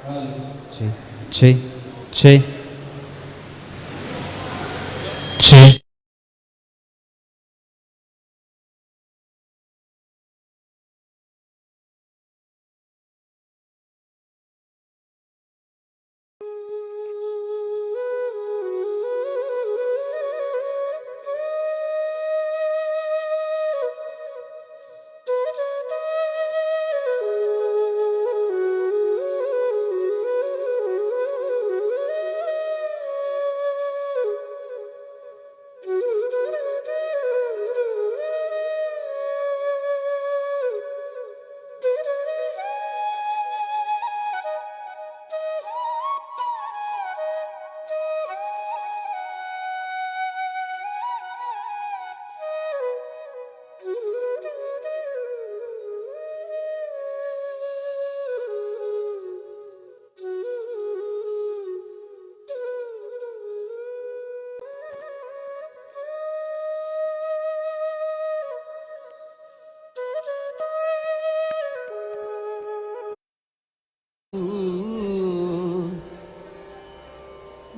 Chi. Chi. Chi.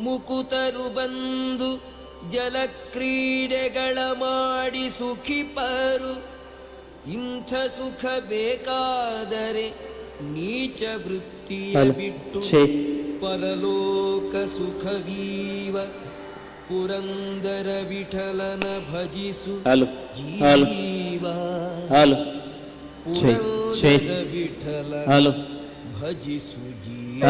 ಮುಕುತರು ಬಂದು ಜಲಕ್ರೀಡೆಗಳ ಮಾಡಿ ಸುಖಿಪರು. ಇಂಥ ಸುಖ ಬೇಕಾದರೆ ನೀಚ ವೃತ್ತಿಯ ಬಿಟ್ಟು ಪರಲೋಕ ಸುಖವೀವ ಪುರಂದರ ವಿಠಲನ ಭಜಿಸು ಜೀವ. ಪುರಂದರ ವಿಠಲನ ಭಜಿಸು ಜೀವ.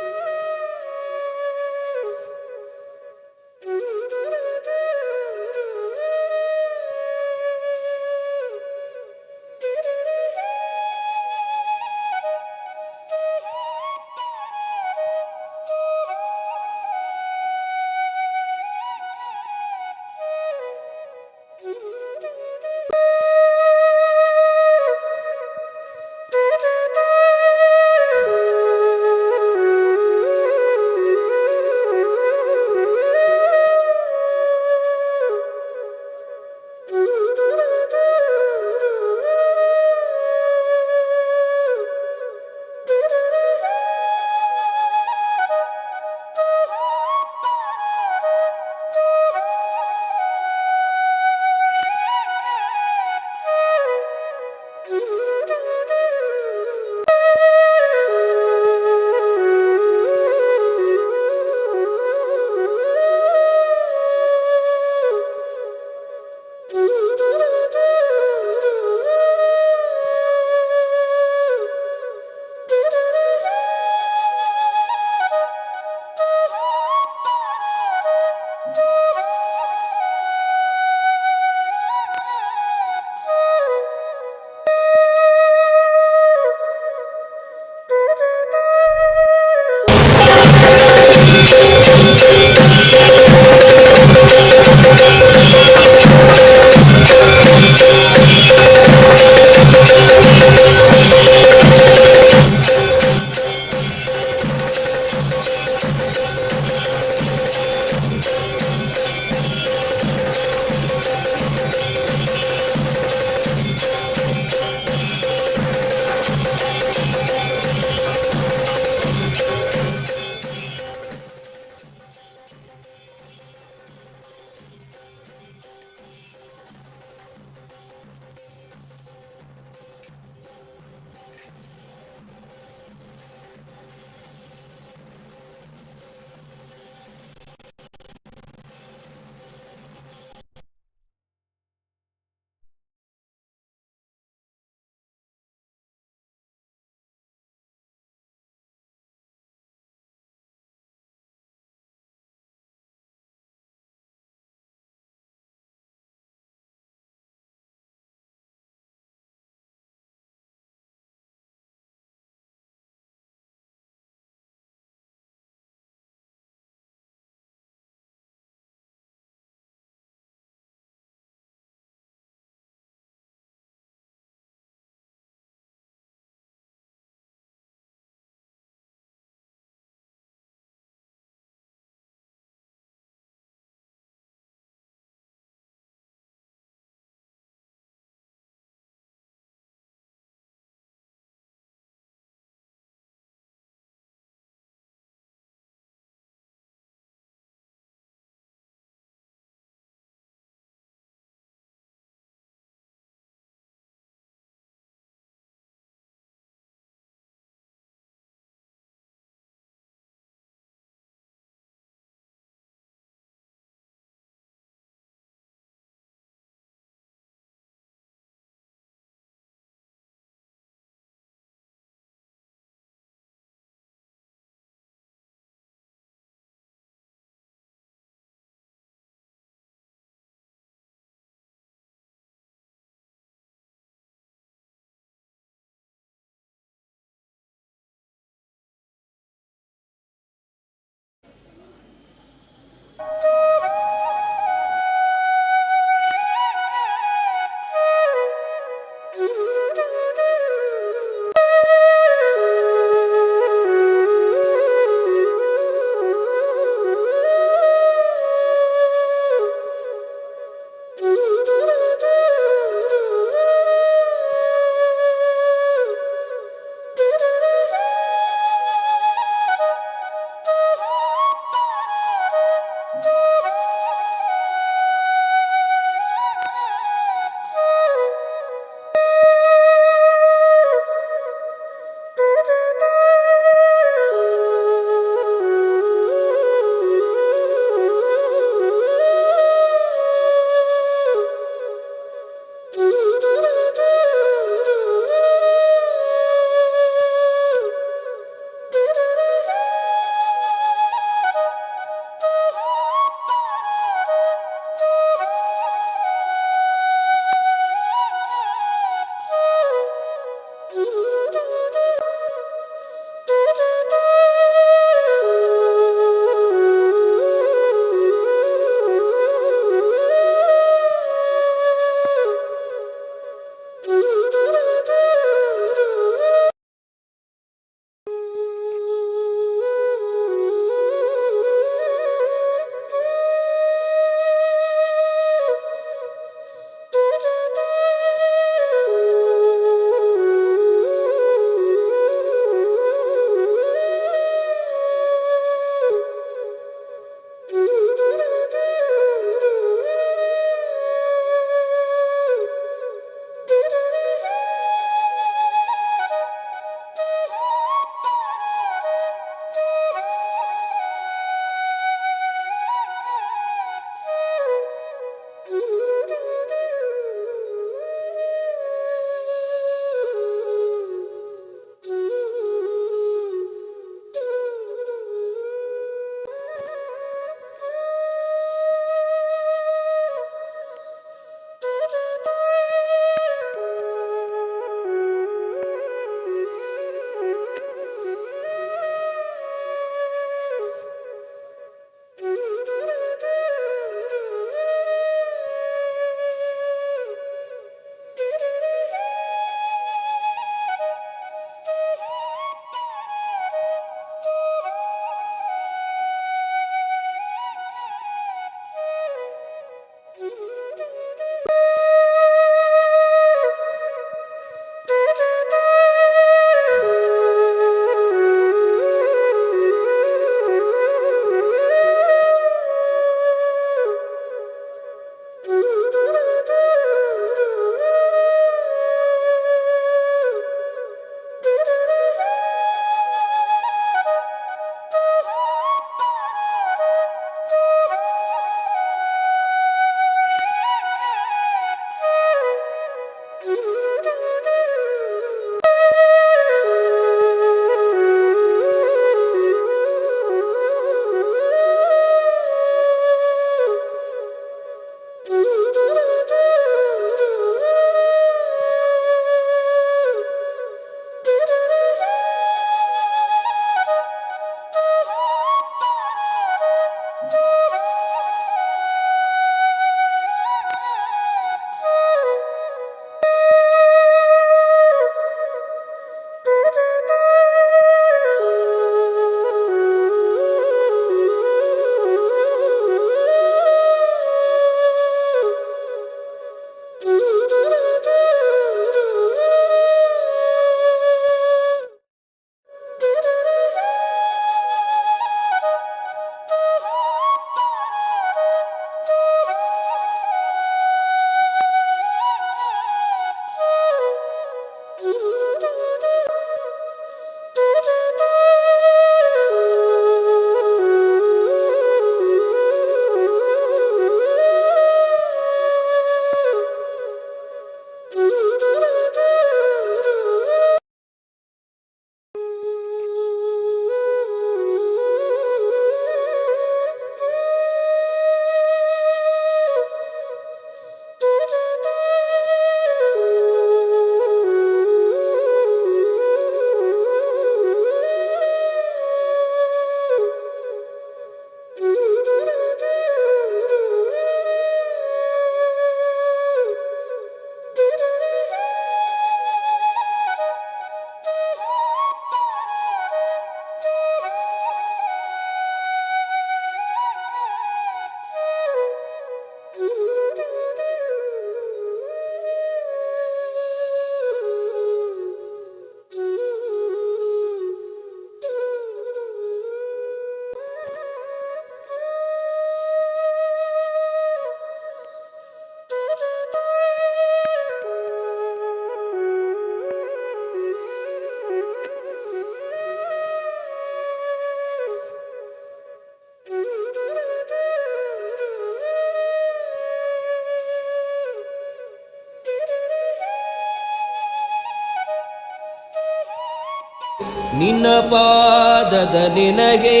ನಿನ್ನ ಪಾದದ ನಿನಗೆ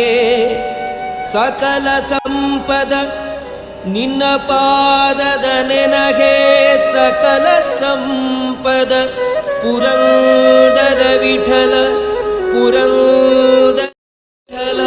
ಸಕಲ ಸಂಪದ ನಿನ್ನ ಪಾದದ ನೆನಗೆ ಸಕಲ ಸಂಪದ ಪುರಂದರ ವಿಠಲ ಪುರಂದರ ವಿಠಲ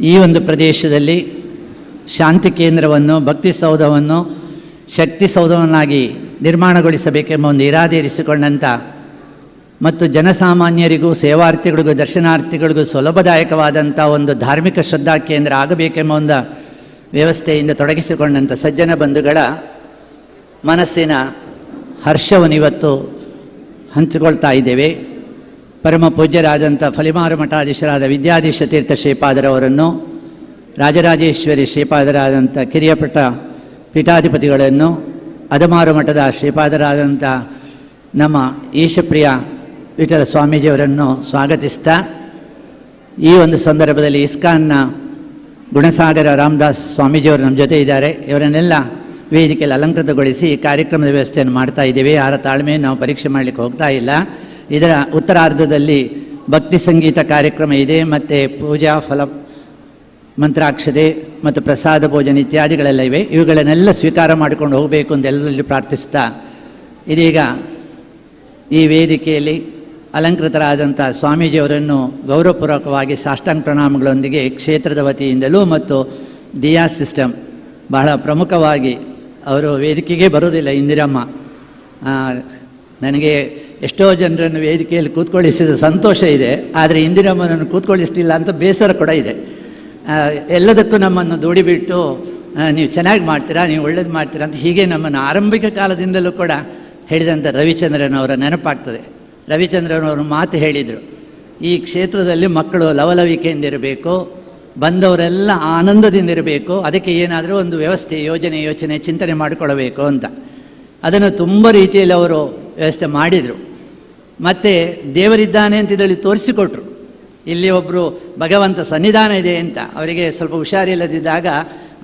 ಈ ಒಂದು ಪ್ರದೇಶದಲ್ಲಿ ಶಾಂತಿ ಕೇಂದ್ರವನ್ನು, ಭಕ್ತಿ ಸೌಧವನ್ನು ಶಕ್ತಿ ಸೌಧವನ್ನಾಗಿ ನಿರ್ಮಾಣಗೊಳಿಸಬೇಕೆಂಬ ಒಂದು ಇರಾದೆ ಇರಿಸಿಕೊಂಡಂಥ ಮತ್ತು ಜನಸಾಮಾನ್ಯರಿಗೂ, ಸೇವಾರ್ಥಿಗಳಿಗೂ, ದರ್ಶನಾರ್ಥಿಗಳಿಗೂ ಸುಲಭದಾಯಕವಾದಂಥ ಒಂದು ಧಾರ್ಮಿಕ ಶ್ರದ್ಧಾ ಕೇಂದ್ರ ಆಗಬೇಕೆಂಬ ಒಂದು ವ್ಯವಸ್ಥೆಯಿಂದ ತೊಡಗಿಸಿಕೊಂಡಂಥ ಸಜ್ಜನ ಬಂಧುಗಳ ಮನಸ್ಸಿನ ಹರ್ಷವನ್ನು ಇವತ್ತು ಹಂಚಿಕೊಳ್ತಾ ಇದ್ದೇವೆ. ಪರಮ ಪೂಜ್ಯರಾದಂಥ ಫಲಿಮಾರು ಮಠಾಧೀಶರಾದ ವಿದ್ಯಾಧೀಶ ತೀರ್ಥ ಶ್ರೀಪಾದರವರನ್ನು, ರಾಜರಾಜೇಶ್ವರಿ ಶ್ರೀಪಾದರಾದಂಥ ಕಿರಿಯಪಟ್ಟ ಪೀಠಾಧಿಪತಿಗಳನ್ನು, ಅದಮಾರು ಮಠದ ಶ್ರೀಪಾದರಾದಂಥ ನಮ್ಮ ಈಶಪ್ರಿಯ ವಿಠಲ ಸ್ವಾಮೀಜಿಯವರನ್ನು ಸ್ವಾಗತಿಸ್ತಾ, ಈ ಒಂದು ಸಂದರ್ಭದಲ್ಲಿ ಇಸ್ಕಾನ್ನ ಗುಣಸಾಗರ ರಾಮದಾಸ್ ಸ್ವಾಮೀಜಿಯವರು ನಮ್ಮ ಜೊತೆ ಇದ್ದಾರೆ. ಇವರನ್ನೆಲ್ಲ ವೇದಿಕೆಯಲ್ಲಿ ಅಲಂಕೃತಗೊಳಿಸಿ ಈ ಕಾರ್ಯಕ್ರಮದ ವ್ಯವಸ್ಥೆಯನ್ನು ಮಾಡ್ತಾ ಇದ್ದೀವಿ. ಯಾರ ತಾಳ್ಮೆಯನ್ನು ನಾವು ಪರೀಕ್ಷೆ ಮಾಡಲಿಕ್ಕೆ ಹೋಗ್ತಾ ಇಲ್ಲ. ಇದರ ಉತ್ತರಾರ್ಧದಲ್ಲಿ ಭಕ್ತಿ ಸಂಗೀತ ಕಾರ್ಯಕ್ರಮ ಇದೆ, ಮತ್ತು ಪೂಜಾ ಫಲ ಮಂತ್ರಾಕ್ಷತೆ ಮತ್ತು ಪ್ರಸಾದ ಭೋಜನ ಇತ್ಯಾದಿಗಳೆಲ್ಲ ಇವೆ. ಇವುಗಳನ್ನೆಲ್ಲ ಸ್ವೀಕಾರ ಮಾಡಿಕೊಂಡು ಹೋಗಬೇಕು ಅಂತ ಎಲ್ಲರಲ್ಲಿ ಪ್ರಾರ್ಥಿಸ್ತಾ, ಇದೀಗ ಈ ವೇದಿಕೆಯಲ್ಲಿ ಅಲಂಕೃತರಾದಂಥ ಸ್ವಾಮೀಜಿಯವರನ್ನು ಗೌರವಪೂರ್ವಕವಾಗಿ ಸಾಷ್ಟಾಂಗ ಪ್ರಣಾಮಗಳೊಂದಿಗೆ ಕ್ಷೇತ್ರದ ವತಿಯಿಂದಲೂ ಮತ್ತು ದಿಯಾ ಸಿಸ್ಟಮ್ ಬಹಳ ಪ್ರಮುಖವಾಗಿ, ಅವರು ವೇದಿಕೆಗೆ ಬರೋದಿಲ್ಲ ಇಂದಿರಮ್ಮ, ನನಗೆ ಎಷ್ಟೋ ಜನರನ್ನು ವೇದಿಕೆಯಲ್ಲಿ ಕೂತ್ಕೊಳ್ಳಿಸಿದ ಸಂತೋಷ ಇದೆ, ಆದರೆ ಇಂದಿರಮ್ಮನನ್ನು ಕೂತ್ಕೊಳ್ಳಿಸಲಿಲ್ಲ ಅಂತ ಬೇಸರ ಕೂಡ ಇದೆ. ಎಲ್ಲದಕ್ಕೂ ನಮ್ಮನ್ನು ದೂಡಿಬಿಟ್ಟು ನೀವು ಚೆನ್ನಾಗಿ ಮಾಡ್ತೀರಾ, ನೀವು ಒಳ್ಳೇದು ಮಾಡ್ತೀರಾ ಅಂತ ಹೀಗೆ ನಮ್ಮನ್ನು ಆರಂಭಿಕ ಕಾಲದಿಂದಲೂ ಕೂಡ ಹೇಳಿದಂಥ ರವಿಚಂದ್ರನ್ ಅವರ ನೆನಪಾಗ್ತದೆ. ರವಿಚಂದ್ರನ್ ಅವರು ಮಾತು ಹೇಳಿದರು, ಈ ಕ್ಷೇತ್ರದಲ್ಲಿ ಮಕ್ಕಳು ಲವಲವಿಕೆಯಿಂದಿರಬೇಕು, ಬಂದವರೆಲ್ಲ ಆನಂದದಿಂದಿರಬೇಕು, ಅದಕ್ಕೆ ಏನಾದರೂ ಒಂದು ವ್ಯವಸ್ಥೆ, ಯೋಚನೆ ಚಿಂತನೆ ಮಾಡಿಕೊಳ್ಳಬೇಕು ಅಂತ. ಅದನ್ನು ತುಂಬ ರೀತಿಯಲ್ಲಿ ಅವರು ವ್ಯವಸ್ಥೆ ಮಾಡಿದರು. ಮತ್ತು ದೇವರಿದ್ದಾನೆ ಅಂತ ಇದರಲ್ಲಿ ತೋರಿಸಿಕೊಟ್ರು. ಇಲ್ಲಿ ಒಬ್ಬರು ಭಗವಂತ ಸನ್ನಿಧಾನ ಇದೆ ಅಂತ, ಅವರಿಗೆ ಸ್ವಲ್ಪ ಹುಷಾರಿಲ್ಲದಿದ್ದಾಗ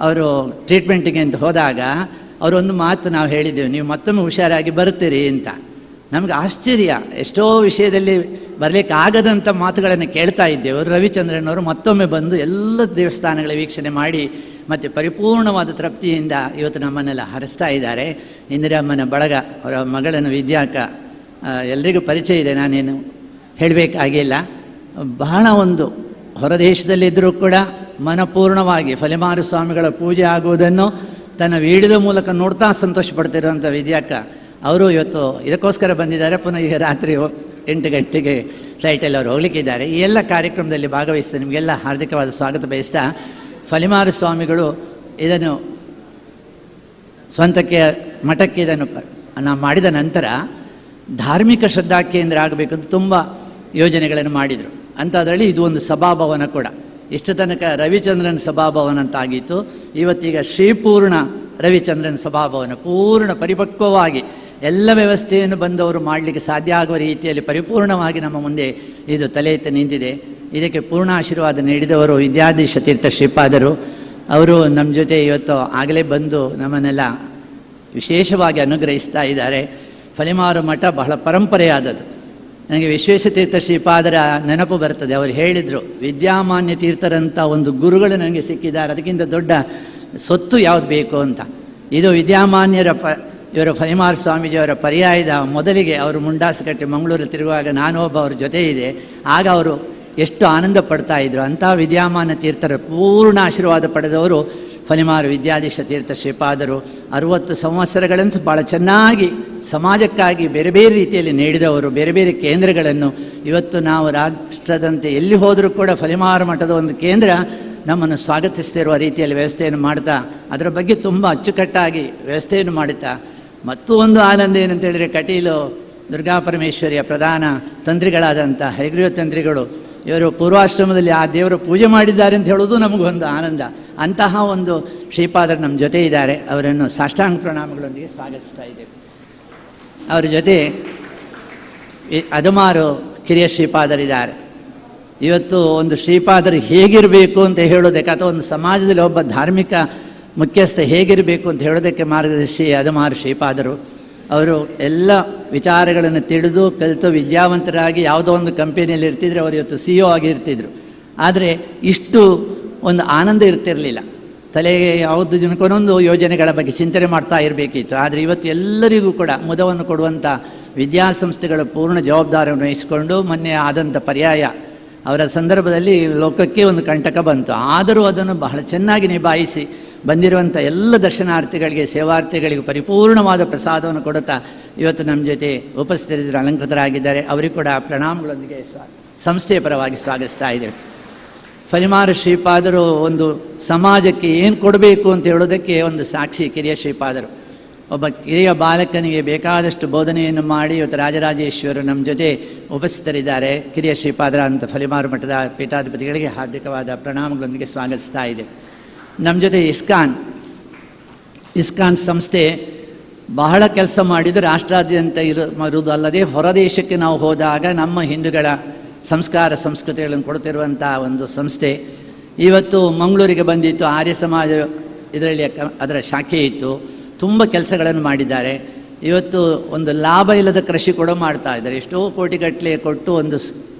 ಅವರು ಟ್ರೀಟ್ಮೆಂಟಿಗೆ ಅಂತ ಹೋದಾಗ ಅವರೊಂದು ಮಾತು ನಾವು ಹೇಳಿದ್ದೇವೆ, ನೀವು ಮತ್ತೊಮ್ಮೆ ಹುಷಾರಾಗಿ ಬರ್ತೀರಿ ಅಂತ. ನಮಗೆ ಆಶ್ಚರ್ಯ, ಎಷ್ಟೋ ವಿಷಯದಲ್ಲಿ ಬರಲಿಕ್ಕೆ ಆಗದಂಥ ಮಾತುಗಳನ್ನು ಕೇಳ್ತಾ ಇದ್ದೇವೆ. ರವಿಚಂದ್ರನ್ ಅವರು ಮತ್ತೊಮ್ಮೆ ಬಂದು ಎಲ್ಲ ದೇವಸ್ಥಾನಗಳ ವೀಕ್ಷಣೆ ಮಾಡಿ ಮತ್ತು ಪರಿಪೂರ್ಣವಾದ ತೃಪ್ತಿಯಿಂದ ಇವತ್ತು ನಮ್ಮನ್ನೆಲ್ಲ ಹರಿಸ್ತಾ ಇದ್ದಾರೆ. ಇಂದಿರಮ್ಮನ ಬಳಗ, ಅವರ ಮಗಳನ್ನು ವಿದ್ಯಾಕ ಎಲ್ರಿಗೂ ಪರಿಚಯ ಇದೆ, ನಾನೇನು ಹೇಳಬೇಕಾಗಿಲ್ಲ. ಬಹಳ ಒಂದು ಹೊರದೇಶದಲ್ಲಿದ್ದರೂ ಕೂಡ ಮನಪೂರ್ಣವಾಗಿ ಫಲಿಮಾರು ಸ್ವಾಮಿಗಳ ಪೂಜೆ ಆಗುವುದನ್ನು ತನ್ನ ವಿಡಿಯೋದ ಮೂಲಕ ನೋಡ್ತಾ ಸಂತೋಷ ಪಡ್ತಿರುವಂಥ ವಿದ್ಯಾಕ ಅವರು ಇವತ್ತು ಇದಕ್ಕೋಸ್ಕರ ಬಂದಿದ್ದಾರೆ. ಪುನಃ ಈಗ ರಾತ್ರಿ 8 ಗಂಟೆಗೆ ಫ್ಲೈಟಲ್ಲಿ ಅವರು ಹೋಗ್ಲಿಕ್ಕಿದ್ದಾರೆ. ಈ ಎಲ್ಲ ಕಾರ್ಯಕ್ರಮದಲ್ಲಿ ಭಾಗವಹಿಸ್ತಾ ನಿಮಗೆಲ್ಲ ಹಾರ್ದಿಕವಾದ ಸ್ವಾಗತ ಬಯಸ್ತಾ, ಫಲಿಮಾರು ಸ್ವಾಮಿಗಳು ಇದನ್ನು ಸ್ವಂತಕ್ಕೆ ಮಠಕ್ಕೆ ಇದನ್ನು ನಾವು ಮಾಡಿದ ನಂತರ ಧಾರ್ಮಿಕ ಶ್ರದ್ಧಾ ಕೇಂದ್ರ ಆಗಬೇಕಂತ ತುಂಬ ಯೋಜನೆಗಳನ್ನು ಮಾಡಿದರು. ಅಂಥದ್ರಲ್ಲಿ ಇದು ಒಂದು ಸಭಾಭವನ ಕೂಡ. ಇಷ್ಟು ತನಕ ರವಿಚಂದ್ರನ್ ಸಭಾಭವನ ಅಂತಾಗಿತ್ತು, ಇವತ್ತೀಗ ಶ್ರೀಪೂರ್ಣ ರವಿಚಂದ್ರನ್ ಸಭಾಭವನ ಪೂರ್ಣ ಪರಿಪಕ್ವವಾಗಿ ಎಲ್ಲ ವ್ಯವಸ್ಥೆಯನ್ನು ಬಂದವರು ಮಾಡಲಿಕ್ಕೆ ಸಾಧ್ಯ ಆಗುವ ರೀತಿಯಲ್ಲಿ ಪರಿಪೂರ್ಣವಾಗಿ ನಮ್ಮ ಮುಂದೆ ಇದು ತಲೆ ಎತ್ತಿ ನಿಂತಿದೆ. ಇದಕ್ಕೆ ಪೂರ್ಣ ಆಶೀರ್ವಾದ ನೀಡಿದವರು ವಿದ್ಯಾಧೀಶ ತೀರ್ಥ ಶ್ರೀಪಾದರು. ಅವರು ನಮ್ಮ ಜೊತೆ ಇವತ್ತು ಆಗಲೇ ಬಂದು ನಮ್ಮನ್ನೆಲ್ಲ ವಿಶೇಷವಾಗಿ ಅನುಗ್ರಹಿಸ್ತಾ ಇದ್ದಾರೆ. ಫಲಿಮಾರು ಮಠ ಬಹಳ ಪರಂಪರೆಯಾದದ್ದು. ನನಗೆ ವಿಶ್ವೇಶತೀರ್ಥ ಶ್ರೀಪಾದರ ನೆನಪು ಬರ್ತದೆ. ಅವರು ಹೇಳಿದರು, ವಿದ್ಯಾಮಾನ್ಯ ತೀರ್ಥರಂಥ ಒಂದು ಗುರುಗಳು ನನಗೆ ಸಿಕ್ಕಿದ್ದಾರೆ, ಅದಕ್ಕಿಂತ ದೊಡ್ಡ ಸೊತ್ತು ಯಾವುದು ಬೇಕು ಅಂತ. ಇದು ವಿದ್ಯಾಮಾನ್ಯರ ಇವರ ಫಲಿಮಾರು ಸ್ವಾಮೀಜಿಯವರ ಪರ್ಯಾಯದ ಮೊದಲಿಗೆ ಅವರು ಮುಂಡಾಸು ಕಟ್ಟಿ ಮಂಗಳೂರಲ್ಲಿ ತಿರುಗುವಾಗ ನಾನು ಒಬ್ಬ ಅವ್ರ ಜೊತೆ ಇದೆ. ಆಗ ಅವರು ಎಷ್ಟು ಆನಂದ ಪಡ್ತಾ ಇದ್ದರು. ಅಂಥ ವಿದ್ಯಾಮಾನ್ಯ ತೀರ್ಥರ ಪೂರ್ಣ ಆಶೀರ್ವಾದ ಪಡೆದವರು ಫಲಿಮಾರು ವಿದ್ಯಾಧೀಶ ತೀರ್ಥ ಶ್ರೀಪಾದರು. 60 ಸಂವತ್ಸರಗಳನ್ನು ಭಾಳ ಚೆನ್ನಾಗಿ ಸಮಾಜಕ್ಕಾಗಿ ಬೇರೆ ಬೇರೆ ರೀತಿಯಲ್ಲಿ ನೀಡಿದವರು. ಬೇರೆ ಬೇರೆ ಕೇಂದ್ರಗಳನ್ನು ಇವತ್ತು ನಾವು ರಾಷ್ಟ್ರದಂತೆ ಎಲ್ಲಿ ಹೋದರೂ ಕೂಡ ಫಲಿಮಾರು ಮಠದ ಒಂದು ಕೇಂದ್ರ ನಮ್ಮನ್ನು ಸ್ವಾಗತಿಸ್ತಿರುವ ರೀತಿಯಲ್ಲಿ ವ್ಯವಸ್ಥೆಯನ್ನು ಮಾಡ್ತಾ, ಅದರ ಬಗ್ಗೆ ತುಂಬ ಅಚ್ಚುಕಟ್ಟಾಗಿ ವ್ಯವಸ್ಥೆಯನ್ನು ಮಾಡುತ್ತಾ, ಮತ್ತೂ ಒಂದು ಆನಂದ ಏನಂತ ಹೇಳಿದರೆ, ಕಟೀಲು ದುರ್ಗಾಪರಮೇಶ್ವರಿಯ ಪ್ರಧಾನ ತಂತ್ರಿಗಳಾದಂಥ ಹೈಗ್ರೀವ ತಂತ್ರಿಗಳು ಇವರು ಪೂರ್ವಾಶ್ರಮದಲ್ಲಿ ಆ ದೇವರ ಪೂಜೆ ಮಾಡಿದ್ದಾರೆ ಅಂತ ಹೇಳೋದು ನಮಗೊಂದು ಆನಂದ. ಅಂತಹ ಒಂದು ಶ್ರೀಪಾದರು ನಮ್ಮ ಜೊತೆ ಇದ್ದಾರೆ. ಅವರನ್ನು ಸಾಷ್ಟಾಂಗ ಪ್ರಣಾಮಗಳೊಂದಿಗೆ ಸ್ವಾಗತಿಸ್ತಾ ಇದ್ದೇವೆ. ಅವರ ಜೊತೆ ಅದಮಾರು ಕಿರಿಯ ಶ್ರೀಪಾದರಿದ್ದಾರೆ. ಇವತ್ತು ಒಂದು ಶ್ರೀಪಾದರು ಹೇಗಿರಬೇಕು ಅಂತ ಹೇಳೋದಕ್ಕೆ, ಅಥವಾ ಒಂದು ಸಮಾಜದಲ್ಲಿ ಒಬ್ಬ ಧಾರ್ಮಿಕ ಮುಖ್ಯಸ್ಥ ಹೇಗಿರಬೇಕು ಅಂತ ಹೇಳೋದಕ್ಕೆ ಮಾರ್ಗದರ್ಶಿ ಅದಮಾರು ಶ್ರೀಪಾದರು. ಅವರು ಎಲ್ಲ ವಿಚಾರಗಳನ್ನು ತಿಳಿದು ಕಲಿತು ವಿದ್ಯಾವಂತರಾಗಿ ಯಾವುದೋ ಒಂದು ಕಂಪನಿಯಲ್ಲಿ ಇರ್ತಿದ್ರೆ ಅವರು ಇವತ್ತು CEO ಆಗಿ ಇರ್ತಿದ್ರು. ಆದರೆ ಇಷ್ಟು ಒಂದು ಆನಂದ ಇರ್ತಿರಲಿಲ್ಲ. ತಲೆಗೆ ಯಾವುದು ದಿನಕ್ಕೊಂದೊಂದು ಯೋಜನೆಗಳ ಬಗ್ಗೆ ಚಿಂತನೆ ಮಾಡ್ತಾ ಇರಬೇಕಿತ್ತು. ಆದರೆ ಇವತ್ತು ಎಲ್ಲರಿಗೂ ಕೂಡ ಮುದವನ್ನು ಕೊಡುವಂಥ ವಿದ್ಯಾಸಂಸ್ಥೆಗಳ ಪೂರ್ಣ ಜವಾಬ್ದಾರಿಯನ್ನು ವಹಿಸಿಕೊಂಡು ಮೊನ್ನೆ ಆದಂಥ ಪರ್ಯಾಯ ಅವರ ಸಂದರ್ಭದಲ್ಲಿ ಲೋಕಕ್ಕೆ ಒಂದು ಕಂಟಕ ಬಂತು. ಆದರೂ ಅದನ್ನು ಬಹಳ ಚೆನ್ನಾಗಿ ನಿಭಾಯಿಸಿ ಬಂದಿರುವಂಥ ಎಲ್ಲ ದರ್ಶನಾರ್ಥಿಗಳಿಗೆ, ಸೇವಾರ್ಥಿಗಳಿಗೂ ಪರಿಪೂರ್ಣವಾದ ಪ್ರಸಾದವನ್ನು ಕೊಡುತ್ತಾ ಇವತ್ತು ನಮ್ಮ ಜೊತೆ ಉಪಸ್ಥಿತರಿದ್ದರು, ಅಲಂಕೃತರಾಗಿದ್ದಾರೆ. ಅವರಿಗೂ ಕೂಡ ಪ್ರಣಾಮಗಳೊಂದಿಗೆ ಸಂಸ್ಥೆಯ ಪರವಾಗಿ ಸ್ವಾಗತಿಸ್ತಾ ಇದ್ದೇವೆ. ಫಲಿಮಾರು ಶ್ರೀಪಾದರು ಒಂದು ಸಮಾಜಕ್ಕೆ ಏನು ಕೊಡಬೇಕು ಅಂತ ಹೇಳೋದಕ್ಕೆ ಒಂದು ಸಾಕ್ಷಿ. ಕಿರಿಯ ಶ್ರೀಪಾದರು ಒಬ್ಬ ಕಿರಿಯ ಬಾಲಕನಿಗೆ ಬೇಕಾದಷ್ಟು ಬೋಧನೆಯನ್ನು ಮಾಡಿ ಇವತ್ತು ರಾಜರಾಜೇಶ್ವರರು ನಮ್ಮ ಜೊತೆ ಉಪಸ್ಥಿತರಿದ್ದಾರೆ. ಕಿರಿಯ ಶ್ರೀಪಾದರ ಅಂತ ಫಲಿಮಾರು ಮಠದ ಪೀಠಾಧಿಪತಿಗಳಿಗೆ ಹಾರ್ದಿಕವಾದ ಪ್ರಣಾಮಗಳೊಂದಿಗೆ ಸ್ವಾಗತಿಸ್ತಾ ಇದೆ. ನಮ್ಮ ಜೊತೆ ಇಸ್ಕಾನ್ ಸಂಸ್ಥೆ ಬಹಳ ಕೆಲಸ ಮಾಡಿದ್ದು ರಾಷ್ಟ್ರಾದ್ಯಂತ ಇರುವುದು ಅಲ್ಲದೆ ಹೊರದೇಶಕ್ಕೆ ನಾವು ಹೋದಾಗ ನಮ್ಮ ಹಿಂದೂಗಳ ಸಂಸ್ಕಾರ ಸಂಸ್ಕೃತಿಗಳನ್ನು ಕೊಡ್ತಿರುವಂಥ ಒಂದು ಸಂಸ್ಥೆ. ಇವತ್ತು ಮಂಗಳೂರಿಗೆ ಬಂದಿತ್ತು, ಆರ್ಯ ಸಮಾಜ ಇದರಲ್ಲಿ ಅದರ ಶಾಖೆ ಇತ್ತು. ತುಂಬ ಕೆಲಸಗಳನ್ನು ಮಾಡಿದ್ದಾರೆ. ಇವತ್ತು ಒಂದು ಲಾಭ ಇಲ್ಲದ ಕೃಷಿ ಕೂಡ ಮಾಡ್ತಾ ಇದ್ದಾರೆ. ಎಷ್ಟೋ ಕೋಟಿಗಟ್ಟಲೆ ಕೊಟ್ಟು ಒಂದು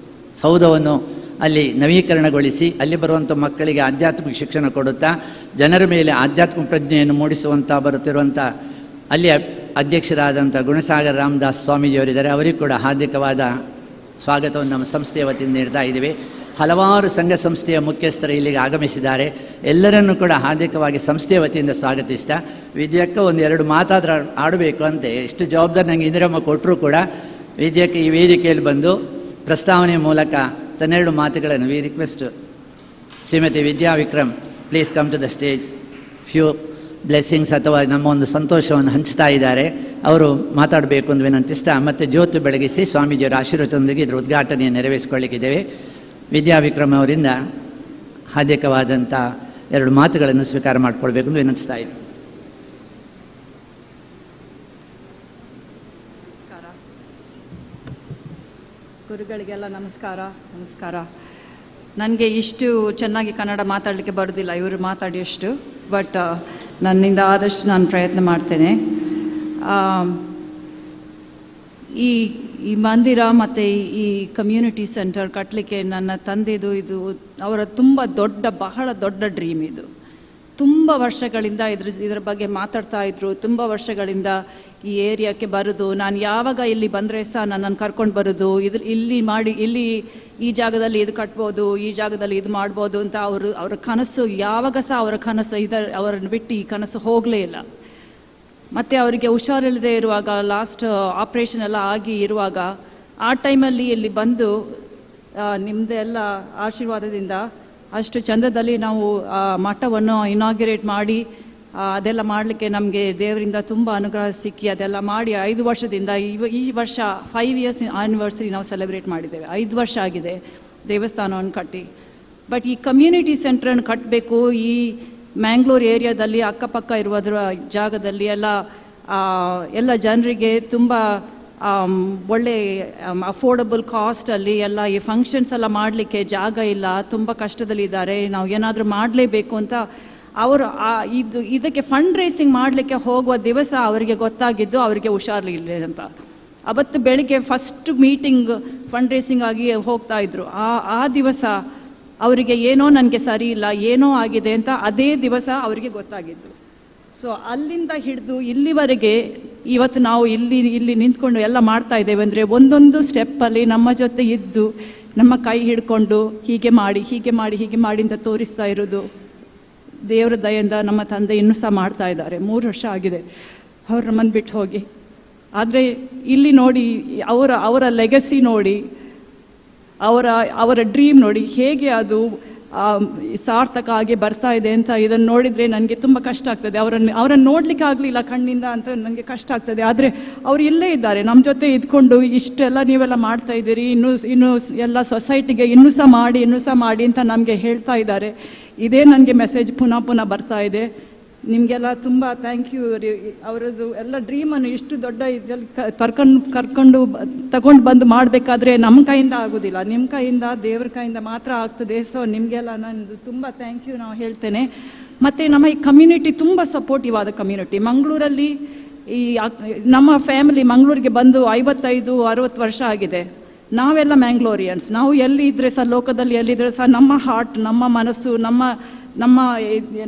ಸೌಧವನ್ನು ಅಲ್ಲಿ ನವೀಕರಣಗೊಳಿಸಿ ಅಲ್ಲಿ ಬರುವಂಥ ಮಕ್ಕಳಿಗೆ ಆಧ್ಯಾತ್ಮಿಕ ಶಿಕ್ಷಣ ಕೊಡುತ್ತಾ ಜನರ ಮೇಲೆ ಆಧ್ಯಾತ್ಮಿಕ ಪ್ರಜ್ಞೆಯನ್ನು ಮೂಡಿಸುವಂಥ ಬರುತ್ತಿರುವಂಥ ಅಲ್ಲಿ ಅಧ್ಯಕ್ಷರಾದಂಥ ಗುಣಸಾಗರ ರಾಮದಾಸ್ ಸ್ವಾಮೀಜಿಯವರಿದ್ದಾರೆ. ಅವರಿಗೂ ಕೂಡ ಹಾರ್ದಿಕವಾದ ಸ್ವಾಗತವನ್ನು ನಮ್ಮ ಸಂಸ್ಥೆಯ ವತಿಯಿಂದ ನೀಡ್ತಾ ಇದ್ದೀವಿ. ಹಲವಾರು ಸಂಘ ಸಂಸ್ಥೆಯ ಮುಖ್ಯಸ್ಥರು ಇಲ್ಲಿಗೆ ಆಗಮಿಸಿದ್ದಾರೆ. ಎಲ್ಲರನ್ನೂ ಕೂಡ ಹಾರ್ದಿಕವಾಗಿ ಸಂಸ್ಥೆಯ ವತಿಯಿಂದ ಸ್ವಾಗತಿಸ್ತಾ, ವಿದ್ಯಕ್ಕ ಒಂದೆರಡು ಮಾತಾದ್ರೆ ಆಡಬೇಕು ಅಂತೆ ಎಷ್ಟು ಜವಾಬ್ದಾರಿ ನನಗೆ ಇಂದಿರಮ್ಮ ಕೊಟ್ಟರೂ ಕೂಡ ವಿದ್ಯಕ್ಕೆ ಈ ವೇದಿಕೆಯಲ್ಲಿ ಬಂದು ಪ್ರಸ್ತಾವನೆ ಮೂಲಕ ತನ್ನೆರಡು ಮಾತುಗಳನ್ನು we request Shrimati Vidya Vikram please come to the stage. Few blessings ಅಥವಾ ನಮ್ಮ ಒಂದು ಸಂತೋಷವನ್ನು ಹಂಚ್ತಾ ಇದ್ದಾರೆ. ಅವರು ಮಾತಾಡಬೇಕು ಅಂತ ವಿನಂತಿಸ್ತಾ ಮತ್ತು ಜ್ಯೋತಿ ಬೆಳಗಿಸಿ ಸ್ವಾಮೀಜಿಯವರ ಆಶೀರ್ವಾದದೊಂದಿಗೆ ಇದರ ಉದ್ಘಾಟನೆಯನ್ನು ನೆರವೇರಿಸಿಕೊಳ್ಳಿಕ್ಕಿದ್ದೇವೆ. ವಿದ್ಯಾ ವಿಕ್ರಮ್ ಅವರಿಂದ ಹಾರ್ದಿಕವಾದಂಥ ಎರಡು ಮಾತುಗಳನ್ನು ಸ್ವೀಕಾರ ಮಾಡಿಕೊಳ್ಬೇಕು ಅಂತ ವಿನಂತಿಸ್ತಾ ಇದ್ದೀನಿ. ನಮಸ್ಕಾರ ಗುರುಗಳಿಗೆಲ್ಲ ನಮಸ್ಕಾರ. ನನಗೆ ಇಷ್ಟು ಚೆನ್ನಾಗಿ ಕನ್ನಡ ಮಾತಾಡಲಿಕ್ಕೆ ಬರೋದಿಲ್ಲ, ಇವರು ಮಾತಾಡಿಯಷ್ಟು, ಬಟ್ ನನ್ನಿಂದ ಆದಷ್ಟು ನಾನು ಪ್ರಯತ್ನ ಮಾಡ್ತೇನೆ. ಈ ಮಂದಿರ ಮತ್ತು ಈ ಕಮ್ಯುನಿಟಿ ಸೆಂಟರ್ ಕಟ್ಟಲಿಕ್ಕೆ ನನ್ನ ತಂದೆದು ಇದು ಅವರ ಬಹಳ ದೊಡ್ಡ ಡ್ರೀಮ್. ಇದು ತುಂಬ ವರ್ಷಗಳಿಂದ ಇದರ ಬಗ್ಗೆ ಮಾತಾಡ್ತಾ ಇದ್ರು. ತುಂಬ ವರ್ಷಗಳಿಂದ ಈ ಏರಿಯಾಕ್ಕೆ ಬರೋದು, ನಾನು ಯಾವಾಗ ಇಲ್ಲಿ ಬಂದರೆ ಸಹ ನನ್ನನ್ನು ಕರ್ಕೊಂಡು ಬರೋದು, ಇಲ್ಲಿ ಈ ಜಾಗದಲ್ಲಿ ಇದು ಕಟ್ಬೋದು, ಈ ಜಾಗದಲ್ಲಿ ಇದು ಮಾಡ್ಬೋದು ಅಂತ ಅವರ ಕನಸು ಯಾವಾಗ ಸಹ ಅವರನ್ನು ಬಿಟ್ಟು ಈ ಕನಸು ಹೋಗಲೇ ಇಲ್ಲ. ಮತ್ತು ಅವರಿಗೆ ಹುಷಾರಿಲ್ಲದೆ ಇರುವಾಗ, ಲಾಸ್ಟ್ ಆಪ್ರೇಷನ್ ಎಲ್ಲ ಆಗಿ ಇರುವಾಗ, ಆ ಟೈಮಲ್ಲಿ ಇಲ್ಲಿ ಬಂದು ನಿಮ್ಮದೆಲ್ಲ ಆಶೀರ್ವಾದದಿಂದ ಅಷ್ಟು ಚಂದದಲ್ಲಿ ನಾವು ಮಠವನ್ನು ಇನಾಗ್ಯುರೇಟ್ ಮಾಡಿ ಅದೆಲ್ಲ ಮಾಡಲಿಕ್ಕೆ ನಮಗೆ ದೇವರಿಂದ ತುಂಬ ಅನುಗ್ರಹ ಸಿಕ್ಕಿ ಅದೆಲ್ಲ ಮಾಡಿ 5 ವರ್ಷದಿಂದ ಈ ವರ್ಷ 5 ಇಯರ್ಸ್ ಆ್ಯನಿವರ್ಸರಿ ನಾವು ಸೆಲೆಬ್ರೇಟ್ ಮಾಡಿದ್ದೇವೆ. 5 ವರ್ಷ ಆಗಿದೆ ದೇವಸ್ಥಾನವನ್ನು ಕಟ್ಟಿ. ಬಟ್ ಈ ಕಮ್ಯುನಿಟಿ ಸೆಂಟ್ರನ್ನು ಕಟ್ಟಬೇಕು, ಈ ಮ್ಯಾಂಗ್ಳೂರು ಏರಿಯಾದಲ್ಲಿ ಅಕ್ಕಪಕ್ಕ ಇರುವುದರ ಜಾಗದಲ್ಲಿ ಎಲ್ಲ ಜನರಿಗೆ ತುಂಬ ಒಳ್ಳೆ ಅಫೋರ್ಡಬಲ್ ಕಾಸ್ಟಲ್ಲಿ ಎಲ್ಲ ಈ ಫಂಕ್ಷನ್ಸ್ ಎಲ್ಲ ಮಾಡಲಿಕ್ಕೆ ಜಾಗ ಇಲ್ಲ, ತುಂಬ ಕಷ್ಟದಲ್ಲಿದ್ದಾರೆ, ನಾವು ಏನಾದರೂ ಮಾಡಲೇಬೇಕು ಅಂತ ಅವರು ಇದಕ್ಕೆ ಫಂಡ್ ರೇಸಿಂಗ್ ಮಾಡಲಿಕ್ಕೆ ಹೋಗುವ ದಿವಸ ಅವರಿಗೆ ಗೊತ್ತಾಗಿದ್ದು ಅವರಿಗೆ ಹುಷಾರಿಲ್ಲ ಅಂತ. ಅವತ್ತು ಬೆಳಿಗ್ಗೆ ಫಸ್ಟ್ ಮೀಟಿಂಗ್ ಫಂಡ್ ರೇಸಿಂಗ್ ಆಗಿ ಹೋಗ್ತಾ ಇದ್ರು. ಆ ದಿವಸ ಅವರಿಗೆ ಏನೋ ನನಗೆ ಸರಿ ಇಲ್ಲ, ಏನೋ ಆಗಿದೆ ಅಂತ ಅದೇ ದಿವಸ ಅವರಿಗೆ ಗೊತ್ತಾಗಿದ್ದು. ಸೊ ಅಲ್ಲಿಂದ ಹಿಡಿದು ಇಲ್ಲಿವರೆಗೆ ಇವತ್ತು ನಾವು ಇಲ್ಲಿ ನಿಂತ್ಕೊಂಡು ಎಲ್ಲ ಮಾಡ್ತಾ ಇದ್ದೇವೆ ಅಂದರೆ ಒಂದೊಂದು ಸ್ಟೆಪ್ಪಲ್ಲಿ ನಮ್ಮ ಜೊತೆ ಇದ್ದು ನಮ್ಮ ಕೈ ಹಿಡ್ಕೊಂಡು ಹೀಗೆ ಮಾಡಿ ಅಂತ ತೋರಿಸ್ತಾ ಇರೋದು ದೇವರ ದಯೆಯಿಂದ ನಮ್ಮ ತಂದೆ ಇನ್ನೂ ಸಹ ಮಾಡ್ತಾ ಇದ್ದಾರೆ. 3 ವರ್ಷ ಆಗಿದೆ ಅವ್ರು ನಮ್ಮನ್ನು ಬಿಟ್ಟು ಹೋಗಿ. ಆದರೆ ಇಲ್ಲಿ ನೋಡಿ ಅವರ ಲೆಗಸಿ ನೋಡಿ, ಅವರ ಡ್ರೀಮ್ ನೋಡಿ ಹೇಗೆ ಅದು ಸಾರ್ಥಕ ಆಗಿ ಬರ್ತಾ ಇದೆ ಅಂತ ಇದನ್ನು ನೋಡಿದರೆ ನನಗೆ ತುಂಬ ಕಷ್ಟ ಆಗ್ತದೆ. ಅವರನ್ನು ನೋಡಲಿಕ್ಕೆ ಆಗಲಿಲ್ಲ ಕಣ್ಣಿಂದ ಅಂತ ನನಗೆ ಕಷ್ಟ ಆಗ್ತದೆ. ಆದರೆ ಅವರು ಇಲ್ಲೇ ಇದ್ದಾರೆ ನಮ್ಮ ಜೊತೆ ಇದ್ಕೊಂಡು ಇಷ್ಟೆಲ್ಲ ನೀವೆಲ್ಲ ಮಾಡ್ತಾ ಇದ್ದೀರಿ, ಇನ್ನೂ ಎಲ್ಲ ಸೊಸೈಟಿಗೆ ಇನ್ನೂ ಸಹ ಮಾಡಿ ಅಂತ ನಮಗೆ ಹೇಳ್ತಾ ಇದ್ದಾರೆ. ಇದೇ ನನಗೆ ಮೆಸೇಜ್ ಪುನಃ ಬರ್ತಾ ಇದೆ. ನಿಮಗೆಲ್ಲ ತುಂಬ ಥ್ಯಾಂಕ್ ಯು. ಅವರದ್ದು ಎಲ್ಲ ಡ್ರೀಮನ್ನು ಇಷ್ಟು ದೊಡ್ಡ ಇದರಲ್ಲಿ ತಗೊಂಡು ಬಂದು ಮಾಡಬೇಕಾದ್ರೆ ನಮ್ಮ ಕೈಯಿಂದ ಆಗೋದಿಲ್ಲ, ನಿಮ್ಮ ಕೈಯಿಂದ ದೇವ್ರ ಕೈಯಿಂದ ಮಾತ್ರ ಆಗ್ತದೆ. ಸೊ ನಿಮಗೆಲ್ಲ ನಾನು ತುಂಬ ಥ್ಯಾಂಕ್ ಯು ನಾವು ಹೇಳ್ತೇನೆ. ಮತ್ತು ನಮ್ಮ ಈ ಕಮ್ಯುನಿಟಿ ತುಂಬ ಸಪೋರ್ಟಿವ್ ಆದ ಕಮ್ಯುನಿಟಿ. ಮಂಗಳೂರಲ್ಲಿ ನಮ್ಮ ಫ್ಯಾಮಿಲಿ ಮಂಗಳೂರಿಗೆ ಬಂದು 55-60 ವರ್ಷ ಆಗಿದೆ. ನಾವೆಲ್ಲ ಮ್ಯಾಂಗ್ಳೂರಿಯನ್ಸ್, ನಾವು ಎಲ್ಲಿದ್ದರೆ ಸಹ ಲೋಕದಲ್ಲಿ ಎಲ್ಲಿದ್ದರೆ ಸಹ ನಮ್ಮ ಹಾರ್ಟ್, ನಮ್ಮ ಮನಸ್ಸು,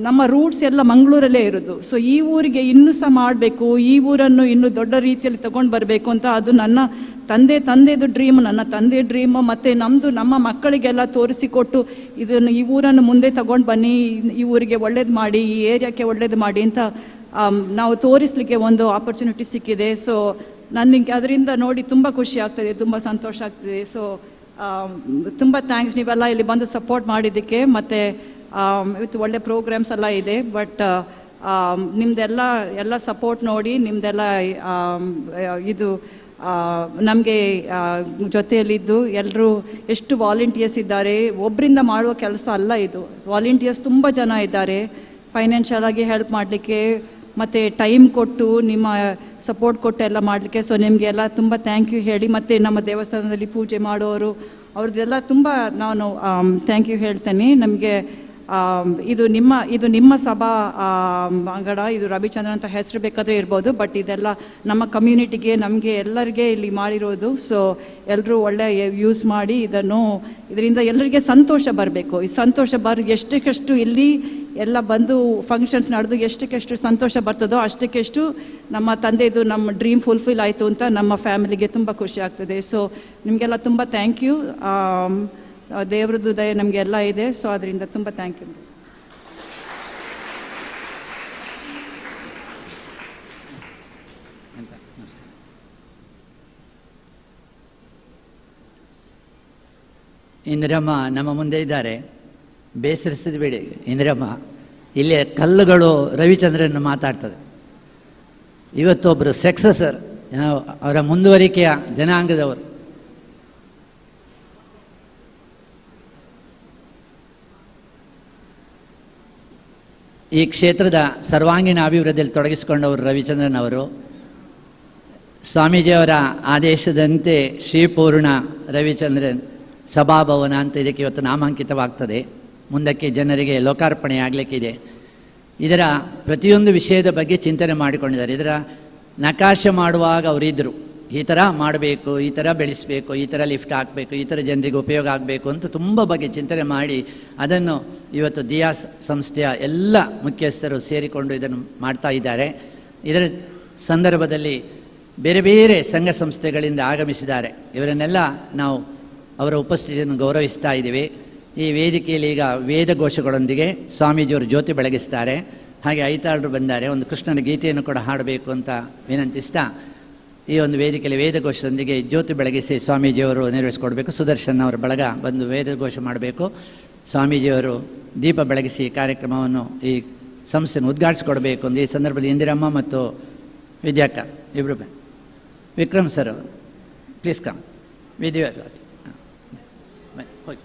ನಮ್ಮ ರೂಟ್ಸ್ ಎಲ್ಲ ಮಂಗಳೂರಲ್ಲೇ ಇರೋದು. ಸೊ ಈ ಊರಿಗೆ ಇನ್ನೂ ಸಹ ಮಾಡಬೇಕು, ಈ ಊರನ್ನು ಇನ್ನೂ ದೊಡ್ಡ ರೀತಿಯಲ್ಲಿ ತಗೊಂಡು ಬರಬೇಕು ಅಂತ ಅದು ನನ್ನ ತಂದೆದು ಡ್ರೀಮ್, ನನ್ನ ತಂದೆ ಡ್ರೀಮು. ಮತ್ತು ನಮ್ಮ ಮಕ್ಕಳಿಗೆಲ್ಲ ತೋರಿಸಿಕೊಟ್ಟು ಈ ಊರನ್ನು ಮುಂದೆ ತಗೊಂಡು ಬನ್ನಿ, ಈ ಊರಿಗೆ ಒಳ್ಳೇದು ಮಾಡಿ, ಈ ಏರಿಯಾಕ್ಕೆ ಒಳ್ಳೇದು ಮಾಡಿ ಅಂತ ನಾವು ತೋರಿಸಲಿಕ್ಕೆ ಒಂದು ಆಪರ್ಚುನಿಟಿ ಸಿಕ್ಕಿದೆ. ಸೊ ನನಗೆ ಅದರಿಂದ ನೋಡಿ ತುಂಬ ಖುಷಿ ಆಗ್ತದೆ, ತುಂಬ ಸಂತೋಷ ಆಗ್ತದೆ. ಸೊ ತುಂಬ ಥ್ಯಾಂಕ್ಸ್ ನೀವೆಲ್ಲ ಇಲ್ಲಿ ಬಂದು ಸಪೋರ್ಟ್ ಮಾಡಿದ್ದಕ್ಕೆ. ಮತ್ತು ಇವತ್ತು ಒಳ್ಳೆ ಪ್ರೋಗ್ರಾಮ್ಸ್ ಎಲ್ಲ ಇದೆ. ಬಟ್ ನಿಮ್ಮದೆಲ್ಲ ಸಪೋರ್ಟ್ ನೋಡಿ, ನಿಮ್ಮದೆಲ್ಲ ಇದು ನಮಗೆ ಜೊತೆಯಲ್ಲಿದ್ದು ಎಲ್ಲರೂ ಎಷ್ಟು ವಾಲಂಟಿಯರ್ಸ್ ಇದ್ದಾರೆ. ಒಬ್ಬರಿಂದ ಮಾಡುವ ಕೆಲಸ ಅಲ್ಲ ಇದು, ವಾಲಂಟಿಯರ್ಸ್ ತುಂಬ ಜನ ಇದ್ದಾರೆ ಫೈನಾನ್ಷಿಯಲ್ ಆಗಿ ಹೆಲ್ಪ್ ಮಾಡಲಿಕ್ಕೆ, ಮತ್ತು ಟೈಮ್ ಕೊಟ್ಟು ನಿಮ್ಮ ಸಪೋರ್ಟ್ ಕೊಟ್ಟು ಎಲ್ಲ ಮಾಡಲಿಕ್ಕೆ. ಸೊ ನಿಮಗೆಲ್ಲ ತುಂಬ ಥ್ಯಾಂಕ್ ಯು ಹೇಳಿ, ಮತ್ತು ನಮ್ಮ ದೇವಸ್ಥಾನದಲ್ಲಿ ಪೂಜೆ ಮಾಡೋರು ಅವ್ರದ್ದೆಲ್ಲ ತುಂಬ ನಾನು ಥ್ಯಾಂಕ್ ಯು ಹೇಳ್ತೇನೆ. ನಮಗೆ ಇದು ನಿಮ್ಮ ಸಭಾ ಅಂಗಡ, ಇದು ರವಿಚಂದ್ರನ್ ಅಂತ ಹೆಸರು ಬೇಕಾದರೆ ಇರ್ಬೋದು, ಬಟ್ ಇದೆಲ್ಲ ನಮ್ಮ ಕಮ್ಯುನಿಟಿಗೆ, ನಮಗೆ ಎಲ್ಲರಿಗೆ ಇಲ್ಲಿ ಮಾಡಿರೋದು. ಸೊ ಎಲ್ಲರೂ ಒಳ್ಳೆ ಯೂಸ್ ಮಾಡಿ ಇದರಿಂದ ಎಲ್ಲರಿಗೆ ಸಂತೋಷ ಬರಬೇಕು. ಈ ಸಂತೋಷ ಎಷ್ಟಕ್ಕೆಷ್ಟು ಇಲ್ಲಿ ಎಲ್ಲ ಬಂದು ಫಂಕ್ಷನ್ಸ್ ನಡೆದು ಎಷ್ಟಕ್ಕೆಷ್ಟು ಸಂತೋಷ ಬರ್ತದೋ ಅಷ್ಟಕ್ಕೆಷ್ಟು ನಮ್ಮ ತಂದೆದು ನಮ್ಮ ಡ್ರೀಮ್ ಫುಲ್ಫಿಲ್ ಆಯಿತು ಅಂತ ನಮ್ಮ ಫ್ಯಾಮಿಲಿಗೆ ತುಂಬ ಖುಷಿ ಆಗ್ತದೆ. ಸೊ ನಿಮಗೆಲ್ಲ ತುಂಬ ಥ್ಯಾಂಕ್ ಯು. ದೇವ್ರದ್ದು ದಯೆ ನಮಗೆಲ್ಲ ಇದೆ. ಸೊ ಅದರಿಂದ ತುಂಬ ಥ್ಯಾಂಕ್ ಯು. ಇಂದಿರಮ್ಮ ನಮ್ಮ ಮುಂದೆ ಇದ್ದಾರೆ, ಬೇಸರಿಸಬೇಡಿ ಇಂದಿರಮ್ಮ. ಇಲ್ಲಿ ಕಲ್ಲುಗಳು ರವಿಚಂದ್ರನ್ ಮಾತಾಡ್ತದೆ. ಇವತ್ತೊಬ್ಬರು ಸಕ್ಸಸರ್, ಅವರ ಮುಂದುವರಿಕೆಯ ಜನಾಂಗದವರು. ಈ ಕ್ಷೇತ್ರದ ಸರ್ವಾಂಗೀಣ ಅಭಿವೃದ್ಧಿಯಲ್ಲಿ ತೊಡಗಿಸಿಕೊಂಡವರು ರವಿಚಂದ್ರನ್ ಅವರು. ಸ್ವಾಮೀಜಿಯವರ ಆದೇಶದಂತೆ ಶ್ರೀಪೂರ್ಣ ರವಿಚಂದ್ರನ್ ಸಭಾಭವನ ಅಂತ ಇದಕ್ಕೆ ಇವತ್ತು ನಾಮಾಂಕಿತವಾಗ್ತದೆ. ಮುಂದಕ್ಕೆ ಜನರಿಗೆ ಲೋಕಾರ್ಪಣೆ ಆಗಲಿಕ್ಕಿದೆ. ಇದರ ಪ್ರತಿಯೊಂದು ವಿಷಯದ ಬಗ್ಗೆ ಚಿಂತನೆ ಮಾಡಿಕೊಂಡಿದ್ದಾರೆ. ಇದರ ನಕಾಶೆ ಮಾಡುವಾಗ ಅವರಿದ್ದರು, ಈ ಥರ ಮಾಡಬೇಕು, ಈ ಥರ ಬೆಳೆಸಬೇಕು, ಈ ಥರ ಲಿಫ್ಟ್ ಹಾಕಬೇಕು, ಈ ಥರ ಜನರಿಗೆ ಉಪಯೋಗ ಆಗಬೇಕು ಅಂತ ತುಂಬ ಬಗ್ಗೆ ಚಿಂತನೆ ಮಾಡಿ ಅದನ್ನು ಇವತ್ತು ದಿಯಾ ಸಂಸ್ಥೆಯ ಎಲ್ಲ ಮುಖ್ಯಸ್ಥರು ಸೇರಿಕೊಂಡು ಇದನ್ನು ಮಾಡ್ತಾ ಇದ್ದಾರೆ. ಇದರ ಸಂದರ್ಭದಲ್ಲಿ ಬೇರೆ ಬೇರೆ ಸಂಘ ಸಂಸ್ಥೆಗಳಿಂದ ಆಗಮಿಸಿದ್ದಾರೆ. ಇವರನ್ನೆಲ್ಲ ನಾವು ಅವರ ಉಪಸ್ಥಿತಿಯನ್ನು ಗೌರವಿಸ್ತಾ ಇದ್ದೀವಿ. ಈ ವೇದಿಕೆಯಲ್ಲಿ ಈಗ ವೇದಘೋಷಗಳೊಂದಿಗೆ ಸ್ವಾಮೀಜಿಯವರು ಜ್ಯೋತಿ ಬೆಳಗಿಸ್ತಾರೆ. ಹಾಗೆ ಐತಾಳರು ಬಂದ್ದಾರೆ, ಒಂದು ಕೃಷ್ಣನ ಗೀತೆಯನ್ನು ಕೂಡ ಹಾಡಬೇಕು ಅಂತ ವಿನಂತಿಸ್ತಾ ಈ ಒಂದು ವೇದಿಕೆಯಲ್ಲಿ ವೇದಘೋಷದೊಂದಿಗೆ ಜ್ಯೋತಿ ಬೆಳಗಿಸಿ ಸ್ವಾಮೀಜಿಯವರು ನೆರವೇರಿಸಿಕೊಡ್ಬೇಕು. ಸುದರ್ಶನ್ ಅವರ ಬಳಗ ಬಂದು ವೇದಘೋಷ ಮಾಡಬೇಕು. ಸ್ವಾಮೀಜಿಯವರು ದೀಪ ಬೆಳಗಿಸಿ ಕಾರ್ಯಕ್ರಮವನ್ನು ಈ ಸಂಸ್ಥೆಯನ್ನು ಉದ್ಘಾಟಿಸಿಕೊಡ್ಬೇಕು ಅಂತ ಈ ಸಂದರ್ಭದಲ್ಲಿ ಇಂದಿರಮ್ಮ ಮತ್ತು ವಿದ್ಯಾಕ್ಕ ಇಬ್ಬರು ವಿಕ್ರಮ್ ಸರ್ ಅವರು ಪ್ಲೀಸ್ ಕಮ್ ವಿದ್ಯಾ ಹೋಗಿ.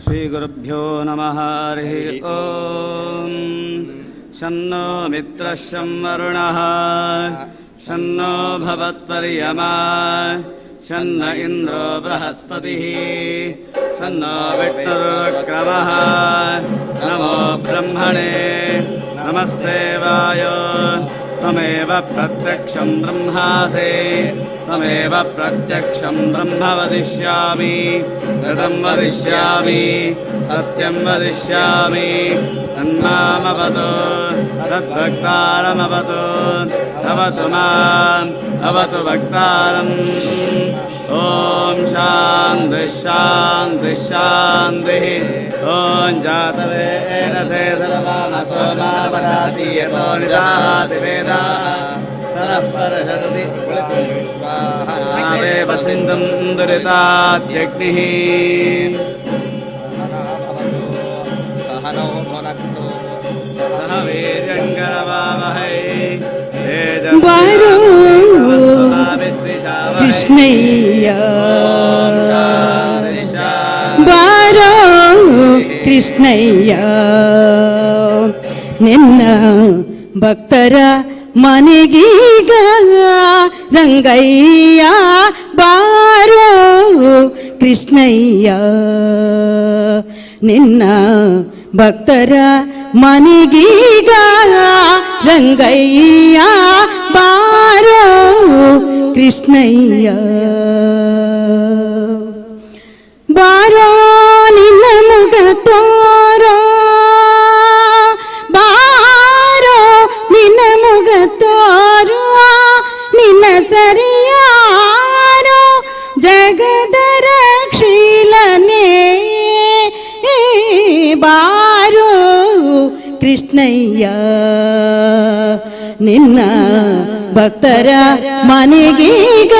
ಶ್ರೀಗುರುಭ್ಯೋ ನಮಃ. ಹರಿ ಓಂ. ಶನ್ನೋ ಮಿತ್ರಃ ಶಂ ವರುಣಃ ಶನ್ನೋ ಭವತ್ವರ್ಯಮಾ ಶನ್ನ ಇಂದ್ರೋ ಬೃಹಸ್ಪತಿಃ ಶನ್ನೋ ವಿಷ್ಣುರುಕ್ರಮಃ. ನಮೋ ಬ್ರಹ್ಮಣೇ ನಮಸ್ತೆ ವಾಯೋ ತ್ವಮೇವ ಪ್ರತ್ಯಕ್ಷಂ ಬ್ರಹ್ಮಾಸಿ ತ್ವಮೇವ ಪ್ರತ್ಯಕ್ಷಂ ಬ್ರಹ್ಮ ವದಿಷ್ಯಾಮಿ ಋತಂ ವದಿಷ್ಯಾಮಿ ಸತ್ಯಂ ವದಿಷ್ಯಾಮಿ ತನ್ಮಾಮವತು ತದ್ಭಕ್ತಾರಮವತು ಅವತು ಮಾಂ ಅವತು ಭಕ್ತಾರಂ. ಓಂ ಶಾಂತಿ ಶಾಂತಿ ಶಾಂತಿ. ಓಂ ಜಾತವೇದಸೇ ಸರ್ವಮಾನಸೋ ನಾಮರಾಶೀಯತೋ ನಿಧಾತಿ ವೇದಾಃ ಸರಃಪರಶತಿ ನಾವೇವ ಸಿಂಧುಂ ದುರಿತಾದ್ಯಗ್ನಿಃ. ಸಹನೋ ಭುನಕ್ತು ಸಹ ವೀರ್ಯಂಕರವಾವಹೈ ಕೃಷ್ಣಯ್ಯ ಬಾರೋ ಕೃಷ್ಣಯ್ಯ ನಿನ್ನ ಭಕ್ತರ ಮನೆಗೀಗ ರಂಗಯ್ಯ ಬಾರೋ ಕೃಷ್ಣಯ್ಯ ನಿನ್ನ ಭಕ್ತರ ಮನೆಗೀಗ ರಂಗಯ್ಯ ಬಾರೋ ಕೃಷ್ಣಯ್ಯ ಬಾರೋ ನಿನ್ನ ಮುಗ ತೋರೋ ಬಾರೋ ನಿನ್ನ ಮುಗ ತೋರೋ ನಿನ್ನ ಸರಿಯಾರೋ ಜಗದ ರಕ್ಷೀಲನೆ ಬಾರೋ ಕೃಷ್ಣಯ್ಯ ನಿನ್ನ ಭಕ್ತರ ಮನೆಗೀಗ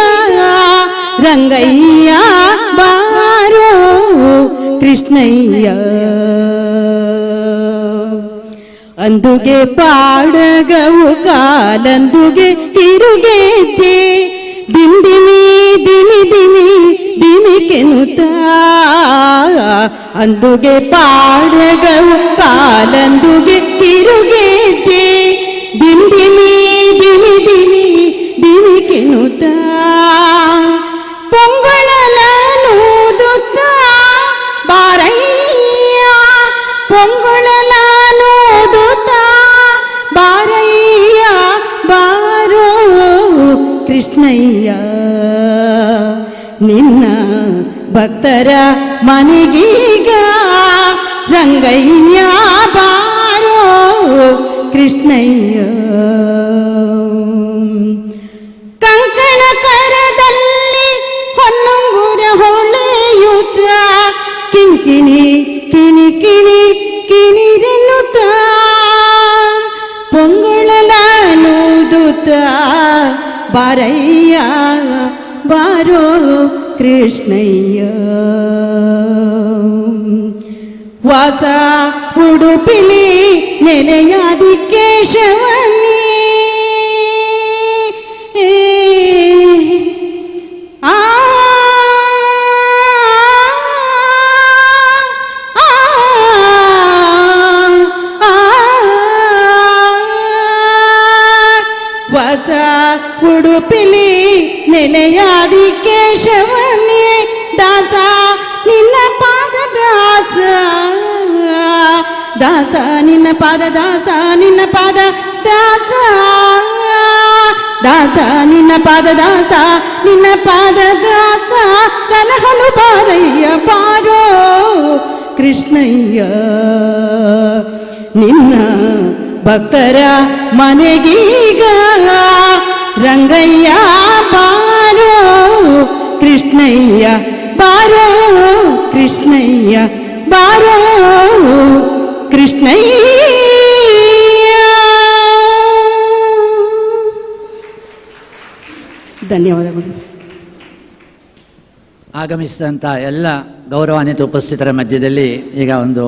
ರಂಗಯ್ಯ ಬಾರೋ ಕೃಷ್ಣಯ್ಯ ಅಂದುಗೆ ಪಾಡಗವು ಕಾಲಂದುಗೆ ತಿರುಗೇತೆ ದಿಂದಿಮಿ ದಿಮಿ ದಿಮಿ ದಿಮಿಕೆನುತ್ತ ಅಂದುಗೆ ಪಾಡಗವು ಕಾಲಂದುಗೆ ತಿರುಗೇತೆ ದಿಂದಿಮಿ ದಿಮಿ ದಿಮಿ ದಿಮಿಕೆನುತ್ತ ಪೊಂಗಳಲೂದುತ್ತ ಬಾರಯ್ಯ ಪೊಂಗಳಲೂದುತ್ತ ಬಾರಯ್ಯ ಬಾರೋ ಕೃಷ್ಣಯ್ಯ ನಿನ್ನ ಭಕ್ತರ ಮನೆಗೀಗ ರಂಗಯ್ಯ ಬಾರೋ ಕೃಷ್ಣಯ್ಯ ಕಂಕಣ ಕರದಲ್ಲಿ ಹೊನ್ನಂಗುರ ಹೊಳೆಯುತ್ತ ಕಿಂಕಿಣಿ ಕಿಣಿ ಕಿಣಿ ಕಿಣಿರೆನ್ನುತ್ತ ಪೊಂಗಳಲೂದುತ್ತ ಬಾರಯ್ಯ ಬಾರೋ ಕೃಷ್ಣಯ್ಯ ವಾಸ ಉಡುಪಿಲಿ ನೆಲೆಯಾದಿ ಕೇಶವನೇ ಆ ವಾಸ ಉಡುಪಿಲಿ ನೆಲೆಯಾದಿ ಕೇಶವನೇ ದಾಸ ನಿನ್ನ ಪಾದ ದಾಸ ದಾಸ ನಿನ್ನ ಪಾದ ದಾಸ ನಿನ್ನ ಪಾದ ದಾಸ ದಾಸ ನಿನ್ನ ಪಾದ ದಾಸ ನಿನ್ನ ಪಾದ ದಾಸ ಸಲಹನು ಬಾರಯ್ಯ ಬಾರೋ ಕೃಷ್ಣಯ್ಯ ನಿನ್ನ ಭಕ್ತರ ಮನೆಗೀಗ ರಂಗಯ್ಯ ಬಾರೋ ಕೃಷ್ಣಯ್ಯ ಬಾರೋ ಕೃಷ್ಣಯ್ಯ ಬಾರೋ ಕೃಷ್ಣಯ್ಯ. ಧನ್ಯವಾದಗಳು. ಆಗಮಿಸಿದಂಥ ಎಲ್ಲ ಗೌರವಾನ್ವಿತ ಉಪಸ್ಥಿತರ ಮಧ್ಯದಲ್ಲಿ ಈಗ ಒಂದು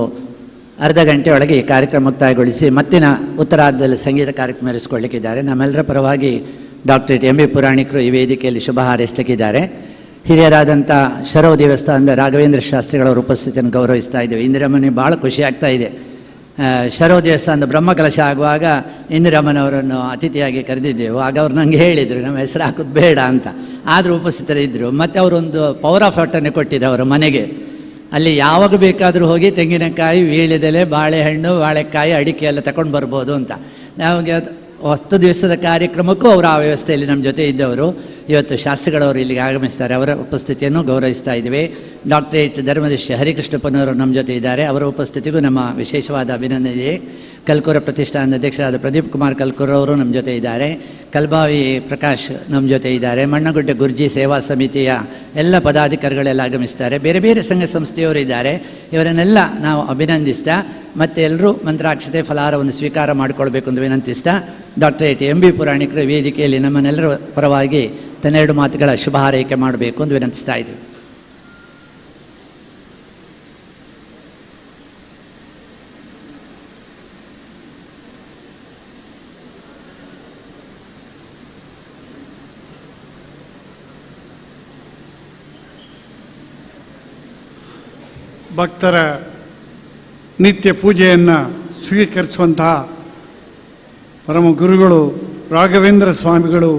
ಅರ್ಧ ಗಂಟೆ ಒಳಗೆ ಈ ಕಾರ್ಯಕ್ರಮ ಮುಕ್ತಾಯಗೊಳಿಸಿ ಮತ್ತಿನ ಉತ್ತರಾರ್ಧದಲ್ಲಿ ಸಂಗೀತ ಕಾರ್ಯಕ್ರಮ ಇರಿಸಿಕೊಳ್ಳಿಕ್ಕಿದ್ದಾರೆ. ನಮ್ಮೆಲ್ಲರ ಪರವಾಗಿ ಡಾಕ್ಟರೇಟ್ ಎಂ ಬಿ ಪುರಾಣಿಕರು ಈ ವೇದಿಕೆಯಲ್ಲಿ ಶುಭ ಹಾರೈಸಲಿಕ್ಕಿದ್ದಾರೆ. ಹಿರಿಯರಾದಂಥ ಶರವ್ ದೇವಸ್ಥಾನದ ರಾಘವೇಂದ್ರ ಶಾಸ್ತ್ರಿಗಳವರ ಉಪಸ್ಥಿತಿಯನ್ನು ಗೌರವಿಸ್ತಾ ಇದ್ದೇವೆ. ಇಂದಿರಮ್ಮನಿಗೆ ಭಾಳ ಖುಷಿ ಆಗ್ತಾ ಇದೆ. ಶರವ್ ದೇವಸ್ಥಾನದ ಬ್ರಹ್ಮಕಲಶ ಆಗುವಾಗ ಇಂದಿರಮ್ಮನವರನ್ನು ಅತಿಥಿಯಾಗಿ ಕರೆದಿದ್ದೆವು. ಆಗ ಅವ್ರು ನನಗೆ ಹೇಳಿದರು ನಮ್ಮ ಹೆಸರು ಹಾಕೋದು ಬೇಡ ಅಂತ. ಆದರೂ ಉಪಸ್ಥಿತರಿದ್ದರು. ಮತ್ತು ಅವರೊಂದು ಪವರ್ ಆಫ್ ಅಟನ್ನು ಕೊಟ್ಟಿದ್ದರು ಅವರ ಮನೆಗೆ. ಅಲ್ಲಿ ಯಾವಾಗ ಬೇಕಾದರೂ ಹೋಗಿ ತೆಂಗಿನಕಾಯಿ, ವೀಳ್ಯದೆಲೆ, ಬಾಳೆಹಣ್ಣು, ಬಾಳೆಕಾಯಿ, ಅಡಿಕೆ ಎಲ್ಲ ತಗೊಂಡು ಬರ್ಬೋದು ಅಂತ. ನಮಗೆ 10 ದಿವಸದ ಕಾರ್ಯಕ್ರಮಕ್ಕೂ ಅವರು ಆ ವ್ಯವಸ್ಥೆಯಲ್ಲಿ ನಮ್ಮ ಜೊತೆ ಇದ್ದವರು. ಇವತ್ತು ಶಾಸ್ತ್ರಿಗಳವರು ಇಲ್ಲಿಗೆ ಆಗಮಿಸ್ತಾರೆ. ಅವರ ಉಪಸ್ಥಿತಿಯನ್ನು ಗೌರವಿಸ್ತಾ ಇದ್ದೀವಿ. ಡಾಕ್ಟರೇಟ್ ಧರ್ಮದರ್ಶಿ ಹರಿಕೃಷ್ಣಪ್ಪನವರು ನಮ್ಮ ಜೊತೆ ಇದ್ದಾರೆ. ಅವರ ಉಪಸ್ಥಿತಿಗೂ ನಮ್ಮ ವಿಶೇಷವಾದ ಅಭಿನಂದನೆ ಇದೆ. ಕಲ್ಕೂರ ಪ್ರತಿಷ್ಠಾನದ ಅಧ್ಯಕ್ಷರಾದ ಪ್ರದೀಪ್ ಕುಮಾರ್ ಕಲ್ಕೂರ್ ಅವರು ನಮ್ಮ ಜೊತೆ ಇದ್ದಾರೆ. ಕಲ್ಬಾವಿ ಪ್ರಕಾಶ್ ನಮ್ಮ ಜೊತೆ ಇದ್ದಾರೆ. ಮಣ್ಣಗುಡ್ಡೆ ಗುರ್ಜಿ ಸೇವಾ ಸಮಿತಿಯ ಎಲ್ಲ ಪದಾಧಿಕಾರಿಗಳೆಲ್ಲ ಆಗಮಿಸ್ತಾರೆ. ಬೇರೆ ಬೇರೆ ಸಂಘ ಸಂಸ್ಥೆಯವರು ಇದ್ದಾರೆ. ಇವರನ್ನೆಲ್ಲ ನಾವು ಅಭಿನಂದಿಸ್ತಾ ಮತ್ತು ಎಲ್ಲರೂ ಮಂತ್ರಾಕ್ಷತೆ ಫಲಾರವನ್ನು ಸ್ವೀಕಾರ ಮಾಡಿಕೊಳ್ಬೇಕು ಎಂದು ವಿನಂತಿಸ್ತಾ ಡಾಕ್ಟರೇಟ್ ಎಂ ಬಿ ಪುರಾಣಿಕರ ವೇದಿಕೆಯಲ್ಲಿ ನಮ್ಮನ್ನೆಲ್ಲರ ಪರವಾಗಿ ತನ್ನೆರಡು ಮಾತುಗಳ ಶುಭ ಹಾರೈಕೆ ಮಾಡಬೇಕು ಎಂದು ವಿನಂತಿಸ್ತಾ ಇದ್ದೀವಿ. ಭಕ್ತರ ನಿತ್ಯ ಪೂಜೆಯನ್ನು ಸ್ವೀಕರಿಸುವಂತಹ ಪರಮ ಗುರುಗಳು ರಾಘವೇಂದ್ರ ಸ್ವಾಮಿಗಳು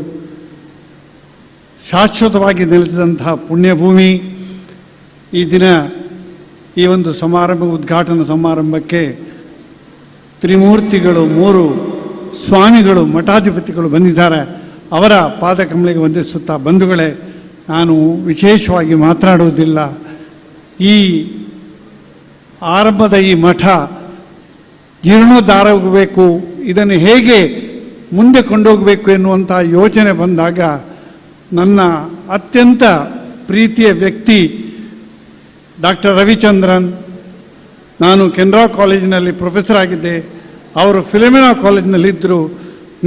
ಶಾಶ್ವತವಾಗಿ ನೆಲೆಸಿದಂತಹ ಪುಣ್ಯಭೂಮಿ. ಈ ದಿನ ಈ ಒಂದು ಉದ್ಘಾಟನಾ ಸಮಾರಂಭಕ್ಕೆ ತ್ರಿಮೂರ್ತಿಗಳು, 3 ಸ್ವಾಮಿಗಳು, ಮಠಾಧಿಪತಿಗಳು ಬಂದಿದ್ದಾರೆ. ಅವರ ಪಾದಕಮಲಿಗೆ ವಂದಿಸುತ್ತಾ, ಬಂಧುಗಳೇ, ನಾನು ವಿಶೇಷವಾಗಿ ಮಾತನಾಡುವುದಿಲ್ಲ. ಈ ಆರಂಭದ ಈ ಮಠ ಜೀರ್ಣೋದ್ಧಾರವಾಗಬೇಕು, ಇದನ್ನು ಹೇಗೆ ಮುಂದೆ ಕೊಂಡೋಗಬೇಕು ಎನ್ನುವಂಥ ಯೋಚನೆ ಬಂದಾಗ ನನ್ನ ಅತ್ಯಂತ ಪ್ರೀತಿಯ ವ್ಯಕ್ತಿ ಡಾಕ್ಟರ್ ರವಿಚಂದ್ರನ್. ನಾನು ಕೆನರಾ ಕಾಲೇಜಿನಲ್ಲಿ ಪ್ರೊಫೆಸರ್ ಆಗಿದ್ದೆ, ಅವರು ಫಿಲೋಮಿನಾ ಕಾಲೇಜಿನಲ್ಲಿದ್ದರು.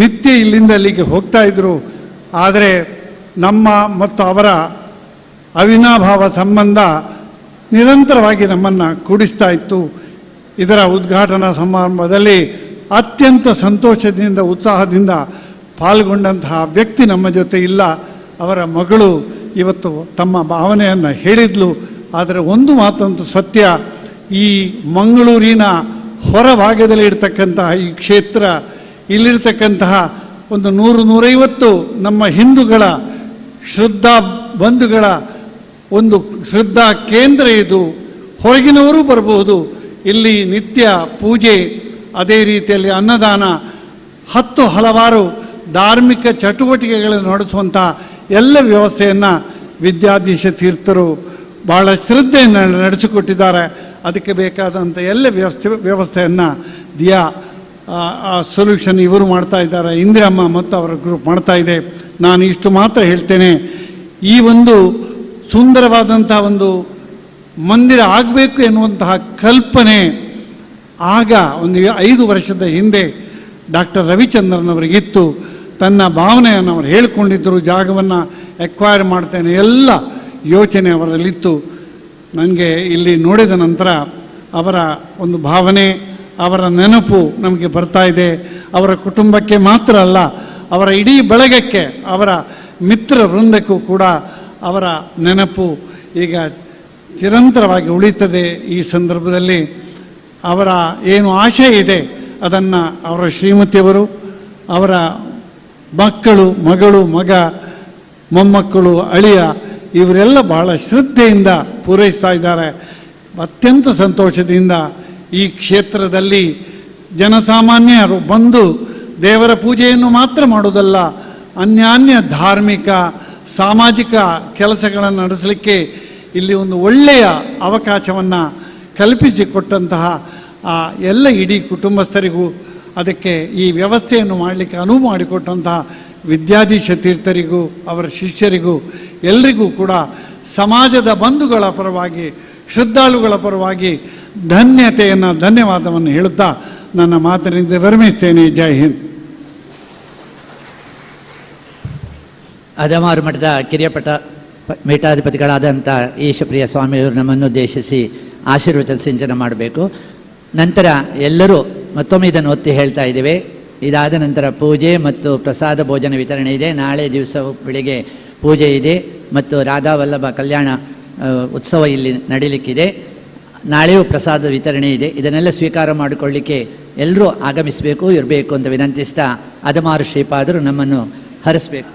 ನಿತ್ಯ ಇಲ್ಲಿಂದ ಅಲ್ಲಿಗೆ ಹೋಗ್ತಾಯಿದ್ರು. ಆದರೆ ನಮ್ಮ ಮತ್ತು ಅವರ ಅವಿನಾಭಾವ ಸಂಬಂಧ ನಿರಂತರವಾಗಿ ನಮ್ಮನ್ನು ಕೂಡಿಸ್ತಾ ಇತ್ತು. ಇದರ ಉದ್ಘಾಟನಾ ಸಮಾರಂಭದಲ್ಲಿ ಅತ್ಯಂತ ಸಂತೋಷದಿಂದ, ಉತ್ಸಾಹದಿಂದ ಪಾಲ್ಗೊಂಡಂತಹ ವ್ಯಕ್ತಿ ನಮ್ಮ ಜೊತೆ ಇಲ್ಲ. ಅವರ ಮಗಳು ಇವತ್ತು ತಮ್ಮ ಭಾವನೆಯನ್ನು ಹೇಳಿದ್ಲು. ಆದರೆ ಒಂದು ಮಾತಂತೂ ಸತ್ಯ, ಈ ಮಂಗಳೂರಿನ ಹೊರಭಾಗದಲ್ಲಿ ಇರ್ತಕ್ಕಂತಹ ಈ ಕ್ಷೇತ್ರ, ಇಲ್ಲಿರ್ತಕ್ಕಂತಹ ಒಂದು 100-150 ನಮ್ಮ ಹಿಂದೂಗಳ ಶ್ರದ್ಧಾ ಬಂಧುಗಳ ಒಂದು ಶ್ರದ್ಧಾ ಕೇಂದ್ರ ಇದು. ಹೊರಗಿನವರು ಬರಬಹುದು. ಇಲ್ಲಿ ನಿತ್ಯ ಪೂಜೆ, ಅದೇ ರೀತಿಯಲ್ಲಿ ಅನ್ನದಾನ, ಹಲವಾರು ಧಾರ್ಮಿಕ ಚಟುವಟಿಕೆಗಳನ್ನು ನಡೆಸುವಂಥ ಎಲ್ಲ ವ್ಯವಸ್ಥೆಯನ್ನು ವಿದ್ಯಾಧೀಶ ತೀರ್ಥರು ಭಾಳ ಶ್ರದ್ಧೆಯನ್ನು ನಡೆಸಿಕೊಟ್ಟಿದ್ದಾರೆ. ಅದಕ್ಕೆ ಬೇಕಾದಂಥ ಎಲ್ಲ ವ್ಯವಸ್ಥೆಯನ್ನು ದಿಯಾ ಸೊಲ್ಯೂಷನ್ ಇವರು ಮಾಡ್ತಾ ಇದ್ದಾರೆ, ಇಂದಿರಮ್ಮ ಮತ್ತು ಅವರ ಗ್ರೂಪ್ ಮಾಡ್ತಾ ಇದೆ. ನಾನು ಇಷ್ಟು ಮಾತ್ರ ಹೇಳ್ತೇನೆ, ಈ ಒಂದು ಸುಂದರವಾದಂಥ ಒಂದು ಮಂದಿರ ಆಗಬೇಕು ಎನ್ನುವಂತಹ ಕಲ್ಪನೆ ಆಗ ಒಂದು 5 ವರ್ಷದ ಹಿಂದೆ ಡಾಕ್ಟರ್ ರವಿಚಂದ್ರನ್ ಅವರಿಗಿತ್ತು. ತನ್ನ ಭಾವನೆಯನ್ನು ಅವರು ಹೇಳಿಕೊಂಡಿದ್ದರು. ಜಾಗವನ್ನು ಎಕ್ವೈರ್ ಮಾಡ್ತೇನೆ, ಎಲ್ಲ ಯೋಚನೆ ಅವರಲ್ಲಿತ್ತು. ನನಗೆ ಇಲ್ಲಿ ನೋಡಿದ ನಂತರ ಅವರ ಒಂದು ಭಾವನೆ, ಅವರ ನೆನಪು ನಮಗೆ ಬರ್ತಾ ಇದೆ. ಅವರ ಕುಟುಂಬಕ್ಕೆ ಮಾತ್ರ ಅಲ್ಲ, ಅವರ ಇಡೀ ಬಳಗಕ್ಕೆ, ಅವರ ಮಿತ್ರ ವೃಂದಕ್ಕೂ ಕೂಡ ಅವರ ನೆನಪು ಈಗ ಚಿರಂತರವಾಗಿ ಉಳಿತದೆ. ಈ ಸಂದರ್ಭದಲ್ಲಿ ಅವರ ಏನು ಆಶಯ ಇದೆ ಅದನ್ನು ಅವರ ಶ್ರೀಮತಿಯವರು, ಅವರ ಮಕ್ಕಳು, ಮಗಳು, ಮಗ, ಮೊಮ್ಮಕ್ಕಳು, ಅಳಿಯ ಇವರೆಲ್ಲ ಬಹಳ ಶ್ರದ್ಧೆಯಿಂದ ಪೂರೈಸ್ತಾ ಇದ್ದಾರೆ. ಅತ್ಯಂತ ಸಂತೋಷದಿಂದ ಈ ಕ್ಷೇತ್ರದಲ್ಲಿ ಜನಸಾಮಾನ್ಯರು ಬಂದು ದೇವರ ಪೂಜೆಯನ್ನು ಮಾತ್ರ ಮಾಡುವುದಲ್ಲ, ಅನ್ಯಾನ್ಯ ಧಾರ್ಮಿಕ ಸಾಮಾಜಿಕ ಕೆಲಸಗಳನ್ನು ನಡೆಸಲಿಕ್ಕೆ ಇಲ್ಲಿ ಒಂದು ಒಳ್ಳೆಯ ಅವಕಾಶವನ್ನು ಕಲ್ಪಿಸಿಕೊಟ್ಟಂತಹ ಎಲ್ಲ ಇಡೀ ಕುಟುಂಬಸ್ಥರಿಗೂ, ಅದಕ್ಕೆ ಈ ವ್ಯವಸ್ಥೆಯನ್ನು ಮಾಡಲಿಕ್ಕೆ ಅನುವು ಮಾಡಿಕೊಟ್ಟಂತಹ ವಿದ್ಯಾಧೀಶ ತೀರ್ಥರಿಗೂ, ಅವರ ಶಿಷ್ಯರಿಗೂ, ಎಲ್ಲರಿಗೂ ಕೂಡ ಸಮಾಜದ ಬಂಧುಗಳ ಪರವಾಗಿ, ಶ್ರದ್ಧಾಳುಗಳ ಪರವಾಗಿ ಧನ್ಯವಾದವನ್ನು ಹೇಳುತ್ತಾ ನನ್ನ ಮಾತಿನಿಂದ ವಿರಮಿಸ್ತೇನೆ. ಜೈ ಹಿಂದ್. ಅದಮಾರು ಮಠದ ಕಿರಿಯ ಮೀಠಾಧಿಪತಿಗಳಾದಂಥ ಈಶಪ್ರಿಯ ಸ್ವಾಮಿಯವರು ನಮ್ಮನ್ನು ಉದ್ದೇಶಿಸಿ ಆಶೀರ್ವಚನ ಸಿಂಚನ ಮಾಡಬೇಕು. ನಂತರ ಎಲ್ಲರೂ ಮತ್ತೊಮ್ಮೆ ಇದನ್ನು ಒತ್ತಿ ಹೇಳ್ತಾ ಇದ್ದೇವೆ. ಇದಾದ ನಂತರ ಪೂಜೆ ಮತ್ತು ಪ್ರಸಾದ ಭೋಜನ ವಿತರಣೆ ಇದೆ. ನಾಳೆ ದಿವಸ ಬೆಳಿಗ್ಗೆ ಪೂಜೆ ಇದೆ ಮತ್ತು ರಾಧಾವಲ್ಲಭ ಕಲ್ಯಾಣ ಉತ್ಸವ ಇಲ್ಲಿ ನಡೀಲಿಕ್ಕಿದೆ. ನಾಳೆಯೂ ಪ್ರಸಾದ ವಿತರಣೆ ಇದೆ. ಇದನ್ನೆಲ್ಲ ಸ್ವೀಕಾರ ಮಾಡಿಕೊಳ್ಳಿಕ್ಕೆ ಎಲ್ಲರೂ ಆಗಮಿಸಬೇಕು, ಇರಬೇಕು ಅಂತ ವಿನಂತಿಸ್ತಾ ಅದಮಾರು ಶ್ರೀಪಾದರು ನಮ್ಮನ್ನು ಹರಿಸಬೇಕು.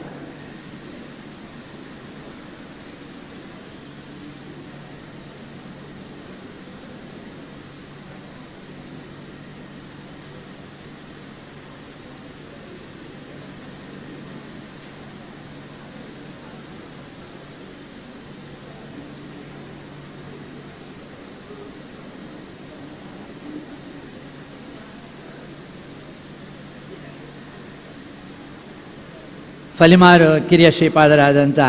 ಫಲಿಮಾರು ಕಿರಿಯ ಶ್ರೀಪಾದರಾದಂಥ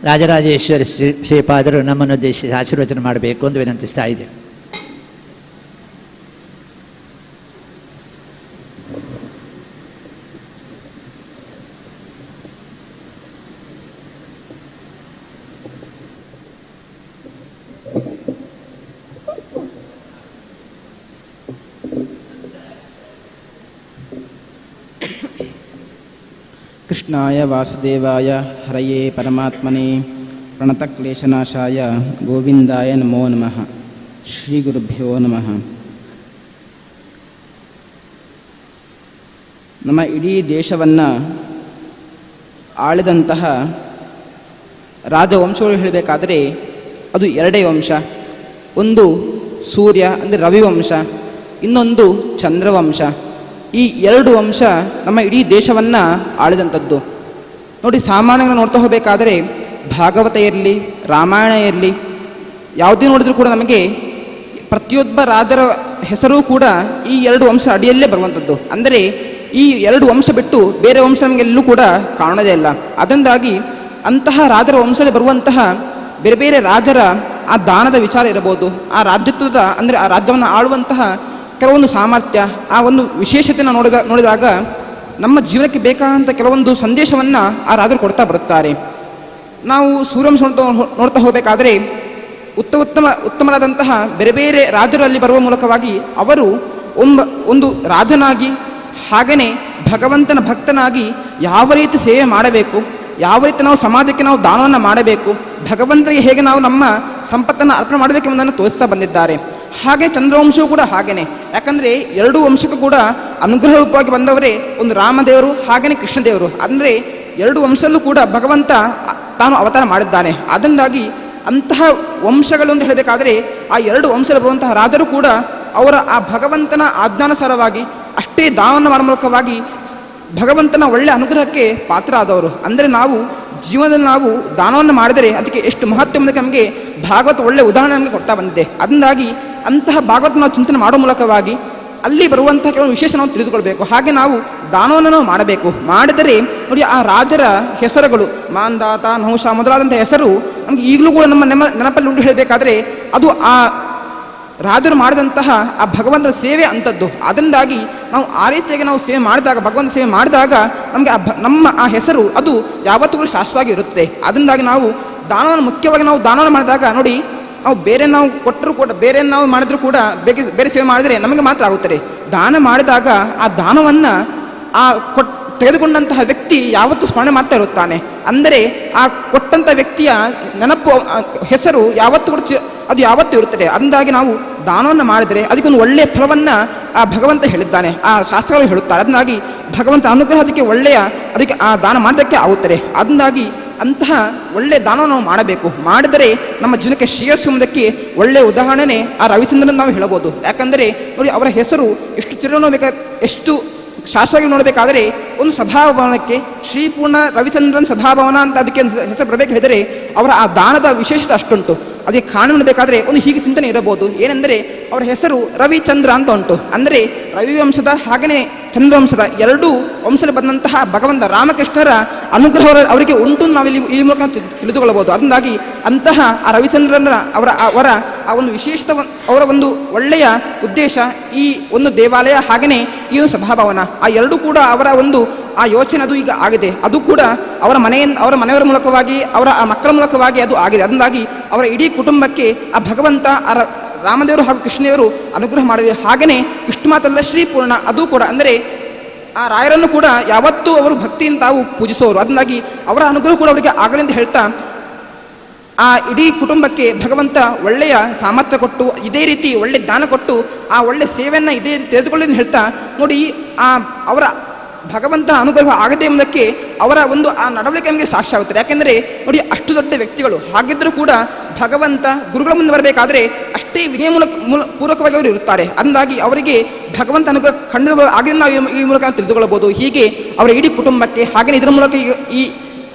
ರಾಜರಾಜೇಶ್ವರಿ ಶ್ರೀಪಾದರು ನಮ್ಮನ್ನು ಉದ್ದೇಶಿಸಿ ಆಶೀರ್ವಚನ ಮಾಡಬೇಕು ಎಂದು ವಿನಂತಿಸ್ತಾ ಇದ್ದೇವೆ. ಕೃಷ್ಣಾಯ ವಾಸುದೇವಾಯ ಹರಯೇ ಪರಮಾತ್ಮನೇ ಪ್ರಣತಕ್ಲೇಶನಾಶಾಯ ಗೋವಿಂದಾಯ ನಮೋ ನಮಃ. ಶ್ರೀ ಗುರುಭ್ಯೋ ನಮಃ. ನಮ್ಮ ಇಡೀ ದೇಶವನ್ನು ಆಳಿದಂತಹ ರಾಜವಂಶಗಳು ಹೇಳಬೇಕಾದರೆ ಅದು ಎರಡೇ ವಂಶ. ಒಂದು ಸೂರ್ಯ ಅಂದರೆ ರವಿವಂಶ, ಇನ್ನೊಂದು ಚಂದ್ರವಂಶ. ಈ ಎರಡು ವಂಶ ನಮ್ಮ ಇಡೀ ದೇಶವನ್ನು ಆಳಿದಂಥದ್ದು. ನೋಡಿ, ಸಾಮಾನ್ಯವಾಗಿ ನೋಡ್ತಾ ಹೋಗಬೇಕಾದರೆ ಭಾಗವತ ಇರಲಿ, ರಾಮಾಯಣ ಇರಲಿ, ಯಾವುದೇ ನೋಡಿದ್ರೂ ಕೂಡ ನಮಗೆ ಪ್ರತಿಯೊಬ್ಬ ರಾಜರ ಹೆಸರು ಕೂಡ ಈ ಎರಡು ವಂಶ ಅಡಿಯಲ್ಲೇ ಬರುವಂಥದ್ದು. ಅಂದರೆ ಈ ಎರಡು ವಂಶ ಬಿಟ್ಟು ಬೇರೆ ವಂಶ ನಮಗೆಲ್ಲೂ ಕೂಡ ಕಾಣೋದೇ ಇಲ್ಲ. ಅದರಿಂದಾಗಿ ಅಂತಹ ರಾಜರ ವಂಶದಲ್ಲಿ ಬರುವಂತಹ ಬೇರೆ ಬೇರೆ ರಾಜರ ಆ ದಾನದ ವಿಚಾರ ಇರಬಹುದು, ಆ ರಾಜ್ಯತ್ವದ ಅಂದರೆ ಆ ರಾಜ್ಯವನ್ನು ಆಳುವಂತಹ ಕೆಲವೊಂದು ಸಾಮರ್ಥ್ಯ, ಆ ಒಂದು ವಿಶೇಷತೆಯನ್ನು ನೋಡಿದಾಗ ನಮ್ಮ ಜೀವನಕ್ಕೆ ಬೇಕಾದಂಥ ಕೆಲವೊಂದು ಸಂದೇಶವನ್ನು ಆ ರಾಜರು ಕೊಡ್ತಾ ಬರುತ್ತಾರೆ. ನಾವು ಸೂರ್ಯವಂಶ ನೋಡ್ತಾ ಹೋಗಬೇಕಾದರೆ ಉತ್ತಮರಾದಂತಹ ಬೇರೆ ಬೇರೆ ರಾಜರು ಅಲ್ಲಿ ಬರುವ ಮೂಲಕವಾಗಿ ಅವರು ಒಂದು ರಾಜನಾಗಿ ಹಾಗೆಯೇ ಭಗವಂತನ ಭಕ್ತನಾಗಿ ಯಾವ ರೀತಿ ಸೇವೆ ಮಾಡಬೇಕು, ಯಾವ ರೀತಿ ನಾವು ಸಮಾಜಕ್ಕೆ ನಾವು ದಾನವನ್ನು ಮಾಡಬೇಕು, ಭಗವಂತನಿಗೆ ಹೇಗೆ ನಾವು ನಮ್ಮ ಸಂಪತ್ತನ್ನು ಅರ್ಪಣೆ ಮಾಡಬೇಕು ಎಂಬುದನ್ನು ತೋರಿಸ್ತಾ ಬಂದಿದ್ದಾರೆ. ಹಾಗೆ ಚಂದ್ರವಂಶವೂ ಕೂಡ ಹಾಗೆಯೇ. ಯಾಕಂದರೆ ಎರಡೂ ವಂಶಕ್ಕೂ ಕೂಡ ಅನುಗ್ರಹ ರೂಪವಾಗಿ ಬಂದವರೇ ಒಂದು ರಾಮದೇವರು ಹಾಗೆಯೇ ಕೃಷ್ಣದೇವರು. ಅಂದರೆ ಎರಡು ವಂಶದಲ್ಲೂ ಕೂಡ ಭಗವಂತ ತಾನು ಅವತಾರ ಮಾಡಿದ್ದಾನೆ. ಅದರಿಂದಾಗಿ ಅಂತಹ ವಂಶಗಳು ಅಂತ ಹೇಳಬೇಕಾದರೆ ಆ ಎರಡು ವಂಶದಲ್ಲಿ ಬರುವಂತಹ ರಾಜರು ಕೂಡ ಅವರ ಆ ಭಗವಂತನ ಆಜ್ಞಾನುಸಾರವಾಗಿ ಅಷ್ಟೇ ದಾನವನ್ನು ಮಾಡುವ ಮೂಲಕವಾಗಿ ಭಗವಂತನ ಒಳ್ಳೆಯ ಅನುಗ್ರಹಕ್ಕೆ ಪಾತ್ರ ಆದವರು. ಅಂದರೆ ನಾವು ಜೀವನದಲ್ಲಿ ನಾವು ದಾನವನ್ನು ಮಾಡಿದರೆ ಅದಕ್ಕೆ ಎಷ್ಟು ಮಹತ್ವ ಎಂಬುದಕ್ಕೆ ನಮಗೆ ಭಾಗವತ ಒಳ್ಳೆಯ ಉದಾಹರಣೆ ನಮಗೆ ಕೊಡ್ತಾ ಬಂದಿದೆ. ಅದರಿಂದಾಗಿ ಅಂತಹ ಭಾಗವತ ನಾವು ಚಿಂತನೆ ಮಾಡುವ ಮೂಲಕವಾಗಿ ಅಲ್ಲಿ ಬರುವಂತಹ ಕೆಲವು ವಿಶೇಷ ನಾವು ತಿಳಿದುಕೊಳ್ಬೇಕು. ಹಾಗೆ ನಾವು ದಾನವನ್ನು ನಾವು ಮಾಡಬೇಕು. ಮಾಡಿದರೆ ನೋಡಿ, ಆ ರಾಜರ ಹೆಸರುಗಳು ಮಾಂದಾತ, ನಹುಷ ಮೊದಲಾದಂಥ ಹೆಸರು ನಮಗೆ ಈಗಲೂ ಕೂಡ ನಮ್ಮ ನೆನಪಲ್ಲಿ ಉಂಟು ಹೇಳಬೇಕಾದ್ರೆ ಅದು ಆ ರಾಜರು ಮಾಡಿದಂತಹ ಆ ಭಗವಂತನ ಸೇವೆ ಅಂಥದ್ದು. ಅದರಿಂದಾಗಿ ನಾವು ಆ ರೀತಿಯಾಗಿ ನಾವು ಸೇವೆ ಮಾಡಿದಾಗ, ಭಗವಂತ ಸೇವೆ ಮಾಡಿದಾಗ ನಮಗೆ ನಮ್ಮ ಆ ಹೆಸರು ಅದು ಯಾವತ್ತೂ ಕೂಡ ಶಾಶ್ವತವಾಗಿ ಇರುತ್ತೆ. ಅದರಿಂದಾಗಿ ನಾವು ದಾನವನ್ನು ಮುಖ್ಯವಾಗಿ ನಾವು ದಾನವನ್ನು ಮಾಡಿದಾಗ ನೋಡಿ, ನಾವು ಬೇರೆ ನಾವು ಕೊಟ್ಟರು ಕೂಡ ಬೇರೆ ನಾವು ಮಾಡಿದ್ರು ಕೂಡ ಬೇರೆ ಸೇವೆ ಮಾಡಿದರೆ ನಮಗೆ ಮಾತ್ರ ಆಗುತ್ತದೆ. ದಾನ ಮಾಡಿದಾಗ ಆ ದಾನವನ್ನು ಆ ತೆಗೆದುಕೊಂಡಂತಹ ವ್ಯಕ್ತಿ ಯಾವತ್ತೂ ಸ್ಮರಣೆ ಮಾಡ್ತಾ ಇರುತ್ತಾನೆ. ಅಂದರೆ ಆ ಕೊಟ್ಟಂಥ ವ್ಯಕ್ತಿಯ ನೆನಪು ಹೆಸರು ಯಾವತ್ತೂ ಕೂಡ ಅದು ಯಾವತ್ತೂ ಇರುತ್ತದೆ. ಅದರಿಂದಾಗಿ ನಾವು ದಾನವನ್ನು ಮಾಡಿದರೆ ಅದಕ್ಕೊಂದು ಒಳ್ಳೆಯ ಫಲವನ್ನು ಆ ಭಗವಂತ ಹೇಳಿದ್ದಾನೆ, ಆ ಶಾಸ್ತ್ರಗಳು ಹೇಳುತ್ತಾರೆ. ಅದರಿಂದಾಗಿ ಭಗವಂತ ಅನುಗ್ರಹ ಅದಕ್ಕೆ ಒಳ್ಳೆಯ ಅದಕ್ಕೆ ಆ ದಾನ ಮಾಡೋದಕ್ಕೆ ಆಗುತ್ತದೆ. ಅದರಿಂದಾಗಿ ಅಂತಹ ಒಳ್ಳೆಯ ದಾನವನ್ನು ನಾವು ಮಾಡಬೇಕು. ಮಾಡಿದರೆ ನಮ್ಮ ಜೀವನಕ್ಕೆ ಶ್ರೇಯಸ್ಸು ಎಂಬುದಕ್ಕೆ ಒಳ್ಳೆಯ ಉದಾಹರಣೆ ಆ ರವಿಚಂದ್ರನ್ ನಾವು ಹೇಳಬಹುದು. ಯಾಕಂದರೆ ನೋಡಿ, ಅವರ ಹೆಸರು ಎಷ್ಟು ಎಷ್ಟು ಶಾಶ್ವತವಾಗಿ ನೋಡಬೇಕಾದರೆ ಒಂದು ಸಭಾಭವನಕ್ಕೆ ಶ್ರೀಪೂರ್ಣ ರವಿಚಂದ್ರನ್ ಸಭಾಭವನ ಅಂತ ಅದಕ್ಕೆ ಹೆಸರು ಬರಬೇಕು ಹೇಳಿದರೆ ಅವರ ಆ ದಾನದ ವಿಶೇಷತೆ ಅಷ್ಟುಂಟು. ಅದಕ್ಕೆ ಕಾರಣ ಬೇಕಾದರೆ ಒಂದು ಹೀಗೆ ಚಿಂತನೆ ಇರಬಹುದು. ಏನೆಂದರೆ ಅವರ ಹೆಸರು ರವಿಚಂದ್ರ ಅಂತ ಉಂಟು. ಅಂದರೆ ರವಿವಂಶದ ಹಾಗೆಯೇ ಚಂದ್ರವಂಶದ ಎರಡೂ ವಂಶದಲ್ಲಿ ಬಂದಂತಹ ಭಗವಂತ ರಾಮಕೃಷ್ಣರ ಅನುಗ್ರಹ ಅವರಿಗೆ ಉಂಟು ನಾವಿಲ್ಲಿ ಈ ಮೂಲಕ ತಿಳಿದುಕೊಳ್ಳಬಹುದು. ಅದರಿಂದಾಗಿ ಅಂತಹ ಆ ರವಿಚಂದ್ರನ ಅವರ ಆ ಒಂದು ವಿಶೇಷ ಅವರ ಒಂದು ಒಳ್ಳೆಯ ಉದ್ದೇಶ ಈ ಒಂದು ದೇವಾಲಯ ಹಾಗೆಯೇ ಈ ಒಂದು ಸಭಾಭವನ, ಆ ಎರಡೂ ಕೂಡ ಅವರ ಒಂದು ಆ ಯೋಚನೆ ಅದು ಈಗ ಆಗಿದೆ. ಅದು ಕೂಡ ಅವರ ಮನೆಯವರ ಮೂಲಕವಾಗಿ ಅವರ ಆ ಮಕ್ಕಳ ಮೂಲಕವಾಗಿ ಅದು ಆಗಿದೆ. ಅದರಿಂದಾಗಿ ಅವರ ಇಡೀ ಕುಟುಂಬಕ್ಕೆ ಆ ಭಗವಂತ ರಾಮದೇವರು ಹಾಗೂ ಕೃಷ್ಣದೇವರು ಅನುಗ್ರಹ ಮಾಡಿದೆ. ಹಾಗೆಯೇ ಇಷ್ಟು ಮಾತಲ್ಲ, ಶ್ರೀಪೂರ್ಣ ಅದು ಕೂಡ ಅಂದರೆ ಆ ರಾಯರನ್ನು ಕೂಡ ಯಾವತ್ತೂ ಅವರು ಭಕ್ತಿಯಿಂದ ತಾವು ಪೂಜಿಸುವವರು. ಅದರಿಂದಾಗಿ ಅವರ ಅನುಗ್ರಹ ಕೂಡ ಅವರಿಗೆ ಆಗಲಿ ಅಂತ ಹೇಳ್ತಾ ಆ ಇಡೀ ಕುಟುಂಬಕ್ಕೆ ಭಗವಂತ ಒಳ್ಳೆಯ ಸಾಮರ್ಥ್ಯ ಕೊಟ್ಟು ಇದೇ ರೀತಿ ಒಳ್ಳೆ ದಾನ ಕೊಟ್ಟು ಆ ಒಳ್ಳೆ ಸೇವೆಯನ್ನು ಇದೇ ರೀತಿ ತೆಗೆದುಕೊಳ್ಳಿ ಅಂತ ಹೇಳ್ತಾ ನೋಡಿ, ಆ ಅವರ ಭಗವಂತ ಅನುಗ್ರಹ ಆಗದೆ ಎಂಬುದಕ್ಕೆ ಅವರ ಒಂದು ಆ ನಡವಳಿಕೆ ನಮಗೆ ಸಾಕ್ಷಿ ಆಗುತ್ತದೆ. ಯಾಕೆಂದರೆ ನೋಡಿ, ಅಷ್ಟು ದೊಡ್ಡ ವ್ಯಕ್ತಿಗಳು ಹಾಗಿದ್ದರೂ ಕೂಡ ಭಗವಂತ ಗುರುಗಳ ಮುಂದೆ ಬರಬೇಕಾದ್ರೆ ಅಷ್ಟೇ ವಿನಯ ಪೂರ್ವಕವಾಗಿ ಅವರು ಇರುತ್ತಾರೆ. ಅಂದಾಗಿ ಅವರಿಗೆ ಭಗವಂತ ಅನುಗ್ರಹ ಖಂಡಿತ ಆಗಿದೆ ನಾವು ಈ ಮೂಲಕ ತಿಳಿದುಕೊಳ್ಳಬಹುದು. ಹೀಗೆ ಅವರ ಇಡೀ ಕುಟುಂಬಕ್ಕೆ ಹಾಗೆಯೇ ಇದರ ಮೂಲಕ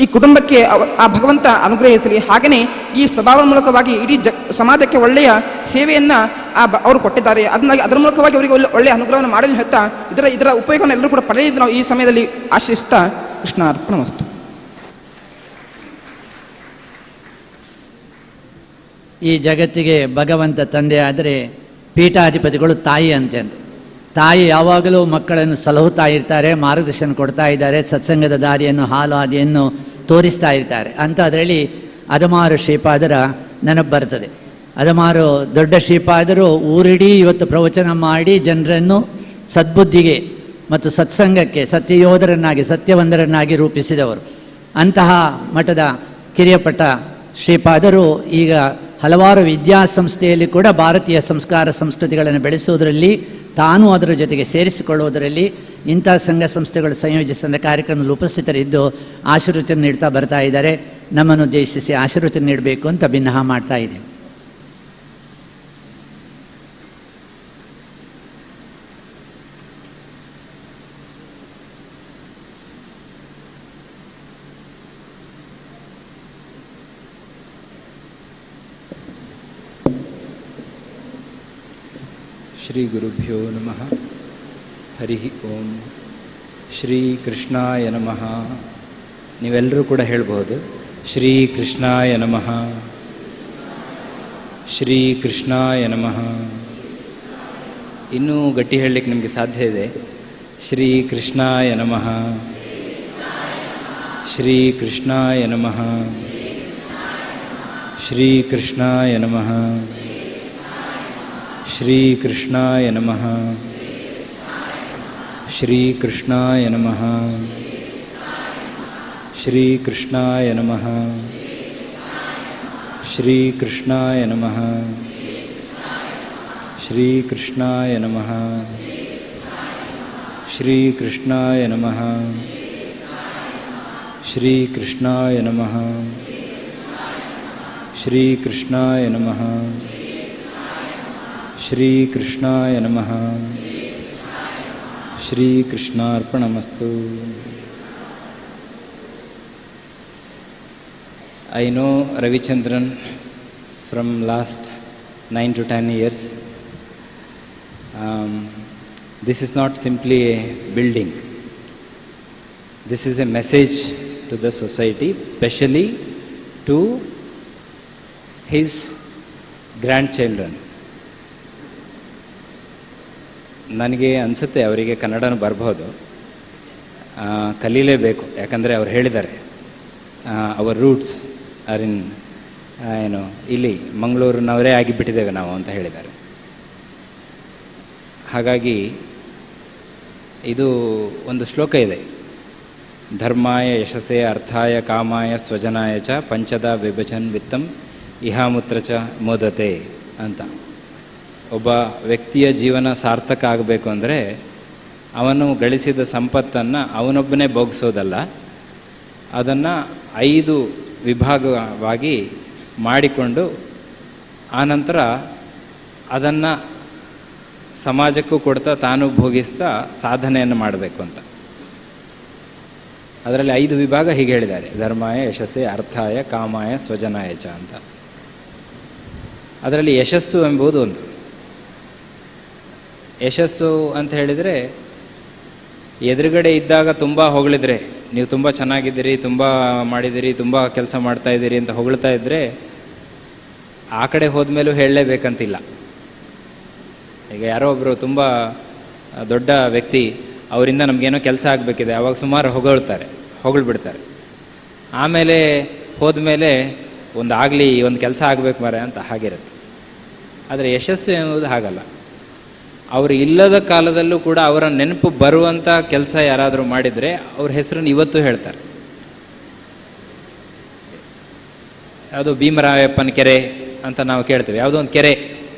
ಈ ಕುಟುಂಬಕ್ಕೆ ಆ ಭಗವಂತ ಅನುಗ್ರಹಿಸಲಿ. ಹಾಗೆಯೇ ಈ ಸ್ವಭಾವದ ಮೂಲಕವಾಗಿ ಇಡೀ ಸಮಾಜಕ್ಕೆ ಒಳ್ಳೆಯ ಸೇವೆಯನ್ನು ಅವರು ಕೊಟ್ಟಿದ್ದಾರೆ. ಅದರ ಮೂಲಕವಾಗಿ ಅವರಿಗೆ ಒಳ್ಳೆಯ ಅನುಗ್ರಹವನ್ನು ಮಾಡಲು ಹೇಳ್ತಾ ಇದರ ಉಪಯೋಗವನ್ನು ಎಲ್ಲರೂ ಕೂಡ ಪಡೆಯಲು ನಾವು ಈ ಸಮಯದಲ್ಲಿ ಆಶಿಸ್ತಾ ಕೃಷ್ಣ ಅರ್ಪಣಮಸ್ತು. ಈ ಜಗತ್ತಿಗೆ ಭಗವಂತ ತಂದೆ ಆದರೆ ಪೀಠಾಧಿಪತಿಗಳು ತಾಯಿ ಅಂತ ತಾಯಿ ಯಾವಾಗಲೂ ಮಕ್ಕಳನ್ನು ಸಲಹುತ್ತಾ ಇರ್ತಾರೆ, ಮಾರ್ಗದರ್ಶನ ಕೊಡ್ತಾ ಇದ್ದಾರೆ, ಸತ್ಸಂಗದ ದಾರಿಯನ್ನು ಹಾಲು ಹಾದಿಯನ್ನು ತೋರಿಸ್ತಾ ಇರ್ತಾರೆ ಅಂತ. ಅದರಲ್ಲಿ ಅದಮಾರು ಶ್ರೀಪಾದರ ನೆನಪು ಬರ್ತದೆ. ಅದಮಾರು ದೊಡ್ಡ ಶ್ರೀಪಾದರು ಊರಿಡೀ ಇವತ್ತು ಪ್ರವಚನ ಮಾಡಿ ಜನರನ್ನು ಸದ್ಬುದ್ಧಿಗೆ ಮತ್ತು ಸತ್ಸಂಗಕ್ಕೆ ಸತ್ಯಯೋಧರನ್ನಾಗಿ ಸತ್ಯವಂದರನ್ನಾಗಿ ರೂಪಿಸಿದವರು. ಅಂತಹ ಮಠದ ಕಿರಿಯಪಟ್ಟ ಶ್ರೀಪಾದರು ಈಗ ಹಲವಾರು ವಿದ್ಯಾಸಂಸ್ಥೆಯಲ್ಲಿ ಕೂಡ ಭಾರತೀಯ ಸಂಸ್ಕಾರ ಸಂಸ್ಕೃತಿಗಳನ್ನು ಬೆಳೆಸುವುದರಲ್ಲಿ ತಾನು ಅದರ ಜೊತೆಗೆ ಸೇರಿಸಿಕೊಳ್ಳುವುದರಲ್ಲಿ ಇಂಥ ಸಂಘ ಸಂಸ್ಥೆಗಳು ಸಂಯೋಜಿಸಿದ ಕಾರ್ಯಕ್ರಮದಲ್ಲಿ ಉಪಸ್ಥಿತರಿದ್ದು ಆಶೀರ್ವಚನ ನೀಡ್ತಾ ಬರ್ತಾ ಇದ್ದಾರೆ. ನಮ್ಮನ್ನು ಉದ್ದೇಶಿಸಿ ಆಶೀರ್ವಚನ ನೀಡಬೇಕು ಅಂತ ಭಿನ್ನಹ ಮಾಡ್ತಾ ಇದ್ದೇವೆ. ಶ್ರೀ ಗುರುಭ್ಯೋ ನಮಃ. ಹರಿ ಓಂ. ಶ್ರೀ ಕೃಷ್ಣಾಯ ನಮಃ. ನೀವೆಲ್ಲರೂ ಕೂಡ ಹೇಳ್ಬೋದು, ಶ್ರೀ ಕೃಷ್ಣಾಯ ನಮಃ, ಶ್ರೀ ಕೃಷ್ಣಾಯ ನಮಃ. ಇನ್ನೂ ಗಟ್ಟಿ ಹೇಳಲಿಕ್ಕೆ ನಿಮಗೆ ಸಾಧ್ಯ ಇದೆ. ಶ್ರೀ ಕೃಷ್ಣಾಯ ನಮಃ, ಶ್ರೀ ಕೃಷ್ಣಾಯ ನಮಃ, ಶ್ರೀ ಕೃಷ್ಣಾಯ ನಮಃ, ಶ್ರೀ ಕೃಷ್ಣಾಯ ನಮಃ, ಶ್ರೀ ಕೃಷ್ಣಾಯ ನಮಃ, ಶ್ರೀ ಕೃಷ್ಣಾಯ ನಮಃ, ಶ್ರೀ ಕೃಷ್ಣಾಯ ನಮಃ, ಶ್ರೀ ಕೃಷ್ಣಾಯ ನಮಃ, ಶ್ರೀ ಕೃಷ್ಣಾಯ ನಮಃ, ಶ್ರೀ ಕೃಷ್ಣಾಯ ನಮಃ, ಶ್ರೀ ಕೃಷ್ಣಾಯ ನಮಃ, ಶ್ರೀ ಕೃಷ್ಣಾಯ ನಮಃ. Shri ಕೃಷ್ಣಾರ್ಪಣಮಸ್ತು. I know Ravichandran from last 9 to 10 years. This is not simply a building. This is a message to the society, especially to his grandchildren. ನನಗೆ ಅನಿಸುತ್ತೆ ಅವರಿಗೆ ಕನ್ನಡನೂ ಬರ್ಬೋದು, ಕಲೀಲೇಬೇಕು. ಯಾಕಂದರೆ ಅವ್ರು ಹೇಳಿದ್ದಾರೆ, ಅವರ್ ರೂಟ್ಸ್ ಆರ್ ಇನ್ ಏನು ಇಲ್ಲಿ ಮಂಗಳೂರಿನವರೇ ಆಗಿಬಿಟ್ಟಿದ್ದೇವೆ ನಾವು ಅಂತ ಹೇಳಿದ್ದಾರೆ. ಹಾಗಾಗಿ ಇದು ಒಂದು ಶ್ಲೋಕ ಇದೆ, ಧರ್ಮಾಯ ಯಶಸ್ಸೇ ಅರ್ಥಾಯ ಕಾಮಾಯ ಸ್ವಜನಾಯ ಚ ಪಂಚದ ವಿಭಜನ್ ವಿತ್ತಂ ಇಹಾಮೂತ್ರ ಚ ಮೋದತೆ ಅಂತ. ಒಬ್ಬ ವ್ಯಕ್ತಿಯ ಜೀವನ ಸಾರ್ಥಕ ಆಗಬೇಕು ಅಂದರೆ ಅವನು ಗಳಿಸಿದ ಸಂಪತ್ತನ್ನು ಅವನೊಬ್ಬನೇ ಭೋಗಿಸೋದಲ್ಲ, ಅದನ್ನು 5 ವಿಭಾಗವಾಗಿ ಮಾಡಿಕೊಂಡು ಆನಂತರ ಅದನ್ನು ಸಮಾಜಕ್ಕೂ ಕೊಡ್ತಾ ತಾನು ಭೋಗಿಸ್ತಾ ಸಾಧನೆಯನ್ನು ಮಾಡಬೇಕು ಅಂತ. ಅದರಲ್ಲಿ 5 ವಿಭಾಗ ಹೀಗೆ ಹೇಳಿದ್ದಾರೆ, ಧರ್ಮಾಯ ಯಶಸ್ಸೇ ಅರ್ಥಾಯ ಕಾಮಾಯ ಸ್ವಜನಾಯ ಚ ಅಂತ. ಅದರಲ್ಲಿ ಯಶಸ್ಸು ಎಂಬುದು ಒಂದು. ಯಶಸ್ಸು ಅಂತ ಹೇಳಿದರೆ, ಎದುರುಗಡೆ ಇದ್ದಾಗ ತುಂಬ ಹೊಗಳಿದ್ರೆ, ನೀವು ತುಂಬ ಚೆನ್ನಾಗಿದ್ದೀರಿ, ತುಂಬ ಮಾಡಿದ್ದೀರಿ, ತುಂಬ ಕೆಲಸ ಮಾಡ್ತಾಯಿದ್ದೀರಿ ಅಂತ ಹೊಗಳ್ತಾ ಇದ್ದರೆ ಆ ಕಡೆ ಹೋದ್ಮೇಲೂ ಹೇಳಲೇಬೇಕಂತಿಲ್ಲ. ಈಗ ಯಾರೋ ಒಬ್ಬರು ತುಂಬ ದೊಡ್ಡ ವ್ಯಕ್ತಿ, ಅವರಿಂದ ನಮಗೇನೋ ಕೆಲಸ ಆಗಬೇಕಿದೆ, ಆವಾಗ ಸುಮಾರು ಹೊಗಳ್ಬಿಡ್ತಾರೆ. ಆಮೇಲೆ ಹೋದ್ಮೇಲೆ ಒಂದು ಕೆಲಸ ಆಗಬೇಕು ಮರೆ ಅಂತ ಹಾಗಿರುತ್ತೆ. ಆದರೆ ಯಶಸ್ಸು ಎನ್ನುವುದು ಹಾಗಲ್ಲ. ಅವರು ಇಲ್ಲದ ಕಾಲದಲ್ಲೂ ಕೂಡ ಅವರ ನೆನಪು ಬರುವಂಥ ಕೆಲಸ ಯಾರಾದರೂ ಮಾಡಿದರೆ ಅವ್ರ ಹೆಸರನ್ನು ಇವತ್ತು ಹೇಳ್ತಾರೆ. ಯಾವುದೋ ಭೀಮರಾಯಪ್ಪನ ಕೆರೆ ಅಂತ ನಾವು ಕೇಳ್ತೇವೆ, ಯಾವುದೋ ಒಂದು ಕೆರೆ,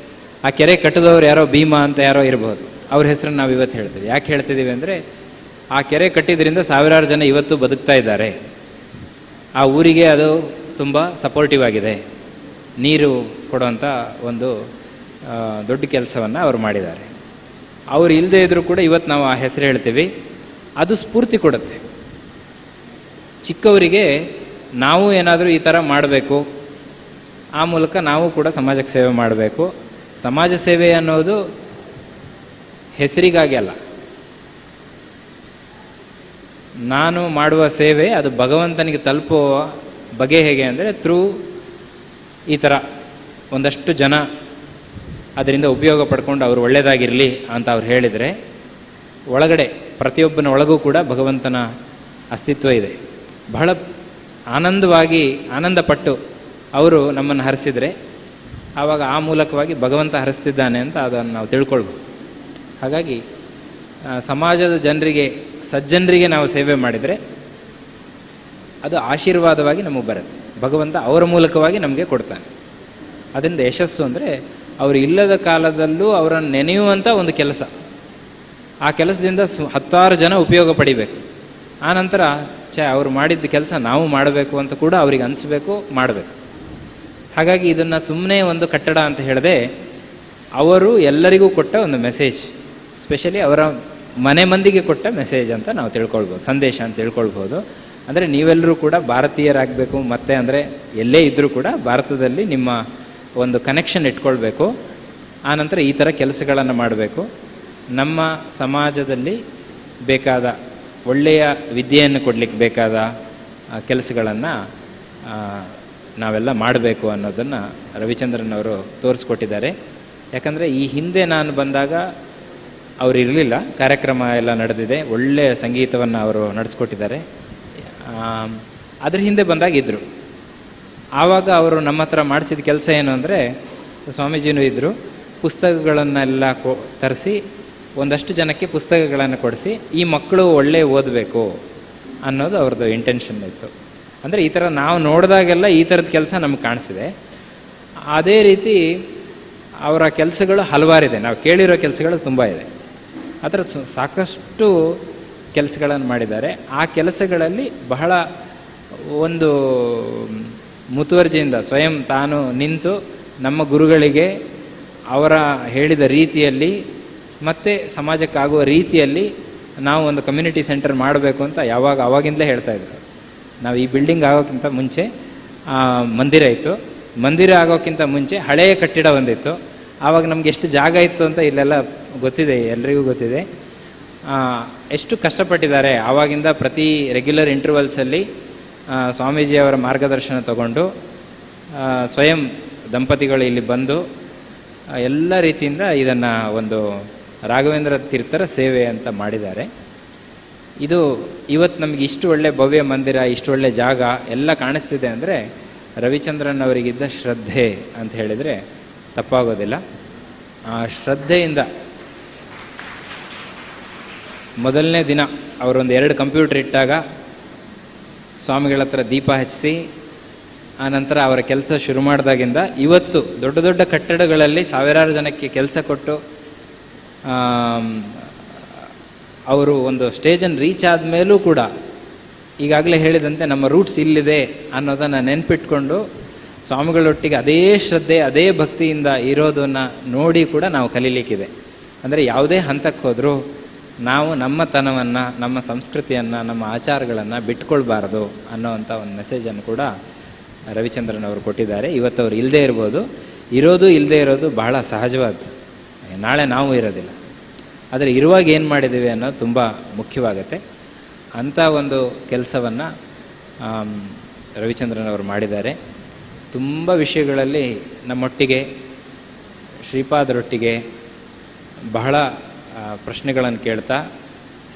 ಆ ಕೆರೆ ಕಟ್ಟಿದವರು ಯಾರೋ ಭೀಮ ಅಂತ ಯಾರೋ ಇರಬಹುದು, ಅವ್ರ ಹೆಸರನ್ನು ನಾವು ಇವತ್ತು ಹೇಳ್ತೇವೆ. ಯಾಕೆ ಹೇಳ್ತಿದ್ದೀವಿ ಅಂದರೆ, ಆ ಕೆರೆ ಕಟ್ಟಿದ್ರಿಂದ ಸಾವಿರಾರು ಜನ ಇವತ್ತು ಬದುಕ್ತಾ ಇದ್ದಾರೆ. ಆ ಊರಿಗೆ ಅದು ತುಂಬ ಸಪೋರ್ಟಿವ್ ಆಗಿದೆ, ನೀರು ಕೊಡುವಂಥ ಒಂದು ದೊಡ್ಡ ಕೆಲಸವನ್ನು ಅವರು ಮಾಡಿದ್ದಾರೆ. ಅವರು ಇಲ್ಲದೇ ಇದ್ದರೂ ಕೂಡ ಇವತ್ತು ನಾವು ಆ ಹೆಸರು ಹೇಳ್ತೀವಿ. ಅದು ಸ್ಫೂರ್ತಿ ಕೊಡುತ್ತೆ ಚಿಕ್ಕವರಿಗೆ. ನಾವು ಏನಾದರೂ ಈ ಥರ ಮಾಡಬೇಕು, ಆ ಮೂಲಕ ನಾವು ಕೂಡ ಸಮಾಜಕ್ಕೆ ಸೇವೆ ಮಾಡಬೇಕು. ಸಮಾಜ ಸೇವೆ ಅನ್ನೋದು ಹೆಸರಿಗಾಗಿ ಅಲ್ಲ, ನಾನು ಮಾಡುವ ಸೇವೆ ಅದು ಭಗವಂತನಿಗೆ ತಲುಪುವ ಬಗೆ ಹೇಗೆ ಅಂದರೆ ಥ್ರೂ ಈ ಥರ ಒಂದಷ್ಟು ಜನ ಅದರಿಂದ ಉಪಯೋಗ ಪಡ್ಕೊಂಡು ಅವರು ಒಳ್ಳೆಯದಾಗಿರಲಿ ಅಂತ ಅವ್ರು ಹೇಳಿದರೆ, ಒಳಗಡೆ ಪ್ರತಿಯೊಬ್ಬನ ಒಳಗೂ ಕೂಡ ಭಗವಂತನ ಅಸ್ತಿತ್ವ ಇದೆ. ಬಹಳ ಆನಂದಪಟ್ಟು ಅವರು ನಮ್ಮನ್ನು ಹರಿಸಿದರೆ ಆವಾಗ ಆ ಮೂಲಕವಾಗಿ ಭಗವಂತ ಹರಿಸ್ತಿದ್ದಾನೆ ಅಂತ ಅದನ್ನು ನಾವು ತಿಳ್ಕೊಳ್ಬೋದು. ಹಾಗಾಗಿ ಸಮಾಜದ ಜನರಿಗೆ, ಸಜ್ಜನರಿಗೆ ನಾವು ಸೇವೆ ಮಾಡಿದರೆ ಅದು ಆಶೀರ್ವಾದವಾಗಿ ನಮಗೆ ಬರುತ್ತೆ. ಭಗವಂತ ಅವರ ಮೂಲಕವಾಗಿ ನಮಗೆ ಕೊಡ್ತಾನೆ. ಅದರಿಂದ ಯಶಸ್ಸು ಅಂದರೆ ಅವರು ಇಲ್ಲದ ಕಾಲದಲ್ಲೂ ಅವರನ್ನು ನೆನೆಯುವಂಥ ಒಂದು ಕೆಲಸ. ಆ ಕೆಲಸದಿಂದ ಹತ್ತಾರು ಜನ ಉಪಯೋಗ ಪಡಿಬೇಕು. ಆನಂತರ ಅವರು ಮಾಡಿದ್ದ ಕೆಲಸ ನಾವು ಮಾಡಬೇಕು ಅಂತ ಕೂಡ ಅವ್ರಿಗೆ ಅನಿಸ್ಬೇಕು, ಮಾಡಬೇಕು. ಹಾಗಾಗಿ ಇದನ್ನು ಸುಮ್ಮನೆ ಒಂದು ಕಟ್ಟಡ ಅಂತ ಹೇಳಿದೆ, ಅವರು ಎಲ್ಲರಿಗೂ ಕೊಟ್ಟ ಒಂದು ಮೆಸೇಜ್, ಸ್ಪೆಷಲಿ ಅವರ ಮನೆ ಮಂದಿಗೆ ಕೊಟ್ಟ ಮೆಸೇಜ್ ಅಂತ ನಾವು ತಿಳ್ಕೊಳ್ಬೋದು, ಸಂದೇಶ ಅಂತ ತಿಳ್ಕೊಳ್ಬೋದು. ಅಂದರೆ ನೀವೆಲ್ಲರೂ ಕೂಡ ಭಾರತೀಯರಾಗಬೇಕು, ಮತ್ತು ಅಂದರೆ ಎಲ್ಲೇ ಇದ್ದರೂ ಕೂಡ ಭಾರತದಲ್ಲಿ ನಿಮ್ಮ ಒಂದು ಕನೆಕ್ಷನ್ ಇಟ್ಕೊಳ್ಬೇಕು. ಆನಂತರ ಈ ಥರ ಕೆಲಸಗಳನ್ನು ಮಾಡಬೇಕು. ನಮ್ಮ ಸಮಾಜದಲ್ಲಿ ಬೇಕಾದ ಒಳ್ಳೆಯ ವಿದ್ಯೆಯನ್ನು ಕೊಡಲಿಕ್ಕೆ ಬೇಕಾದ ಕೆಲಸಗಳನ್ನು ನಾವೆಲ್ಲ ಮಾಡಬೇಕು ಅನ್ನೋದನ್ನು ರವಿಚಂದ್ರನ್ ಅವರು ತೋರಿಸ್ಕೊಟ್ಟಿದ್ದಾರೆ. ಯಾಕಂದರೆ ಈ ಹಿಂದೆ ನಾನು ಬಂದಾಗ ಅವರು ಇರಲಿಲ್ಲ, ಕಾರ್ಯಕ್ರಮ ಎಲ್ಲ ನಡೆದಿದೆ, ಒಳ್ಳೆಯ ಸಂಗೀತವನ್ನು ಅವರು ನಡೆಸ್ಕೊಟ್ಟಿದ್ದಾರೆ. ಅದ್ರ ಹಿಂದೆ ಬಂದಾಗ ಇದ್ದರು. ಆವಾಗ ಅವರು ನಮ್ಮ ಹತ್ರ ಮಾಡಿಸಿದ ಕೆಲಸ ಏನು ಅಂದರೆ, ಸ್ವಾಮೀಜಿನೂ ಇದ್ದರು, ಪುಸ್ತಕಗಳನ್ನೆಲ್ಲ ತರಿಸಿ ಒಂದಷ್ಟು ಜನಕ್ಕೆ ಪುಸ್ತಕಗಳನ್ನು ಕೊಡಿಸಿ ಈ ಮಕ್ಕಳು ಒಳ್ಳೆ ಓದಬೇಕು ಅನ್ನೋದು ಅವ್ರದ್ದು ಇಂಟೆನ್ಷನ್ ಇತ್ತು. ಅಂದರೆ ಈ ಥರ ನಾವು ನೋಡಿದಾಗೆಲ್ಲ ಈ ಥರದ ಕೆಲಸ ನಮಗೆ ಕಾಣಿಸಿದೆ. ಅದೇ ರೀತಿ ಅವರ ಕೆಲಸಗಳು ಹಲವಾರಿದೆ, ನಾವು ಕೇಳಿರೋ ಕೆಲಸಗಳು ತುಂಬ ಇದೆ. ಆ ಥರ ಸಾಕಷ್ಟು ಕೆಲಸಗಳನ್ನು ಮಾಡಿದ್ದಾರೆ. ಆ ಕೆಲಸಗಳಲ್ಲಿ ಬಹಳ ಒಂದು ಮುತುವರ್ಜಿಯಿಂದ ಸ್ವಯಂ ತಾನು ನಿಂತು ನಮ್ಮ ಗುರುಗಳಿಗೆ ಅವರ ಹೇಳಿದ ರೀತಿಯಲ್ಲಿ ಮತ್ತು ಸಮಾಜಕ್ಕಾಗುವ ರೀತಿಯಲ್ಲಿ ನಾವು ಒಂದು ಕಮ್ಯುನಿಟಿ ಸೆಂಟರ್ ಮಾಡಬೇಕು ಅಂತ ಆವಾಗಿಂದಲೇ ಹೇಳ್ತಾಯಿದ್ರು. ನಾವು ಈ ಬಿಲ್ಡಿಂಗ್ ಆಗೋಕ್ಕಿಂತ ಮುಂಚೆ ಮಂದಿರ ಇತ್ತು, ಮಂದಿರ ಆಗೋಕ್ಕಿಂತ ಮುಂಚೆ ಹಳೆಯ ಕಟ್ಟಡ ಒಂದಿತ್ತು. ಆವಾಗ ನಮ್ಗೆ ಎಷ್ಟು ಜಾಗ ಇತ್ತು ಅಂತ ಇಲ್ಲೆಲ್ಲ ಗೊತ್ತಿದೆ, ಎಲ್ರಿಗೂ ಗೊತ್ತಿದೆ. ಎಷ್ಟು ಕಷ್ಟಪಟ್ಟಿದ್ದಾರೆ ಆವಾಗಿಂದ. ಪ್ರತಿ ರೆಗ್ಯುಲರ್ ಇಂಟರ್ವಲ್ಸಲ್ಲಿ ಸ್ವಾಮೀಜಿಯವರ ಮಾರ್ಗದರ್ಶನ ತಗೊಂಡು ಸ್ವಯಂ ದಂಪತಿಗಳು ಇಲ್ಲಿ ಬಂದು ಎಲ್ಲ ರೀತಿಯಿಂದ ಇದನ್ನು ಒಂದು ರಾಘವೇಂದ್ರ ತೀರ್ಥರ ಸೇವೆ ಅಂತ ಮಾಡಿದ್ದಾರೆ. ಇದು ಇವತ್ತು ನಮಗೆ ಇಷ್ಟು ಒಳ್ಳೆ ಭವ್ಯ ಮಂದಿರ, ಇಷ್ಟು ಒಳ್ಳೆ ಜಾಗ ಎಲ್ಲ ಕಾಣಿಸ್ತಿದೆ ಅಂದರೆ ರವಿಚಂದ್ರನ್ ಅವರಿಗಿದ್ದ ಶ್ರದ್ಧೆ ಅಂತ ಹೇಳಿದರೆ ತಪ್ಪಾಗೋದಿಲ್ಲ. ಆ ಶ್ರದ್ಧೆಯಿಂದ ಮೊದಲನೇ ದಿನ ಅವರೊಂದು 2 ಕಂಪ್ಯೂಟರ್ ಇಟ್ಟಾಗ ಸ್ವಾಮಿಗಳ ಹತ್ರ ದೀಪ ಹಚ್ಚಿಸಿ ಆನಂತರ ಅವರ ಕೆಲಸ ಶುರು ಮಾಡಿದಾಗಿಂದ ಇವತ್ತು ದೊಡ್ಡ ದೊಡ್ಡ ಕಟ್ಟಡಗಳಲ್ಲಿ ಸಾವಿರಾರು ಜನಕ್ಕೆ ಕೆಲಸ ಕೊಟ್ಟು ಅವರು ಒಂದು ಸ್ಟೇಜನ್ನು ರೀಚ್ ಆದಮೇಲೂ ಕೂಡ ಈಗಾಗಲೇ ಹೇಳಿದಂತೆ ನಮ್ಮ ರೂಟ್ಸ್ ಇಲ್ಲಿದೆ ಅನ್ನೋದನ್ನು ನೆನಪಿಟ್ಕೊಂಡು ಸ್ವಾಮಿಗಳೊಟ್ಟಿಗೆ ಅದೇ ಶ್ರದ್ಧೆ ಅದೇ ಭಕ್ತಿಯಿಂದ ಇರೋದನ್ನು ನೋಡಿ ಕೂಡ ನಾವು ಕಲೀಲಿಕ್ಕಿದೆ. ಅಂದರೆ ಯಾವುದೇ ಹಂತಕ್ಕೆ ಹೋದರೂ ನಾವು ನಮ್ಮ ತನವನ್ನು, ನಮ್ಮ ಸಂಸ್ಕೃತಿಯನ್ನು, ನಮ್ಮ ಆಚಾರಗಳನ್ನು ಬಿಟ್ಕೊಳ್ಬಾರ್ದು ಅನ್ನೋವಂಥ ಒಂದು ಮೆಸೇಜನ್ನು ಕೂಡ ರವಿಚಂದ್ರನ್ ಅವರು ಕೊಟ್ಟಿದ್ದಾರೆ. ಇವತ್ತು ಅವ್ರು ಇಲ್ಲದೇ ಇರ್ಬೋದು, ಇರೋದು ಇಲ್ಲದೇ ಇರೋದು ಬಹಳ ಸಹಜವಾದ್ದು. ನಾಳೆ ನಾವು ಇರೋದಿಲ್ಲ, ಆದರೆ ಇರುವಾಗ ಏನು ಮಾಡಿದ್ದೀವಿ ಅನ್ನೋದು ತುಂಬ ಮುಖ್ಯವಾಗುತ್ತೆ. ಅಂಥ ಒಂದು ಕೆಲಸವನ್ನು ರವಿಚಂದ್ರನ್ ಅವರು ಮಾಡಿದ್ದಾರೆ. ತುಂಬ ವಿಷಯಗಳಲ್ಲಿ ನಮ್ಮೊಟ್ಟಿಗೆ ಶ್ರೀಪಾದರೊಟ್ಟಿಗೆ ಬಹಳ ಪ್ರಶ್ನೆಗಳನ್ನು ಕೇಳ್ತಾ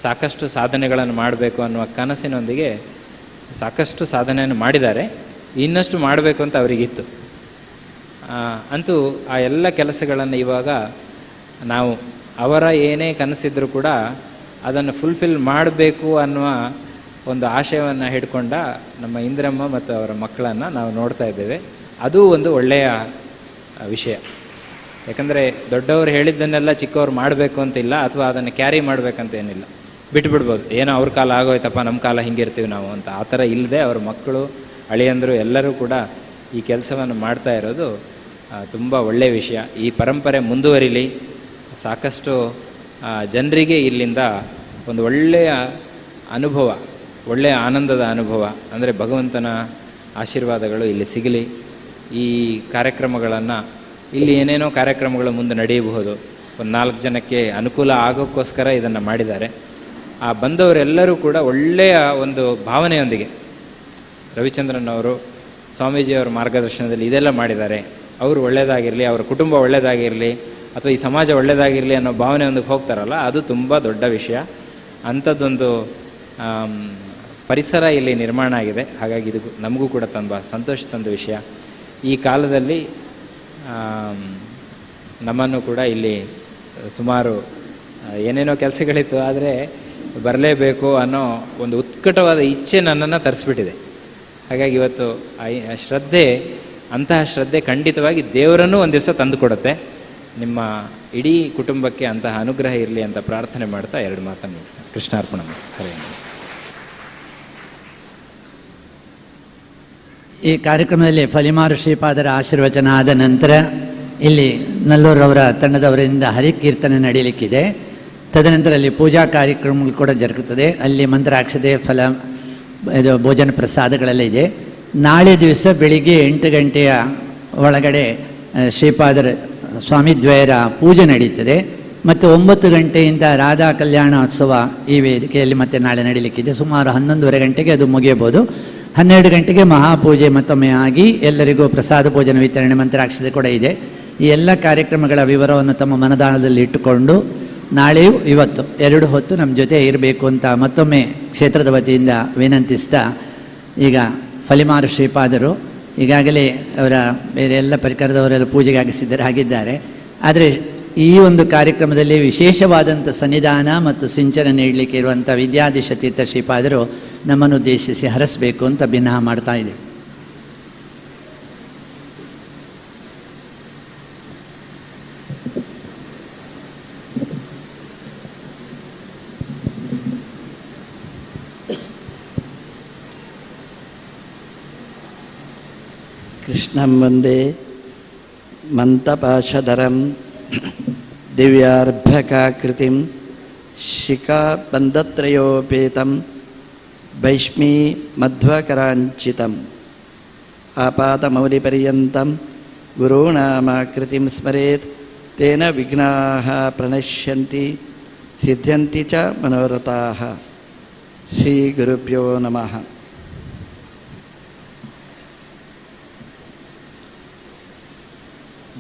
ಸಾಕಷ್ಟು ಸಾಧನೆಗಳನ್ನು ಮಾಡಬೇಕು ಅನ್ನುವ ಕನಸಿನೊಂದಿಗೆ ಸಾಕಷ್ಟು ಸಾಧನೆಯನ್ನು ಮಾಡಿದ್ದಾರೆ. ಇನ್ನಷ್ಟು ಮಾಡಬೇಕು ಅಂತ ಅವರಿಗಿತ್ತು. ಅಂತೂ ಆ ಎಲ್ಲ ಕೆಲಸಗಳನ್ನು ಇವಾಗ ನಾವು ಅವರ ಏನೇ ಕನಸಿದ್ರೂ ಕೂಡ ಅದನ್ನು ಫುಲ್ಫಿಲ್ ಮಾಡಬೇಕು ಅನ್ನುವ ಒಂದು ಆಶಯವನ್ನು ಹಿಡ್ಕೊಂಡ ನಮ್ಮ ಇಂದಿರಮ್ಮ ಮತ್ತು ಅವರ ಮಕ್ಕಳನ್ನು ನಾವು ನೋಡ್ತಾ ಇದ್ದೇವೆ. ಅದು ಒಂದು ಒಳ್ಳೆಯ ವಿಷಯ. ಯಾಕಂದರೆ ದೊಡ್ಡವರು ಹೇಳಿದ್ದನ್ನೆಲ್ಲ ಚಿಕ್ಕವ್ರು ಮಾಡಬೇಕು ಅಂತಿಲ್ಲ, ಅಥವಾ ಅದನ್ನು ಕ್ಯಾರಿ ಮಾಡಬೇಕಂತ ಏನಿಲ್ಲ, ಬಿಟ್ಬಿಡ್ಬೋದು. ಏನೋ ಅವ್ರ ಕಾಲ ಆಗೋಯ್ತಪ್ಪ, ನಮ್ಮ ಕಾಲ ಹಿಂಗಿರ್ತೀವಿ ನಾವು ಅಂತ ಆ ಥರ ಇಲ್ಲದೆ ಅವ್ರ ಮಕ್ಕಳು, ಅಳಿಯಂದರು ಎಲ್ಲರೂ ಕೂಡ ಈ ಕೆಲಸವನ್ನು ಮಾಡ್ತಾ ಇರೋದು ತುಂಬ ಒಳ್ಳೆಯ ವಿಷಯ. ಈ ಪರಂಪರೆ ಮುಂದುವರಿಲಿ, ಸಾಕಷ್ಟು ಜನರಿಗೆ ಇಲ್ಲಿಂದ ಒಂದು ಒಳ್ಳೆಯ ಅನುಭವ, ಒಳ್ಳೆಯ ಆನಂದದ ಅನುಭವ, ಅಂದರೆ ಭಗವಂತನ ಆಶೀರ್ವಾದಗಳು ಇಲ್ಲಿ ಸಿಗಲಿ. ಈ ಕಾರ್ಯಕ್ರಮಗಳನ್ನು ಇಲ್ಲಿ ಏನೇನೋ ಕಾರ್ಯಕ್ರಮಗಳು ಮುಂದೆ ನಡೆಯಬಹುದು, ಒಂದು 4 ಜನಕ್ಕೆ ಅನುಕೂಲ ಆಗೋಕ್ಕೋಸ್ಕರ ಇದನ್ನು ಮಾಡಿದ್ದಾರೆ. ಆ ಬಂದವರೆಲ್ಲರೂ ಕೂಡ ಒಳ್ಳೆಯ ಒಂದು ಭಾವನೆಯೊಂದಿಗೆ ರವಿಚಂದ್ರನ್ ಅವರು ಸ್ವಾಮೀಜಿಯವರ ಮಾರ್ಗದರ್ಶನದಲ್ಲಿ ಇದೆಲ್ಲ ಮಾಡಿದ್ದಾರೆ. ಅವರು ಒಳ್ಳೆಯದಾಗಿರಲಿ, ಅವರ ಕುಟುಂಬ ಒಳ್ಳೆಯದಾಗಿರಲಿ, ಅಥವಾ ಈ ಸಮಾಜ ಒಳ್ಳೆಯದಾಗಿರಲಿ ಅನ್ನೋ ಭಾವನೆಯೊಂದಿಗೆ ಹೋಗ್ತಾರಲ್ಲ, ಅದು ತುಂಬ ದೊಡ್ಡ ವಿಷಯ. ಅಂಥದ್ದೊಂದು ಪರಿಸರ ಇಲ್ಲಿ ನಿರ್ಮಾಣ ಆಗಿದೆ. ಹಾಗಾಗಿ ಇದು ನಮಗೂ ಕೂಡ ತುಂಬ ಸಂತೋಷ ತಂದ ವಿಷಯ. ಈ ಕಾಲದಲ್ಲಿ ನಮ್ಮನ್ನು ಕೂಡ ಇಲ್ಲಿ ಸುಮಾರು ಏನೇನೋ ಕೆಲಸಗಳಿತ್ತು, ಆದರೆ ಬರಲೇಬೇಕು ಅನ್ನೋ ಒಂದು ಉತ್ಕಟವಾದ ಇಚ್ಛೆ ನನ್ನನ್ನು ತರಿಸ್ಬಿಟ್ಟಿದೆ. ಹಾಗಾಗಿ ಇವತ್ತು ಶ್ರದ್ಧೆ, ಅಂತಹ ಶ್ರದ್ಧೆ ಖಂಡಿತವಾಗಿ ದೇವರನ್ನು ಒಂದು ದಿವಸ ತಂದು ಕೊಡುತ್ತೆ. ನಿಮ್ಮ ಇಡೀ ಕುಟುಂಬಕ್ಕೆ ಅಂತಹ ಅನುಗ್ರಹ ಇರಲಿ ಅಂತ ಪ್ರಾರ್ಥನೆ ಮಾಡ್ತಾ 2 ಮಾತನ್ನು ಮುಗಿಸ್ತಾರೆ. ಕೃಷ್ಣಾರ್ಪಣ ಮಸ್ತು. ಹರೇ ಈ ಕಾರ್ಯಕ್ರಮದಲ್ಲಿ ಫಲಿಮಾರು ಶ್ರೀಪಾದರ ಆಶೀರ್ವಚನ ಆದ ನಂತರ ಇಲ್ಲಿ ನಲ್ಲೂರವರ ತಂಡದವರಿಂದ ಹರಿಕೀರ್ತನೆ ನಡೆಯಲಿಕ್ಕಿದೆ. ತದನಂತರ ಅಲ್ಲಿ ಪೂಜಾ ಕಾರ್ಯಕ್ರಮಗಳು ಕೂಡ ಜರುಗುತ್ತದೆ. ಅಲ್ಲಿ ಮಂತ್ರಾಕ್ಷತೆ, ಫಲ, ಇದು ಭೋಜನ ಪ್ರಸಾದಗಳೆಲ್ಲ ಇದೆ. ನಾಳೆ ದಿವಸ ಬೆಳಿಗ್ಗೆ 8 ಗಂಟೆಯ ಒಳಗಡೆ ಶ್ರೀಪಾದರ ಸ್ವಾಮಿದ್ವಯರ ಪೂಜೆ ನಡೀತದೆ. ಮತ್ತು 9 ಗಂಟೆಯಿಂದ ರಾಧಾ ಕಲ್ಯಾಣೋತ್ಸವ ಈ ವೇದಿಕೆಯಲ್ಲಿ ಮತ್ತೆ ನಾಳೆ ನಡೀಲಿಕ್ಕಿದೆ. ಸುಮಾರು 11:30 ಗಂಟೆಗೆ ಅದು ಮುಗಿಯಬಹುದು. 12 ಗಂಟೆಗೆ ಮಹಾಪೂಜೆ ಮತ್ತೊಮ್ಮೆ ಆಗಿ ಎಲ್ಲರಿಗೂ ಪ್ರಸಾದ ಭೋಜನ ವಿತರಣೆ, ಮಂತ್ರಾಕ್ಷತೆ ಕೂಡ ಇದೆ. ಈ ಎಲ್ಲ ಕಾರ್ಯಕ್ರಮಗಳ ವಿವರವನ್ನು ತಮ್ಮ ಮನದಾನದಲ್ಲಿ ಇಟ್ಟುಕೊಂಡು ನಾಳೆಯೂ ಇವತ್ತು 2 ಹೊತ್ತು ನಮ್ಮ ಜೊತೆ ಇರಬೇಕು ಅಂತ ಮತ್ತೊಮ್ಮೆ ಕ್ಷೇತ್ರದ ವತಿಯಿಂದ ವಿನಂತಿಸ್ತಾ, ಈಗ ಫಲಿಮಾರು ಶ್ರೀಪಾದರು ಈಗಾಗಲೇ ಅವರ ಬೇರೆ ಎಲ್ಲ ಪರಿಕರದವರೆಲ್ಲ ಪೂಜೆಗಾಗಿ ಸಿದ್ಧರಾಗಿದ್ದಾರೆ. ಆದರೆ ಈ ಒಂದು ಕಾರ್ಯಕ್ರಮದಲ್ಲಿ ವಿಶೇಷವಾದಂಥ ಸನ್ನಿಧಾನ ಮತ್ತು ಸಿಂಚನ ನೀಡಲಿಕ್ಕೆ ಇರುವಂಥ ವಿದ್ಯಾಧೀಶ ತೀರ್ಥ ಶ್ರೀಪಾದರು ನಮ್ಮನ್ನು ಉದ್ದೇಶಿಸಿ ಹರಸಬೇಕು ಅಂತ ಭಿನ್ನ ಮಾಡ್ತಾ ಇದ್ದೀವಿ. ಕೃಷ್ಣಂ ವಂದೇ ಮಂತಪಾಶಧರಂ ದಿವ್ಯಾರ್ಭಕಾಕೃತಿಂ ಶಿಖಾಬಂಧತ್ರಯೋಪೇತಂ ಭೈಷ್ಮೀ ಮಧ್ವಕರಾಂಚಿತಂ ಆಪಾದಮೌಲಿಪರ್ಯಂತಂ ಗುರುಣಾಮಾಕೃತಿಂ ಸ್ಮರೇತ್ ತೇನ ವಿಘ್ನಾಃ ಪ್ರಣಶ್ಯಂತಿ ಸಿದ್ಧ್ಯಂತಿ ಚ ಮನೋರಥಾಃ. ಶ್ರೀ ಗುರುಭ್ಯೋ ನಮಃ.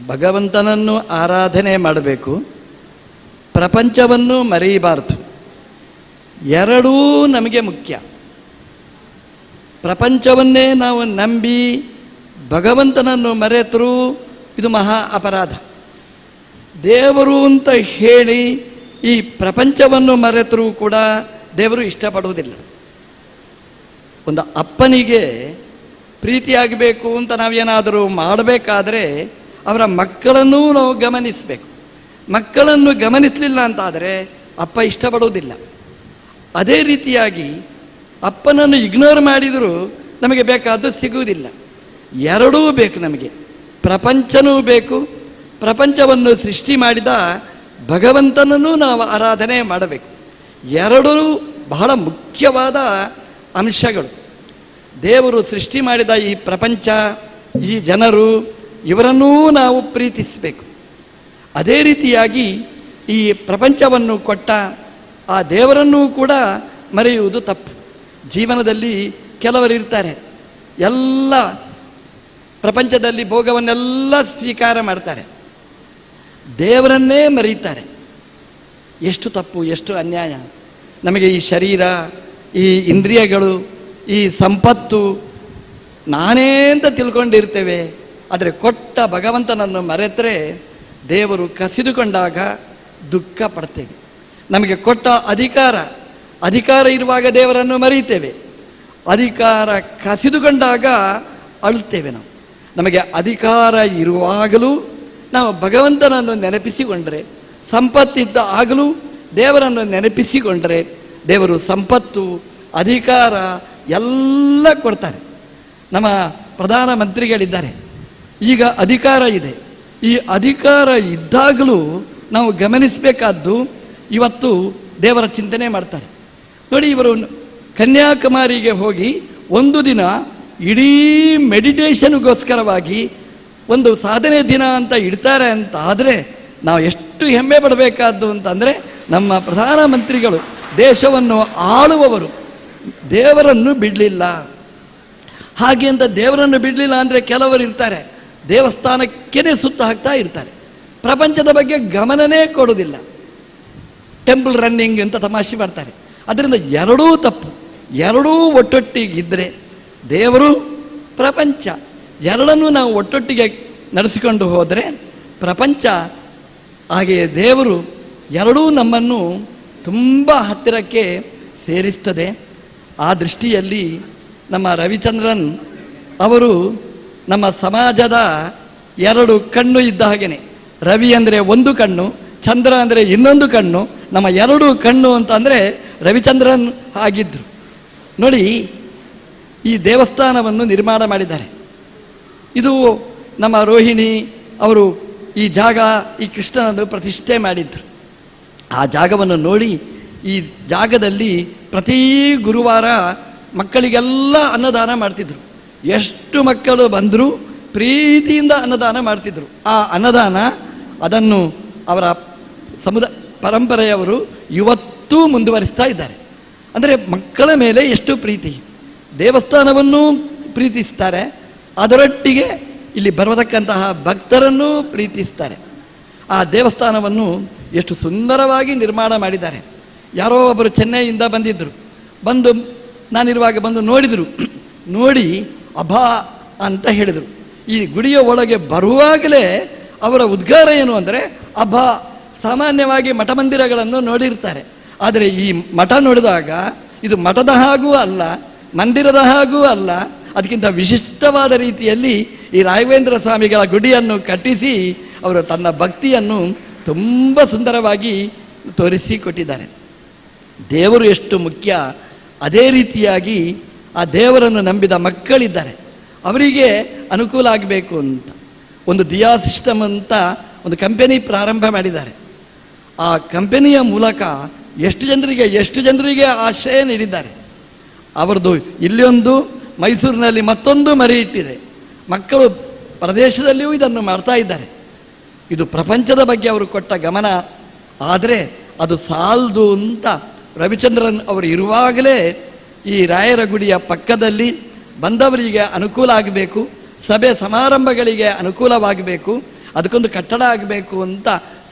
ಭಗವಂತನನ್ನು ಆರಾಧನೆ ಮಾಡಬೇಕು, ಪ್ರಪಂಚವನ್ನು ಮರೆಯಬಾರದು. ಎರಡೂ ನಮಗೆ ಮುಖ್ಯ. ಪ್ರಪಂಚವನ್ನೇ ನಾವು ನಂಬಿ ಭಗವಂತನನ್ನು ಮರೆತರೂ ಇದು ಮಹಾ ಅಪರಾಧ. ದೇವರು ಅಂತ ಹೇಳಿ ಈ ಪ್ರಪಂಚವನ್ನು ಮರೆತರೂ ಕೂಡ ದೇವರು ಇಷ್ಟಪಡುವುದಿಲ್ಲ. ಒಂದು ಅಪ್ಪನಿಗೆ ಪ್ರೀತಿಯಾಗಬೇಕು ಅಂತ ನಾವೇನಾದರೂ ಮಾಡಬೇಕಾದ್ರೆ ಅವರ ಮಕ್ಕಳನ್ನೂ ನಾವು ಗಮನಿಸಬೇಕು. ಮಕ್ಕಳನ್ನು ಗಮನಿಸಲಿಲ್ಲ ಅಂತಾದರೆ ಅಪ್ಪ ಇಷ್ಟಪಡುವುದಿಲ್ಲ. ಅದೇ ರೀತಿಯಾಗಿ ಅಪ್ಪನನ್ನು ಇಗ್ನೋರ್ ಮಾಡಿದರೂ ನಮಗೆ ಬೇಕಾದ್ದು ಸಿಗುವುದಿಲ್ಲ. ಎರಡೂ ಬೇಕು ನಮಗೆ. ಪ್ರಪಂಚನೂ ಬೇಕು, ಪ್ರಪಂಚವನ್ನು ಸೃಷ್ಟಿ ಮಾಡಿದ ಭಗವಂತನನ್ನು ನಾವು ಆರಾಧನೆ ಮಾಡಬೇಕು. ಎರಡೂ ಬಹಳ ಮುಖ್ಯವಾದ ಅಂಶಗಳು. ದೇವರು ಸೃಷ್ಟಿ ಮಾಡಿದ ಈ ಪ್ರಪಂಚ, ಈ ಜನರು, ಇವರನ್ನೂ ನಾವು ಪ್ರೀತಿಸಬೇಕು. ಅದೇ ರೀತಿಯಾಗಿ ಈ ಪ್ರಪಂಚವನ್ನು ಕೊಟ್ಟ ಆ ದೇವರನ್ನೂ ಕೂಡ ಮರೆಯುವುದು ತಪ್ಪು. ಜೀವನದಲ್ಲಿ ಕೆಲವರು ಇರ್ತಾರೆ, ಎಲ್ಲ ಪ್ರಪಂಚದಲ್ಲಿ ಭೋಗವನ್ನೆಲ್ಲ ಸ್ವೀಕಾರ ಮಾಡ್ತಾರೆ, ದೇವರನ್ನೇ ಮರೀತಾರೆ. ಎಷ್ಟು ತಪ್ಪು, ಎಷ್ಟು ಅನ್ಯಾಯ. ನಮಗೆ ಈ ಶರೀರ, ಈ ಇಂದ್ರಿಯಗಳು, ಈ ಸಂಪತ್ತು ನಾನೇ ಅಂತ ತಿಳ್ಕೊಂಡಿರ್ತೇವೆ. ಆದರೆ ಕೊಟ್ಟ ಭಗವಂತನನ್ನು ಮರೆತರೆ ದೇವರು ಕಸಿದುಕೊಂಡಾಗ ದುಃಖ ಪಡ್ತೇವೆ. ನಮಗೆ ಕೊಟ್ಟ ಅಧಿಕಾರ ಇರುವಾಗ ದೇವರನ್ನು ಮರೀತೇವೆ. ಅಧಿಕಾರ ಕಸಿದುಕೊಂಡಾಗ ಅಳುತ್ತೇವೆ. ನಮಗೆ ಅಧಿಕಾರ ಇರುವಾಗಲೂ ನಾವು ಭಗವಂತನನ್ನು ನೆನಪಿಸಿಕೊಂಡ್ರೆ, ಸಂಪತ್ತಿದ್ದ ಆಗಲೂ ದೇವರನ್ನು ನೆನಪಿಸಿಕೊಂಡ್ರೆ ದೇವರು ಸಂಪತ್ತು, ಅಧಿಕಾರ ಎಲ್ಲ ಕೊಡ್ತಾರೆ. ನಮ್ಮ ಪ್ರಧಾನಮಂತ್ರಿಗಳಿದ್ದಾರೆ, ಈಗ ಅಧಿಕಾರ ಇದೆ. ಈ ಅಧಿಕಾರ ಇದ್ದಾಗಲೂ ನಾವು ಗಮನಿಸಬೇಕಾದ್ದು, ಇವತ್ತು ದೇವರ ಚಿಂತನೆ ಮಾಡ್ತಾರೆ. ನೋಡಿ, ಇವರು ಕನ್ಯಾಕುಮಾರಿಗೆ ಹೋಗಿ ಒಂದು ದಿನ ಇಡೀ ಮೆಡಿಟೇಷನ್ಗೋಸ್ಕರವಾಗಿ ಒಂದು ಸಾಧನೆ ದಿನ ಅಂತ ಇಡ್ತಾರೆ ಅಂತ ಆದರೆ ನಾವು ಎಷ್ಟು ಹೆಮ್ಮೆ ಪಡಬೇಕಾದ್ದು ಅಂತಂದರೆ, ನಮ್ಮ ಪ್ರಧಾನಮಂತ್ರಿಗಳು, ದೇಶವನ್ನು ಆಳುವವರು ದೇವರನ್ನು ಬಿಡಲಿಲ್ಲ. ಹಾಗೆ ಅಂತ ದೇವರನ್ನು ಬಿಡಲಿಲ್ಲ ಅಂದರೆ ಕೆಲವರು ಇರ್ತಾರೆ, ದೇವಸ್ಥಾನಕ್ಕೇ ಸುತ್ತ ಹಾಕ್ತಾ ಇರ್ತಾರೆ, ಪ್ರಪಂಚದ ಬಗ್ಗೆ ಗಮನನೇ ಕೊಡೋದಿಲ್ಲ, ಟೆಂಪಲ್ ರನ್ನಿಂಗ್ ಅಂತ ತಮಾಷೆ ಮಾಡ್ತಾರೆ. ಅದರಿಂದ ಎರಡೂ ತಪ್ಪು. ಎರಡೂ ಒಟ್ಟೊಟ್ಟಿಗಿದ್ದರೆ ದೇವರು, ಪ್ರಪಂಚ ಎರಡನ್ನೂ ನಾವು ಒಟ್ಟೊಟ್ಟಿಗೆ ನಡೆಸಿಕೊಂಡು ಹೋದರೆ ಪ್ರಪಂಚ, ಹಾಗೆಯೇ ದೇವರು ಎರಡೂ ನಮ್ಮನ್ನು ತುಂಬ ಹತ್ತಿರಕ್ಕೆ ಸೇರಿಸ್ತದೆ. ಆ ದೃಷ್ಟಿಯಲ್ಲಿ ನಮ್ಮ ರವಿಚಂದ್ರನ್ ಅವರು ನಮ್ಮ ಸಮಾಜದ ಎರಡು ಕಣ್ಣು ಇದ್ದ ಹಾಗೆಯೇ, ರವಿ ಅಂದರೆ ಒಂದು ಕಣ್ಣು, ಚಂದ್ರ ಅಂದರೆ ಇನ್ನೊಂದು ಕಣ್ಣು, ನಮ್ಮ ಎರಡು ಕಣ್ಣು ಅಂತ ಅಂದರೆ ರವಿಚಂದ್ರನ್ ಆಗಿದ್ದರು. ನೋಡಿ, ಈ ದೇವಸ್ಥಾನವನ್ನು ನಿರ್ಮಾಣ ಮಾಡಿದ್ದಾರೆ. ಇದು ನಮ್ಮ ರೋಹಿಣಿ ಅವರು ಈ ಜಾಗ, ಈ ಕೃಷ್ಣನನ್ನು ಪ್ರತಿಷ್ಠೆ ಮಾಡಿದ್ರು. ಆ ಜಾಗವನ್ನು ನೋಡಿ, ಈ ಜಾಗದಲ್ಲಿ ಪ್ರತಿ ಗುರುವಾರ ಮಕ್ಕಳಿಗೆಲ್ಲ ಅನ್ನದಾನ ಮಾಡ್ತಿದ್ರು. ಎಷ್ಟು ಮಕ್ಕಳು ಬಂದರೂ ಪ್ರೀತಿಯಿಂದ ಅನ್ನದಾನ ಮಾಡ್ತಿದ್ರು. ಆ ಅನ್ನದಾನ ಅದನ್ನು ಅವರ ಪರಂಪರೆಯವರು ಇವತ್ತೂ ಮುಂದುವರಿಸ್ತಾ ಇದ್ದಾರೆ. ಅಂದರೆ ಮಕ್ಕಳ ಮೇಲೆ ಎಷ್ಟು ಪ್ರೀತಿ, ದೇವಸ್ಥಾನವನ್ನು ಪ್ರೀತಿಸ್ತಾರೆ, ಅದರೊಟ್ಟಿಗೆ ಇಲ್ಲಿ ಬರತಕ್ಕಂತಹ ಭಕ್ತರನ್ನು ಪ್ರೀತಿಸ್ತಾರೆ. ಆ ದೇವಸ್ಥಾನವನ್ನು ಎಷ್ಟು ಸುಂದರವಾಗಿ ನಿರ್ಮಾಣ ಮಾಡಿದ್ದಾರೆ. ಯಾರೋ ಒಬ್ಬರು ಚೆನ್ನೈಯಿಂದ ಬಂದಿದ್ದರು, ಬಂದು ನಾನಿರುವಾಗ ಬಂದು ನೋಡಿದರು. ನೋಡಿ ಅಭಾ ಅಂತ ಹೇಳಿದರು. ಈ ಗುಡಿಯ ಒಳಗೆ ಬರುವಾಗಲೇ ಅವರ ಉದ್ಗಾರ ಏನು ಅಂದರೆ ಅಭಾ. ಸಾಮಾನ್ಯವಾಗಿ ಮಠ ಮಂದಿರಗಳನ್ನು ನೋಡಿರ್ತಾರೆ, ಆದರೆ ಈ ಮಠ ನೋಡಿದಾಗ ಇದು ಮಠದ ಹಾಗೂ ಅಲ್ಲ, ಮಂದಿರದ ಹಾಗೂ ಅಲ್ಲ, ಅದಕ್ಕಿಂತ ವಿಶಿಷ್ಟವಾದ ರೀತಿಯಲ್ಲಿ ಈ ರಾಘವೇಂದ್ರ ಸ್ವಾಮಿಗಳ ಗುಡಿಯನ್ನು ಕಟ್ಟಿಸಿ ಅವರು ತನ್ನ ಭಕ್ತಿಯನ್ನು ತುಂಬ ಸುಂದರವಾಗಿ ತೋರಿಸಿಕೊಟ್ಟಿದ್ದಾರೆ. ದೇವರು ಎಷ್ಟು ಮುಖ್ಯ, ಅದೇ ರೀತಿಯಾಗಿ ಆ ದೇವರನ್ನು ನಂಬಿದ ಮಕ್ಕಳಿದ್ದಾರೆ, ಅವರಿಗೆ ಅನುಕೂಲ ಆಗಬೇಕು ಅಂತ ಒಂದು ದಿಯಾ ಸಿಸ್ಟಮ್ ಅಂತ ಒಂದು ಕಂಪೆನಿ ಪ್ರಾರಂಭ ಮಾಡಿದ್ದಾರೆ. ಆ ಕಂಪೆನಿಯ ಮೂಲಕ ಎಷ್ಟು ಜನರಿಗೆ ಆಶ್ರಯ ನೀಡಿದ್ದಾರೆ. ಅವರದು ಇಲ್ಲೊಂದು, ಮೈಸೂರಿನಲ್ಲಿ ಮತ್ತೊಂದು ಮರಿ ಇಟ್ಟಿದೆ. ಮಕ್ಕಳು ಪ್ರದೇಶದಲ್ಲಿಯೂ ಇದನ್ನು ಮಾಡ್ತಾ ಇದ್ದಾರೆ. ಇದು ಪ್ರಪಂಚದ ಬಗ್ಗೆ ಅವರು ಕೊಟ್ಟ ಗಮನ. ಆದರೆ ಅದು ಸಾಲದು ಅಂತ ರವಿಚಂದ್ರನ್ ಅವರು ಇರುವಾಗಲೇ ಈ ರಾಯರ ಗುಡಿಯ ಪಕ್ಕದಲ್ಲಿ ಬಂದವರಿಗೆ ಅನುಕೂಲ ಆಗಬೇಕು, ಸಭೆ ಸಮಾರಂಭಗಳಿಗೆ ಅನುಕೂಲವಾಗಬೇಕು, ಅದಕ್ಕೊಂದು ಕಟ್ಟಡ ಆಗಬೇಕು ಅಂತ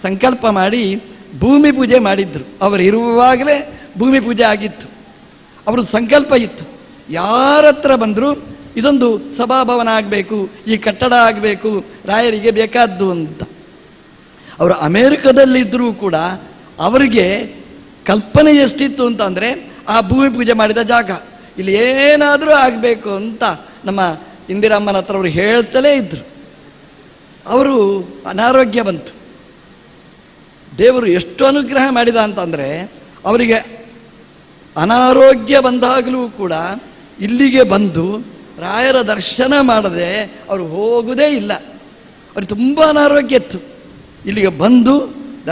ಸಂಕಲ್ಪ ಮಾಡಿ ಭೂಮಿ ಪೂಜೆ ಮಾಡಿದ್ರು. ಅವರು ಇರುವಾಗಲೇ ಭೂಮಿ ಪೂಜೆ ಆಗಿತ್ತು. ಅವ್ರದ್ದು ಸಂಕಲ್ಪ ಇತ್ತು, ಯಾರ ಹತ್ರ ಬಂದರೂ ಇದೊಂದು ಸಭಾಭವನ ಆಗಬೇಕು, ಈ ಕಟ್ಟಡ ಆಗಬೇಕು, ರಾಯರಿಗೆ ಬೇಕಾದ್ದು ಅಂತ. ಅವರು ಅಮೇರಿಕದಲ್ಲಿದ್ದರೂ ಕೂಡ ಅವರಿಗೆ ಕಲ್ಪನೆ ಎಷ್ಟಿತ್ತು ಅಂತಂದರೆ ಆ ಭೂಮಿ ಪೂಜೆ ಮಾಡಿದ ಜಾಗ ಇಲ್ಲಿ ಏನಾದರೂ ಆಗಬೇಕು ಅಂತ ನಮ್ಮ ಇಂದಿರಮ್ಮನ ಹತ್ರ ಅವರು ಹೇಳ್ತಲೇ ಇದ್ದರು. ಅವರು ಅನಾರೋಗ್ಯ ಬಂತು. ದೇವರು ಎಷ್ಟು ಅನುಗ್ರಹ ಮಾಡಿದ ಅಂತಂದರೆ ಅವರಿಗೆ ಅನಾರೋಗ್ಯ ಬಂದಾಗಲೂ ಕೂಡ ಇಲ್ಲಿಗೆ ಬಂದು ರಾಯರ ದರ್ಶನ ಮಾಡದೆ ಅವರು ಹೋಗುವುದೇ ಇಲ್ಲ. ಅವ್ರಿಗೆ ತುಂಬ ಅನಾರೋಗ್ಯ ಇತ್ತು. ಇಲ್ಲಿಗೆ ಬಂದು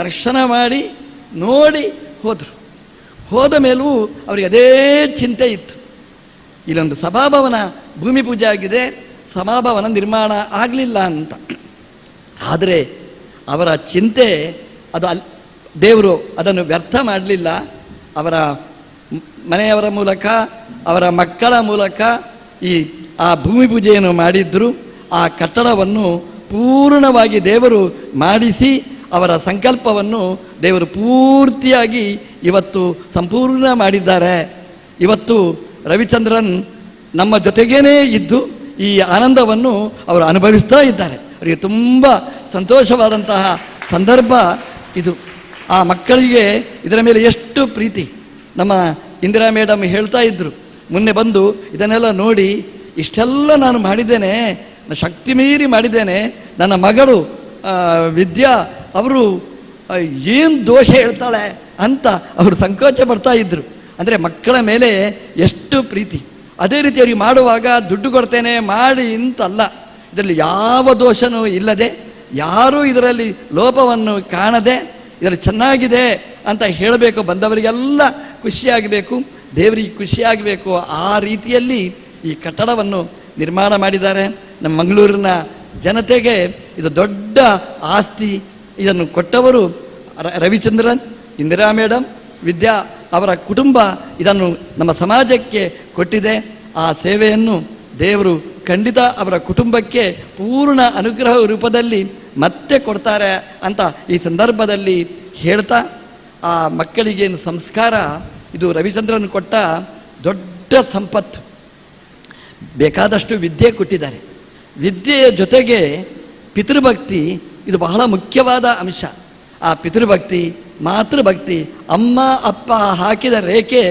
ದರ್ಶನ ಮಾಡಿ ನೋಡಿ ಹೋದರು. ಹೋದ ಮೇಲೂ ಅವರಿಗೆ ಅದೇ ಚಿಂತೆ ಇತ್ತು, ಇಲ್ಲೊಂದು ಸಭಾಭವನ ಭೂಮಿ ಪೂಜೆ ಆಗಿದೆ, ಸಭಾಭವನ ನಿರ್ಮಾಣ ಆಗಲಿಲ್ಲ ಅಂತ. ಆದರೆ ಅವರ ಚಿಂತೆ ಅದು ದೇವರು ಅದನ್ನು ವ್ಯರ್ಥ ಮಾಡಲಿಲ್ಲ. ಅವರ ಮನೆಯವರ ಮೂಲಕ, ಅವರ ಮಕ್ಕಳ ಮೂಲಕ ಆ ಭೂಮಿ ಪೂಜೆಯನ್ನು ಮಾಡಿದ್ರು. ಆ ಕಟ್ಟಡವನ್ನು ಪೂರ್ಣವಾಗಿ ದೇವರು ಮಾಡಿಸಿ ಅವರ ಸಂಕಲ್ಪವನ್ನು ದೇವರು ಪೂರ್ತಿಯಾಗಿ ಇವತ್ತು ಸಂಪೂರ್ಣ ಮಾಡಿದ್ದಾರೆ. ಇವತ್ತು ರವಿಚಂದ್ರನ್ ನಮ್ಮ ಜೊತೆಗೇನೇ ಇದ್ದು ಈ ಆನಂದವನ್ನು ಅವರು ಅನುಭವಿಸ್ತಾ ಇದ್ದಾರೆ. ಅವರಿಗೆ ತುಂಬ ಸಂತೋಷವಾದಂತಹ ಸಂದರ್ಭ ಇದು. ಆ ಮಕ್ಕಳಿಗೆ ಇದರ ಮೇಲೆ ಎಷ್ಟು ಪ್ರೀತಿ. ನಮ್ಮ ಇಂದಿರಾ ಮೇಡಮ್ ಹೇಳ್ತಾ ಇದ್ದರು, ಮೊನ್ನೆ ಬಂದು ಇದನ್ನೆಲ್ಲ ನೋಡಿ ಇಷ್ಟೆಲ್ಲ ನಾನು ಮಾಡಿದ್ದೇನೆ, ಶಕ್ತಿ ಮೀರಿ ಮಾಡಿದ್ದೇನೆ. ನನ್ನ ಮಗಳು ವಿದ್ಯಾ ಅವರು ಏನು ದೋಷ ಹೇಳ್ತಾಳೆ ಅಂತ ಅವರು ಸಂಕೋಚ ಪಡ್ತಾ ಇದ್ದರು. ಅಂದರೆ ಮಕ್ಕಳ ಮೇಲೆ ಎಷ್ಟು ಪ್ರೀತಿ. ಅದೇ ರೀತಿ ಅವ್ರಿಗೆ ಮಾಡುವಾಗ ದುಡ್ಡು ಕೊಡ್ತೇನೆ ಮಾಡಿ ಅಂತಲ್ಲ, ಇದರಲ್ಲಿ ಯಾವ ದೋಷನೂ ಇಲ್ಲದೆ, ಯಾರೂ ಇದರಲ್ಲಿ ಲೋಪವನ್ನು ಕಾಣದೆ ಇದರಲ್ಲಿ ಚೆನ್ನಾಗಿದೆ ಅಂತ ಹೇಳಬೇಕು. ಬಂದವರಿಗೆಲ್ಲ ಖುಷಿಯಾಗಬೇಕು, ದೇವರಿಗೆ ಖುಷಿಯಾಗಬೇಕು. ಆ ರೀತಿಯಲ್ಲಿ ಈ ಕಟ್ಟಡವನ್ನು ನಿರ್ಮಾಣ ಮಾಡಿದ್ದಾರೆ. ನಮ್ಮ ಮಂಗಳೂರಿನ ಜನತೆಗೆ ಇದು ದೊಡ್ಡ ಆಸ್ತಿ. ಇದನ್ನು ಕೊಟ್ಟವರು ರವಿಚಂದ್ರನ್, ಇಂದಿರಾ ಮೇಡಮ್, ವಿದ್ಯಾ ಅವರ ಕುಟುಂಬ ಇದನ್ನು ನಮ್ಮ ಸಮಾಜಕ್ಕೆ ಕೊಟ್ಟಿದೆ. ಆ ಸೇವೆಯನ್ನು ದೇವರು ಖಂಡಿತ ಅವರ ಕುಟುಂಬಕ್ಕೆ ಪೂರ್ಣ ಅನುಗ್ರಹ ರೂಪದಲ್ಲಿ ಮತ್ತೆ ಕೊಡ್ತಾರೆ ಅಂತ ಈ ಸಂದರ್ಭದಲ್ಲಿ ಹೇಳ್ತಾ, ಆ ಮಕ್ಕಳಿಗೇನು ಸಂಸ್ಕಾರ, ಇದು ರವಿಚಂದ್ರನ್ ಕೊಟ್ಟ ದೊಡ್ಡ ಸಂಪತ್ತು. ಬೇಕಾದಷ್ಟು ವಿದ್ಯೆ ಕೊಟ್ಟಿದ್ದಾರೆ. ವಿದ್ಯೆಯ ಜೊತೆಗೆ ಪಿತೃಭಕ್ತಿ ಇದು ಬಹಳ ಮುಖ್ಯವಾದ ಅಂಶ. ಆ ಪಿತೃಭಕ್ತಿ, ಮಾತೃಭಕ್ತಿ, ಅಮ್ಮ ಅಪ್ಪ ಹಾಕಿದ ರೇಖೆ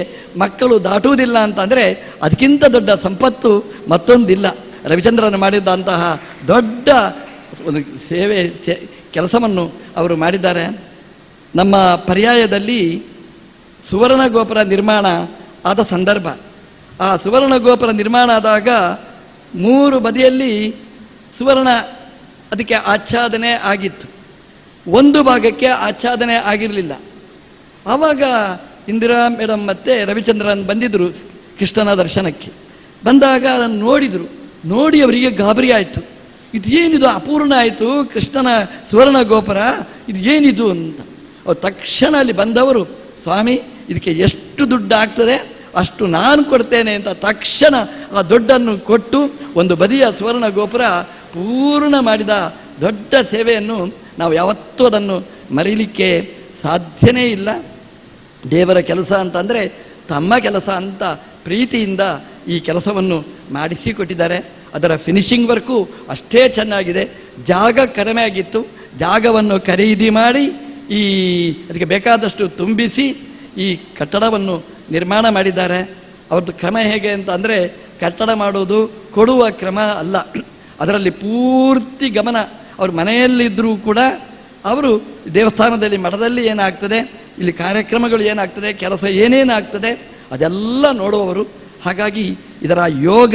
ಮಕ್ಕಳು ದಾಟುವುದಿಲ್ಲ ಅಂತಂದರೆ ಅದಕ್ಕಿಂತ ದೊಡ್ಡ ಸಂಪತ್ತು ಮತ್ತೊಂದಿಲ್ಲ. ರವಿಚಂದ್ರನ್ ಮಾಡಿದಂತಹ ದೊಡ್ಡ ಒಂದು ಸೇವೆ ಕೆಲಸವನ್ನು ಅವರು ಮಾಡಿದ್ದಾರೆ. ನಮ್ಮ ಪರ್ಯಾಯದಲ್ಲಿ ಸುವರ್ಣ ಗೋಪುರ ನಿರ್ಮಾಣ ಆದ ಸಂದರ್ಭ, ಆ ಸುವರ್ಣ ಗೋಪುರ ನಿರ್ಮಾಣ ಆದಾಗ 3 ಬದಿಯಲ್ಲಿ ಸುವರ್ಣ ಅದಕ್ಕೆ ಆಚ್ಛಾದನೆ ಆಗಿತ್ತು, ಒಂದು ಭಾಗಕ್ಕೆ ಆಚ್ಛಾದನೆ ಆಗಿರಲಿಲ್ಲ. ಆವಾಗ ಇಂದಿರಾ ಮೇಡಮ್ ಮತ್ತು ರವಿಚಂದ್ರನ್ ಬಂದಿದ್ದರು ಕೃಷ್ಣನ ದರ್ಶನಕ್ಕೆ. ಬಂದಾಗ ಅದನ್ನು ನೋಡಿದರು. ನೋಡಿ ಅವರಿಗೆ ಗಾಬರಿ ಆಯಿತು. ಇದು ಏನಿದು, ಅಪೂರ್ಣ ಆಯಿತು ಕೃಷ್ಣನ ಸುವರ್ಣ ಗೋಪುರ, ಇದು ಏನಿದು ಅಂತ. ಅವ್ರು ತಕ್ಷಣ ಅಲ್ಲಿ ಬಂದವರು, ಸ್ವಾಮಿ ಇದಕ್ಕೆ ಎಷ್ಟು ದುಡ್ಡು ಆಗ್ತದೆ ಅಷ್ಟು ನಾನು ಕೊಡ್ತೇನೆ ಅಂತ ತಕ್ಷಣ ಆ ದುಡ್ಡನ್ನು ಕೊಟ್ಟು ಒಂದು ಬದಿಯ ಸುವರ್ಣ ಗೋಪುರ ಪೂರ್ಣ ಮಾಡಿದ ದೊಡ್ಡ ಸೇವೆಯನ್ನು ನಾವು ಯಾವತ್ತೂ ಅದನ್ನು ಮರೀಲಿಕ್ಕೆ ಸಾಧ್ಯನೇ ಇಲ್ಲ. ದೇವರ ಕೆಲಸ ಅಂತಂದರೆ ತಮ್ಮ ಕೆಲಸ ಅಂತ ಪ್ರೀತಿಯಿಂದ ಈ ಕೆಲಸವನ್ನು ಮಾಡಿಸಿಕೊಟ್ಟಿದ್ದಾರೆ. ಅದರ ಫಿನಿಶಿಂಗ್ ವರ್ಕು ಅಷ್ಟೇ ಚೆನ್ನಾಗಿದೆ. ಜಾಗ ಕಡಿಮೆ ಆಗಿತ್ತು, ಜಾಗವನ್ನು ಖರೀದಿ ಮಾಡಿ ಅದಕ್ಕೆ ಬೇಕಾದಷ್ಟು ತುಂಬಿಸಿ ಈ ಕಟ್ಟಡವನ್ನು ನಿರ್ಮಾಣ ಮಾಡಿದ್ದಾರೆ. ಅವ್ರದ್ದು ಕ್ರಮ ಹೇಗೆ ಅಂತ ಅಂದರೆ, ಕಟ್ಟಡ ಮಾಡೋದು ಕೊಡುವ ಕ್ರಮ ಅಲ್ಲ, ಅದರಲ್ಲಿ ಪೂರ್ತಿ ಗಮನ. ಅವ್ರ ಮನೆಯಲ್ಲಿದ್ದರೂ ಕೂಡ ಅವರು ದೇವಸ್ಥಾನದಲ್ಲಿ ಮಠದಲ್ಲಿ ಏನಾಗ್ತದೆ, ಇಲ್ಲಿ ಕಾರ್ಯಕ್ರಮಗಳು ಏನಾಗ್ತದೆ, ಕೆಲಸ ಏನೇನಾಗ್ತದೆ ಅದೆಲ್ಲ ನೋಡುವವರು. ಹಾಗಾಗಿ ಇದರ ಯೋಗ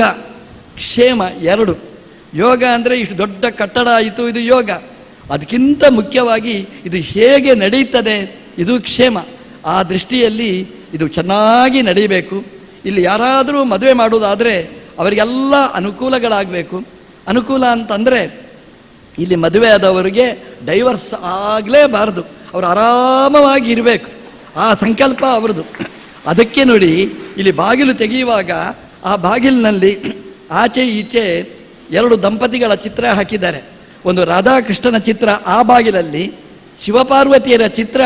ಕ್ಷೇಮ 2. ಯೋಗ ಅಂದರೆ ಇಷ್ಟು ದೊಡ್ಡ ಕಟ್ಟಡ ಆಯಿತು, ಇದು ಯೋಗ. ಅದಕ್ಕಿಂತ ಮುಖ್ಯವಾಗಿ ಇದು ಹೇಗೆ ನಡೀತದೆ, ಇದು ಕ್ಷೇಮ. ಆ ದೃಷ್ಟಿಯಲ್ಲಿ ಇದು ಚೆನ್ನಾಗಿ ನಡೀಬೇಕು. ಇಲ್ಲಿ ಯಾರಾದರೂ ಮದುವೆ ಮಾಡುವುದಾದರೆ ಅವರಿಗೆಲ್ಲ ಅನುಕೂಲಗಳಾಗಬೇಕು. ಅನುಕೂಲ ಅಂತಂದರೆ ಇಲ್ಲಿ ಮದುವೆ ಆದವರಿಗೆ ಡೈವರ್ಸ್ ಆಗಲೇಬಾರದು, ಅವರು ಆರಾಮವಾಗಿ ಇರಬೇಕು, ಆ ಸಂಕಲ್ಪ ಅವರದು. ಅದಕ್ಕೆ ನೋಡಿ ಇಲ್ಲಿ ಬಾಗಿಲು ತೆಗೆಯುವಾಗ ಆ ಬಾಗಿಲಿನಲ್ಲಿ ಆಚೆ ಈಚೆ 2 ದಂಪತಿಗಳ ಚಿತ್ರ ಹಾಕಿದ್ದಾರೆ. ಒಂದು ರಾಧಾಕೃಷ್ಣನ ಚಿತ್ರ ಆ ಬಾಗಿಲಲ್ಲಿ, ಶಿವಪಾರ್ವತಿಯರ ಚಿತ್ರ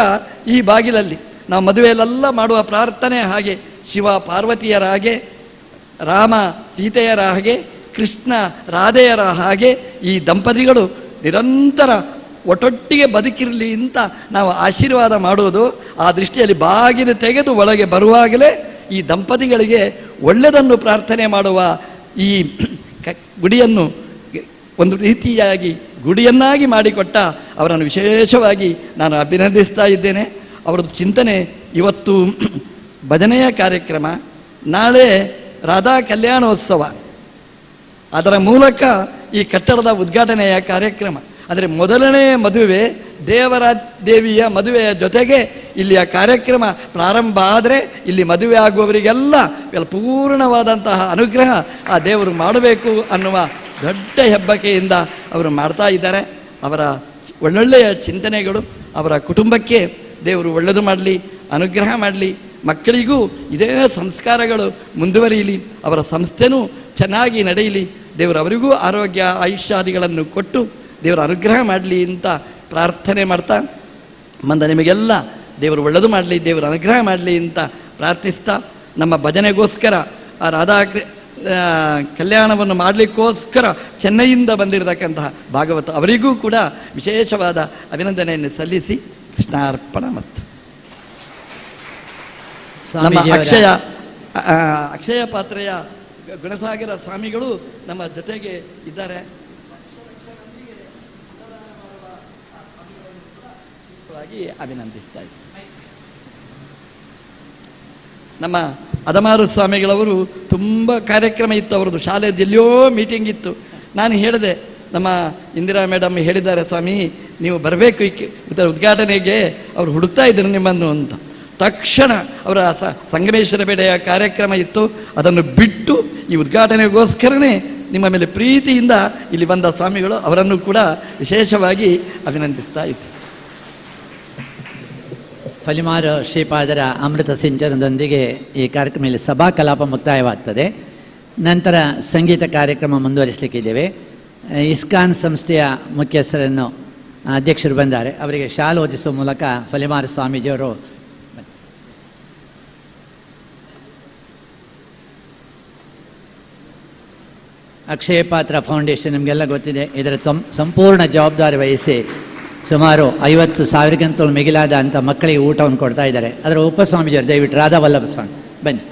ಈ ಬಾಗಿಲಲ್ಲಿ. ನಾವು ಮದುವೆಯಲ್ಲೆಲ್ಲ ಮಾಡುವ ಪ್ರಾರ್ಥನೆ ಹಾಗೆ, ಶಿವ ಪಾರ್ವತಿಯರ ಹಾಗೆ, ರಾಮ ಸೀತೆಯರ ಹಾಗೆ, ಕೃಷ್ಣ ರಾಧೆಯರ ಹಾಗೆ ಈ ದಂಪತಿಗಳು ನಿರಂತರ ಒಟ್ಟೊಟ್ಟಿಗೆ ಬದುಕಿರಲಿ ಅಂತ ನಾವು ಆಶೀರ್ವಾದ ಮಾಡುವುದು. ಆ ದೃಷ್ಟಿಯಲ್ಲಿ ಬಾಗಿಲು ತೆಗೆದು ಒಳಗೆ ಬರುವಾಗಲೇ ಈ ದಂಪತಿಗಳಿಗೆ ಒಳ್ಳೆಯದನ್ನು ಪ್ರಾರ್ಥನೆ ಮಾಡುವ ಈ ಗುಡಿಯನ್ನು ಒಂದು ರೀತಿಯಾಗಿ ಗುಡಿಯನ್ನಾಗಿ ಮಾಡಿಕೊಟ್ಟ ಅವರನ್ನು ವಿಶೇಷವಾಗಿ ನಾನು ಅಭಿನಂದಿಸ್ತಾ ಇದ್ದೇನೆ. ಅವರದ್ದು ಚಿಂತನೆ ಇವತ್ತು ಭಜನೆಯ ಕಾರ್ಯಕ್ರಮ, ನಾಳೆ ರಾಧಾ ಕಲ್ಯಾಣೋತ್ಸವ, ಅದರ ಮೂಲಕ ಈ ಕಟ್ಟಡದ ಉದ್ಘಾಟನೆಯ ಕಾರ್ಯಕ್ರಮ. ಅಂದರೆ ಮೊದಲನೇ ಮದುವೆ ದೇವರ ದೇವಿಯ ಮದುವೆಯ ಜೊತೆಗೆ ಇಲ್ಲಿಯ ಕಾರ್ಯಕ್ರಮ ಪ್ರಾರಂಭ ಆದರೆ ಇಲ್ಲಿ ಮದುವೆ ಆಗುವವರಿಗೆಲ್ಲ ಪೂರ್ಣವಾದಂತಹ ಅನುಗ್ರಹ ಆ ದೇವರು ಮಾಡಬೇಕು ಅನ್ನುವ ದೊಡ್ಡ ಹೆಬ್ಬಕೆಯಿಂದ ಅವರು ಮಾಡ್ತಾ ಇದ್ದಾರೆ. ಅವರ ಒಳ್ಳೊಳ್ಳೆಯ ಚಿಂತನೆಗಳು ಅವರ ಕುಟುಂಬಕ್ಕೆ ದೇವರು ಒಳ್ಳೆಯದು ಮಾಡಲಿ, ಅನುಗ್ರಹ ಮಾಡಲಿ. ಮಕ್ಕಳಿಗೂ ಇದೇ ಸಂಸ್ಕಾರಗಳು ಮುಂದುವರಿಯಲಿ, ಅವರ ಸಂಸ್ಥೆನೂ ಚೆನ್ನಾಗಿ ನಡೆಯಲಿ. ದೇವರು ಅವರಿಗೂ ಆರೋಗ್ಯ ಆಯುಷ್ಯಾದಿಗಳನ್ನು ಕೊಟ್ಟು ದೇವರ ಅನುಗ್ರಹ ಮಾಡಲಿ ಅಂತ ಪ್ರಾರ್ಥನೆ ಮಾಡ್ತಾ, ನಿಮಗೆಲ್ಲ ದೇವರು ಒಳ್ಳೆಯದು ಮಾಡಲಿ, ದೇವರ ಅನುಗ್ರಹ ಮಾಡಲಿ ಅಂತ ಪ್ರಾರ್ಥಿಸ್ತಾ, ನಮ್ಮ ಭಜನೆಗೋಸ್ಕರ ಆ ರಾಧಾ ಕಲ್ಯಾಣವನ್ನು ಮಾಡಲಿಕ್ಕೋಸ್ಕರ ಚೆನ್ನೈಯಿಂದ ಬಂದಿರತಕ್ಕಂತಹ ಭಾಗವತ ಅವರಿಗೂ ಕೂಡ ವಿಶೇಷವಾದ ಅಭಿನಂದನೆಯನ್ನು ಸಲ್ಲಿಸಿ ಕೃಷ್ಣಾರ್ಪಣ. ಮತ್ತು ನಮ್ಮ ಅಕ್ಷಯ ಪಾತ್ರೆಯ ಗುಣಸಾಗರ ಸ್ವಾಮಿಗಳು ನಮ್ಮ ಜೊತೆಗೆ ಇದ್ದಾರೆ. ಅಭಿನಂದಿಸ್ತಾ ಇದ್ದಾರೆ. ನಮ್ಮ ಅದಮಾರು ಸ್ವಾಮಿಗಳವರು ತುಂಬ ಕಾರ್ಯಕ್ರಮ ಇತ್ತು, ಅವರದ್ದು ಶಾಲೆಯಲ್ಲಿ ಎಲ್ಲೋ ಮೀಟಿಂಗ್ ಇತ್ತು. ನಾನು ಹೇಳಿದೆ, ನಮ್ಮ ಇಂದಿರಾ ಮೇಡಮ್ ಹೇಳಿದ್ದಾರೆ ಸ್ವಾಮಿ ನೀವು ಬರಬೇಕು ಇದರ ಉದ್ಘಾಟನೆಗೆ, ಅವರು ಹುಡುಕ್ತಾ ಇದ್ರು ನಿಮ್ಮನ್ನು ಅಂತ. ತಕ್ಷಣ ಅವರ ಸಂಗಮೇಶ್ವರ ಬೇಡೆಯ ಕಾರ್ಯಕ್ರಮ ಇತ್ತು, ಅದನ್ನು ಬಿಟ್ಟು ಈ ಉದ್ಘಾಟನೆಗೋಸ್ಕರನೇ ನಿಮ್ಮ ಮೇಲೆ ಪ್ರೀತಿಯಿಂದ ಇಲ್ಲಿ ಬಂದ ಸ್ವಾಮಿಗಳು, ಅವರನ್ನು ಕೂಡ ವಿಶೇಷವಾಗಿ ಅಭಿನಂದಿಸ್ತಾ ಇತ್ತು. ಫಲಿಮಾರು ಶ್ರೀಪಾದರ ಅಮೃತ ಸಿಂಚನದೊಂದಿಗೆ ಈ ಕಾರ್ಯಕ್ರಮದಲ್ಲಿ ಸಭಾ ಕಲಾಪ ಮುಕ್ತಾಯವಾಗ್ತದೆ. ನಂತರ ಸಂಗೀತ ಕಾರ್ಯಕ್ರಮ ಮುಂದುವರಿಸಲಿಕ್ಕಿದ್ದೇವೆ. ಇಸ್ಕಾನ್ ಸಂಸ್ಥೆಯ ಮುಖ್ಯಸ್ಥರನ್ನು ಅಧ್ಯಕ್ಷರು ಬಂದ್ದಾರೆ, ಅವರಿಗೆ ಶಾಲು ಓದಿಸುವ ಮೂಲಕ ಫಲಿಮಾರು ಸ್ವಾಮೀಜಿಯವರು ಅಕ್ಷಯ ಪಾತ್ರ ಫೌಂಡೇಶನ್ ನಿಮಗೆಲ್ಲ ಗೊತ್ತಿದೆ. ಇದರ ಸಂಪೂರ್ಣ ಜವಾಬ್ದಾರಿ ವಹಿಸಿ ಸುಮಾರು 50,000ಕ್ಕಿಂತಲೂ ಮಿಗಿಲಾದ ಅಂಥ ಮಕ್ಕಳಿಗೆ ಊಟವನ್ನು ಕೊಡ್ತಾ ಇದ್ದಾರೆ. ಅದರ ಉಪಸ್ವಾಮೀಜಿಯವರು ದಯವಿಟ್ಟು ರಾಧಾ ವಲ್ಲಭ ಸ್ವಾಮಿ ಬನ್ನಿ.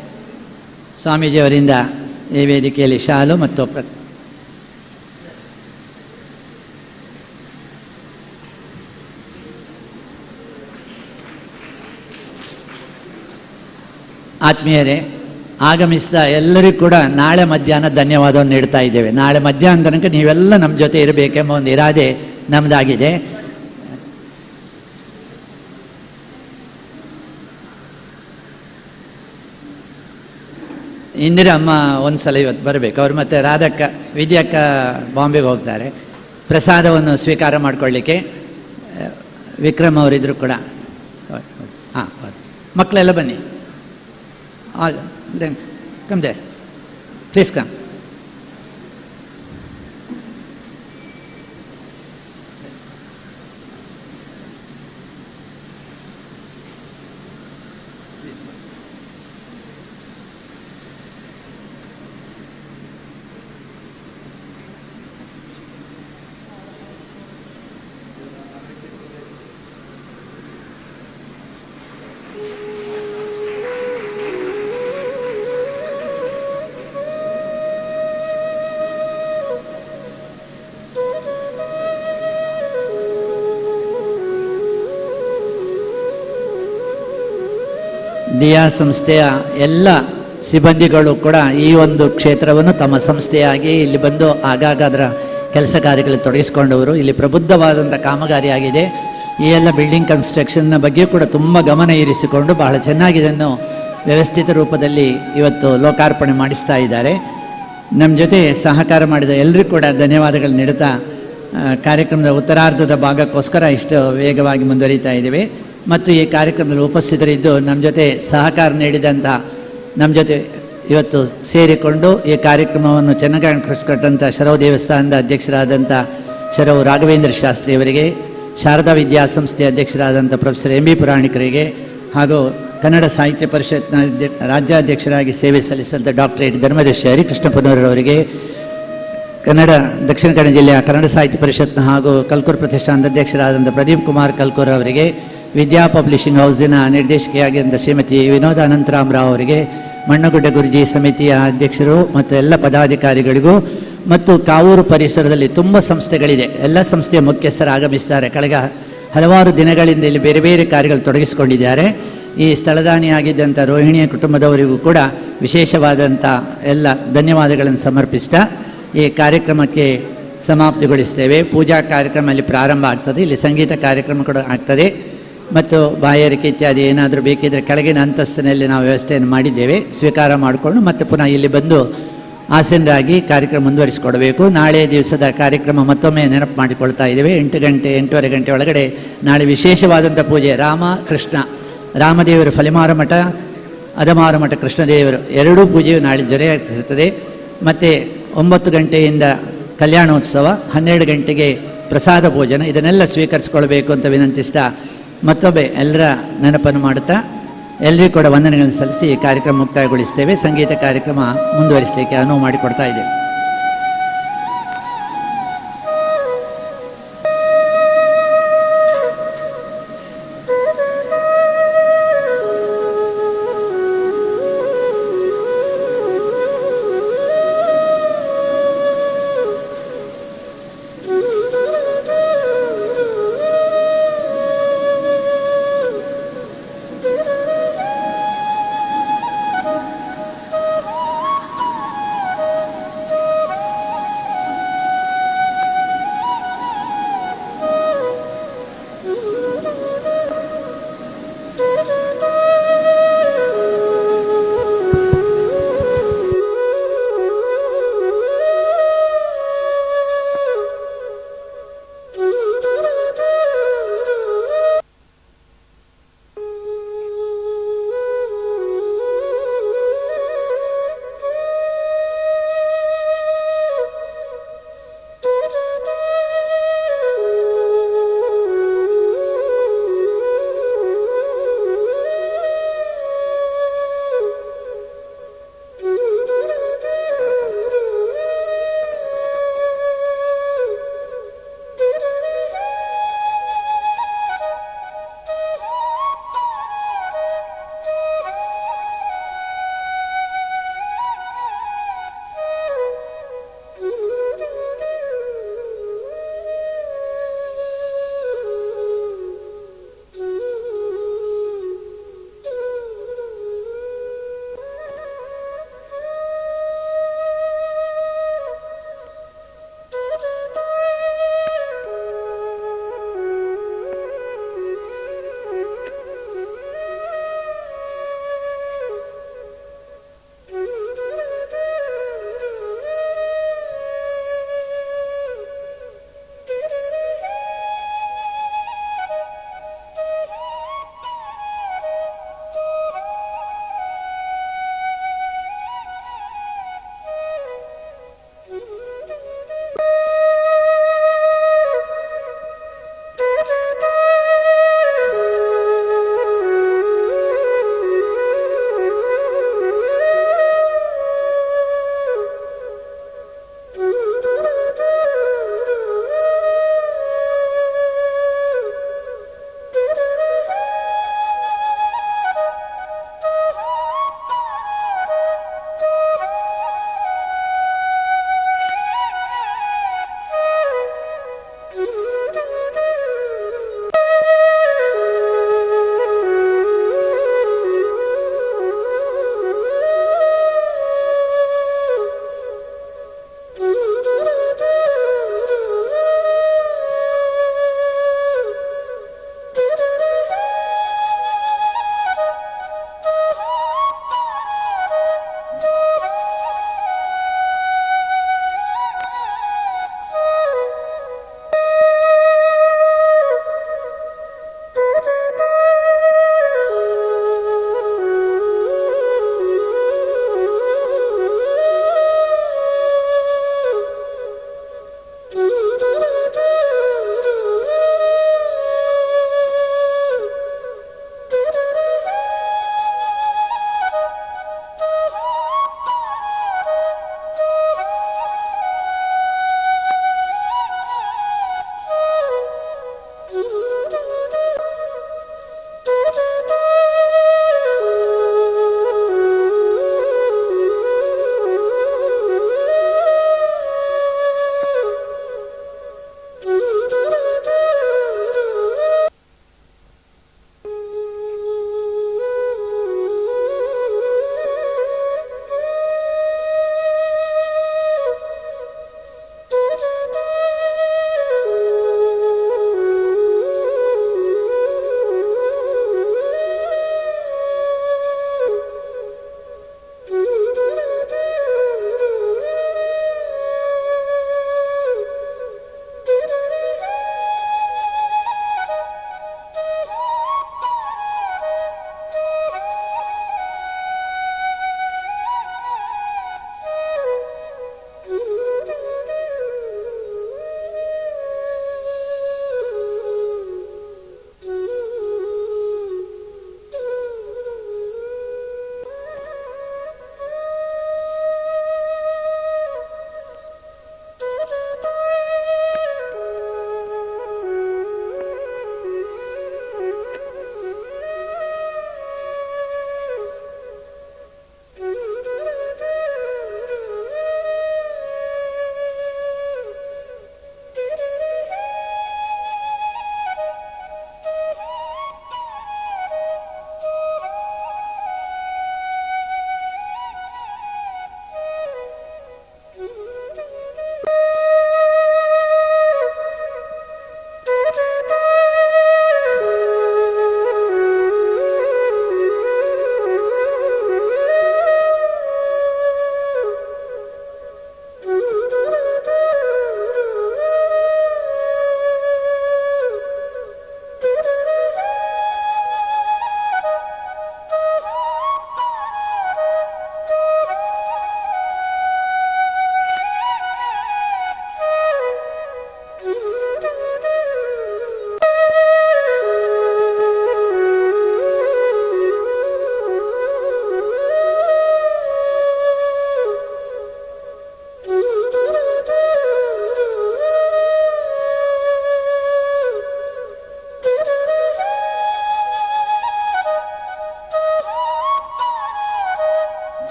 ಸ್ವಾಮೀಜಿಯವರಿಂದ ಈ ವೇದಿಕೆಯಲ್ಲಿ ಶಾಲು ಮತ್ತು ಆತ್ಮೀಯರೇ, ಆಗಮಿಸಿದ ಎಲ್ಲರಿಗೂ ಕೂಡ ನಾಳೆ ಮಧ್ಯಾಹ್ನ ಧನ್ಯವಾದವನ್ನು ನೀಡ್ತಾ ಇದ್ದೇವೆ. ನಾಳೆ ಮಧ್ಯಾಹ್ನ ತನಕ ನೀವೆಲ್ಲ ನಮ್ಮ ಜೊತೆ ಇರಬೇಕೆಂಬ ಒಂದು ಇರಾದೆ ನಮ್ಮದಾಗಿದೆ. ಇಂದಿರಾ ಅಮ್ಮ ಒಂದು ಸಲ ಇವತ್ತು ಬರಬೇಕು. ಅವರು ಮತ್ತು ರಾಧಕ್ಕ, ವಿದ್ಯಕ್ಕ ಬಾಂಬೆಗೆ ಹೋಗ್ತಾರೆ. ಪ್ರಸಾದವನ್ನು ಸ್ವೀಕಾರ ಮಾಡಿಕೊಳ್ಳಿಕ್ಕೆ ವಿಕ್ರಮ್ ಅವರಿದ್ದರು ಕೂಡ. ಹಾಂ, ಮಕ್ಕಳೆಲ್ಲ ಬನ್ನಿ. Come there, please come. Diya ಸಂಸ್ಥೆಯ ಎಲ್ಲ ಸಿಬ್ಬಂದಿಗಳು ಕೂಡ ಈ ಒಂದು ಕ್ಷೇತ್ರವನ್ನು ತಮ್ಮ ಸಂಸ್ಥೆಯಾಗಿ ಇಲ್ಲಿ ಬಂದು ಆಗಾಗ ಅದರ ಕೆಲಸ ಕಾರ್ಯಗಳಲ್ಲಿ ತೊಡಗಿಸಿಕೊಂಡವರು. ಇಲ್ಲಿ ಪ್ರಬುದ್ಧವಾದಂಥ ಕಾಮಗಾರಿಯಾಗಿದೆ. ಈ ಎಲ್ಲ ಬಿಲ್ಡಿಂಗ್ ಕನ್ಸ್ಟ್ರಕ್ಷನ್ನ ಬಗ್ಗೆ ಕೂಡ ತುಂಬ ಗಮನ ಇರಿಸಿಕೊಂಡು ಬಹಳ ಚೆನ್ನಾಗಿ ಇದನ್ನು ವ್ಯವಸ್ಥಿತ ರೂಪದಲ್ಲಿ ಇವತ್ತು ಲೋಕಾರ್ಪಣೆ ಮಾಡಿಸ್ತಾ ಇದ್ದಾರೆ. ನಮ್ಮ ಜೊತೆ ಸಹಕಾರ ಮಾಡಿದ ಎಲ್ಲರಿಗೂ ಕೂಡ ಧನ್ಯವಾದಗಳು ನೀಡುತ್ತಾ ಕಾರ್ಯಕ್ರಮದ ಉತ್ತರಾರ್ಧದ ಭಾಗಕ್ಕೋಸ್ಕರ ಇಷ್ಟು ವೇಗವಾಗಿ ಮುಂದುವರಿತಾ ಇದ್ದೇವೆ. ಮತ್ತು ಈ ಕಾರ್ಯಕ್ರಮದಲ್ಲಿ ಉಪಸ್ಥಿತರಿದ್ದು ನಮ್ಮ ಜೊತೆ ಸಹಕಾರ ನೀಡಿದಂಥ, ನಮ್ಮ ಜೊತೆ ಇವತ್ತು ಸೇರಿಕೊಂಡು ಈ ಕಾರ್ಯಕ್ರಮವನ್ನು ಚೆನ್ನಾಗಿ ಅನುಕರಿಸಿಕೊಟ್ಟಂಥ ಶರವ್ ದೇವಸ್ಥಾನದ ಅಧ್ಯಕ್ಷರಾದಂಥ ಶರವ್ ರಾಘವೇಂದ್ರ ಶಾಸ್ತ್ರಿಯವರಿಗೆ, ಶಾರದಾ ವಿದ್ಯಾಸಂಸ್ಥೆ ಅಧ್ಯಕ್ಷರಾದಂಥ ಪ್ರೊಫೆಸರ್ ಎಂ ಬಿ ಪುರಾಣಿಕರಿಗೆ, ಹಾಗೂ ಕನ್ನಡ ಸಾಹಿತ್ಯ ಪರಿಷತ್ನ ರಾಜ್ಯಾಧ್ಯಕ್ಷರಾಗಿ ಸೇವೆ ಸಲ್ಲಿಸಿದಂಥ ಡಾಕ್ಟರೇಟ್ ಧರ್ಮದರ್ಶಿ ಹರಿಕೃಷ್ಣಪ್ಪನವರವರಿಗೆ, ದಕ್ಷಿಣ ಕನ್ನಡ ಜಿಲ್ಲೆಯ ಕನ್ನಡ ಸಾಹಿತ್ಯ ಪರಿಷತ್ನ ಹಾಗೂ ಕಲ್ಕೂರು ಪ್ರತಿಷ್ಠಾನದ ಅಧ್ಯಕ್ಷರಾದಂಥ ಪ್ರದೀಪ್ ಕುಮಾರ್ ಕಲ್ಕೂರ್ ಅವರಿಗೆ, ವಿದ್ಯಾ ಪಬ್ಲಿಷಿಂಗ್ ಹೌಸಿನ ನಿರ್ದೇಶಕಿಯಾಗಿದ್ದ ಶ್ರೀಮತಿ ವಿನೋದ ಅನಂತರಾಮರಾವ್ ಅವರಿಗೆ, ಮಣ್ಣಗುಡ್ಡ ಗುರುಜಿ ಸಮಿತಿಯ ಅಧ್ಯಕ್ಷರು ಮತ್ತು ಎಲ್ಲ ಪದಾಧಿಕಾರಿಗಳಿಗೂ, ಮತ್ತು ಕಾವೂರು ಪರಿಸರದಲ್ಲಿ ತುಂಬ ಸಂಸ್ಥೆಗಳಿದೆ, ಎಲ್ಲ ಸಂಸ್ಥೆಯ ಮುಖ್ಯಸ್ಥರು ಆಗಮಿಸಿದ್ದಾರೆ. ಕಳೆದ ಹಲವಾರು ದಿನಗಳಿಂದ ಇಲ್ಲಿ ಬೇರೆ ಬೇರೆ ಕಾರ್ಯಗಳು ತೊಡಗಿಸಿಕೊಂಡಿದ್ದಾರೆ. ಈ ಸ್ಥಳದಾನಿಯಾಗಿದ್ದಂಥ ರೋಹಿಣಿಯ ಕುಟುಂಬದವರಿಗೂ ಕೂಡ ವಿಶೇಷವಾದಂಥ ಎಲ್ಲ ಧನ್ಯವಾದಗಳನ್ನು ಸಮರ್ಪಿಸ್ತಾ ಈ ಕಾರ್ಯಕ್ರಮಕ್ಕೆ ಸಮಾಪ್ತಿಗೊಳಿಸ್ತೇವೆ. ಪೂಜಾ ಕಾರ್ಯಕ್ರಮ ಅಲ್ಲಿ ಪ್ರಾರಂಭ ಆಗ್ತದೆ. ಇಲ್ಲಿ ಸಂಗೀತ ಕಾರ್ಯಕ್ರಮ ಕೂಡ ಆಗ್ತದೆ ಮತ್ತು ಬಾಯಾರಿಕೆ ಇತ್ಯಾದಿ ಏನಾದರೂ ಬೇಕಿದ್ದರೆ ಕೆಳಗಿನ ಅಂತಸ್ತಿನಲ್ಲಿ ನಾವು ವ್ಯವಸ್ಥೆಯನ್ನು ಮಾಡಿದ್ದೇವೆ. ಸ್ವೀಕಾರ ಮಾಡಿಕೊಂಡು ಮತ್ತೆ ಪುನಃ ಇಲ್ಲಿ ಬಂದು ಆಸೀನರಾಗಿ ಕಾರ್ಯಕ್ರಮ ಮುಂದುವರಿಸಿಕೊಡಬೇಕು. ನಾಳೆ ದಿವಸದ ಕಾರ್ಯಕ್ರಮ ಮತ್ತೊಮ್ಮೆ ನೆನಪು ಮಾಡಿಕೊಳ್ತಾ ಇದ್ದೇವೆ. 8 ಗಂಟೆ 8:15 ಗಂಟೆ ಒಳಗಡೆ ನಾಳೆ ವಿಶೇಷವಾದಂಥ ಪೂಜೆ, ರಾಮ ಕೃಷ್ಣ, ರಾಮದೇವರು ಫಲಿಮಾರ ಮಠ, ಅದಮಾರ ಮಠ ಕೃಷ್ಣದೇವರು ಎರಡೂ ಪೂಜೆಯು ನಾಳೆ ಜೊತೆಯಾಗ್ತಿರ್ತದೆ. ಮತ್ತು 9 ಗಂಟೆಯಿಂದ ಕಲ್ಯಾಣೋತ್ಸವ, 12 ಗಂಟೆಗೆ ಪ್ರಸಾದ ಭೋಜನ, ಇದನ್ನೆಲ್ಲ ಸ್ವೀಕರಿಸಿಕೊಳ್ಬೇಕು ಅಂತ ವಿನಂತಿಸ್ತಾ ಮತ್ತೊಮ್ಮೆ ಎಲ್ಲರ ನೆನಪನ್ನು ಮಾಡುತ್ತಾ ಎಲ್ಲರಿಗೂ ಕೂಡ ವಂದನೆಗಳನ್ನು ಸಲ್ಲಿಸಿ ಈ ಕಾರ್ಯಕ್ರಮ ಮುಕ್ತಾಯಗೊಳಿಸ್ತೇವೆ. ಸಂಗೀತ ಕಾರ್ಯಕ್ರಮ ಮುಂದುವರಿಸಲಿಕ್ಕೆ ಅನುವು ಮಾಡಿಕೊಡ್ತಾ ಇದ್ದೇವೆ.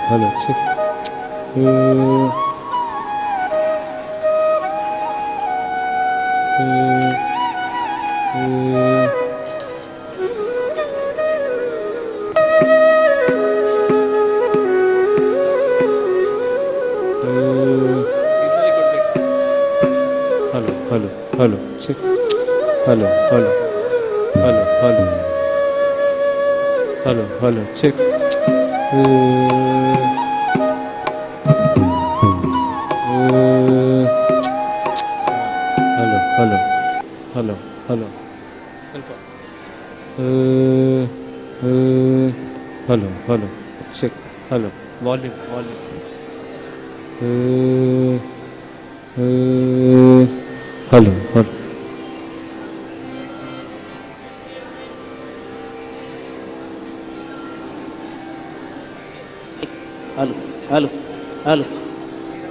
Hello, check. Hello, check. Hello, check. Hello. ಸ್ವಲ್ಪ hello, check. Hello, volume.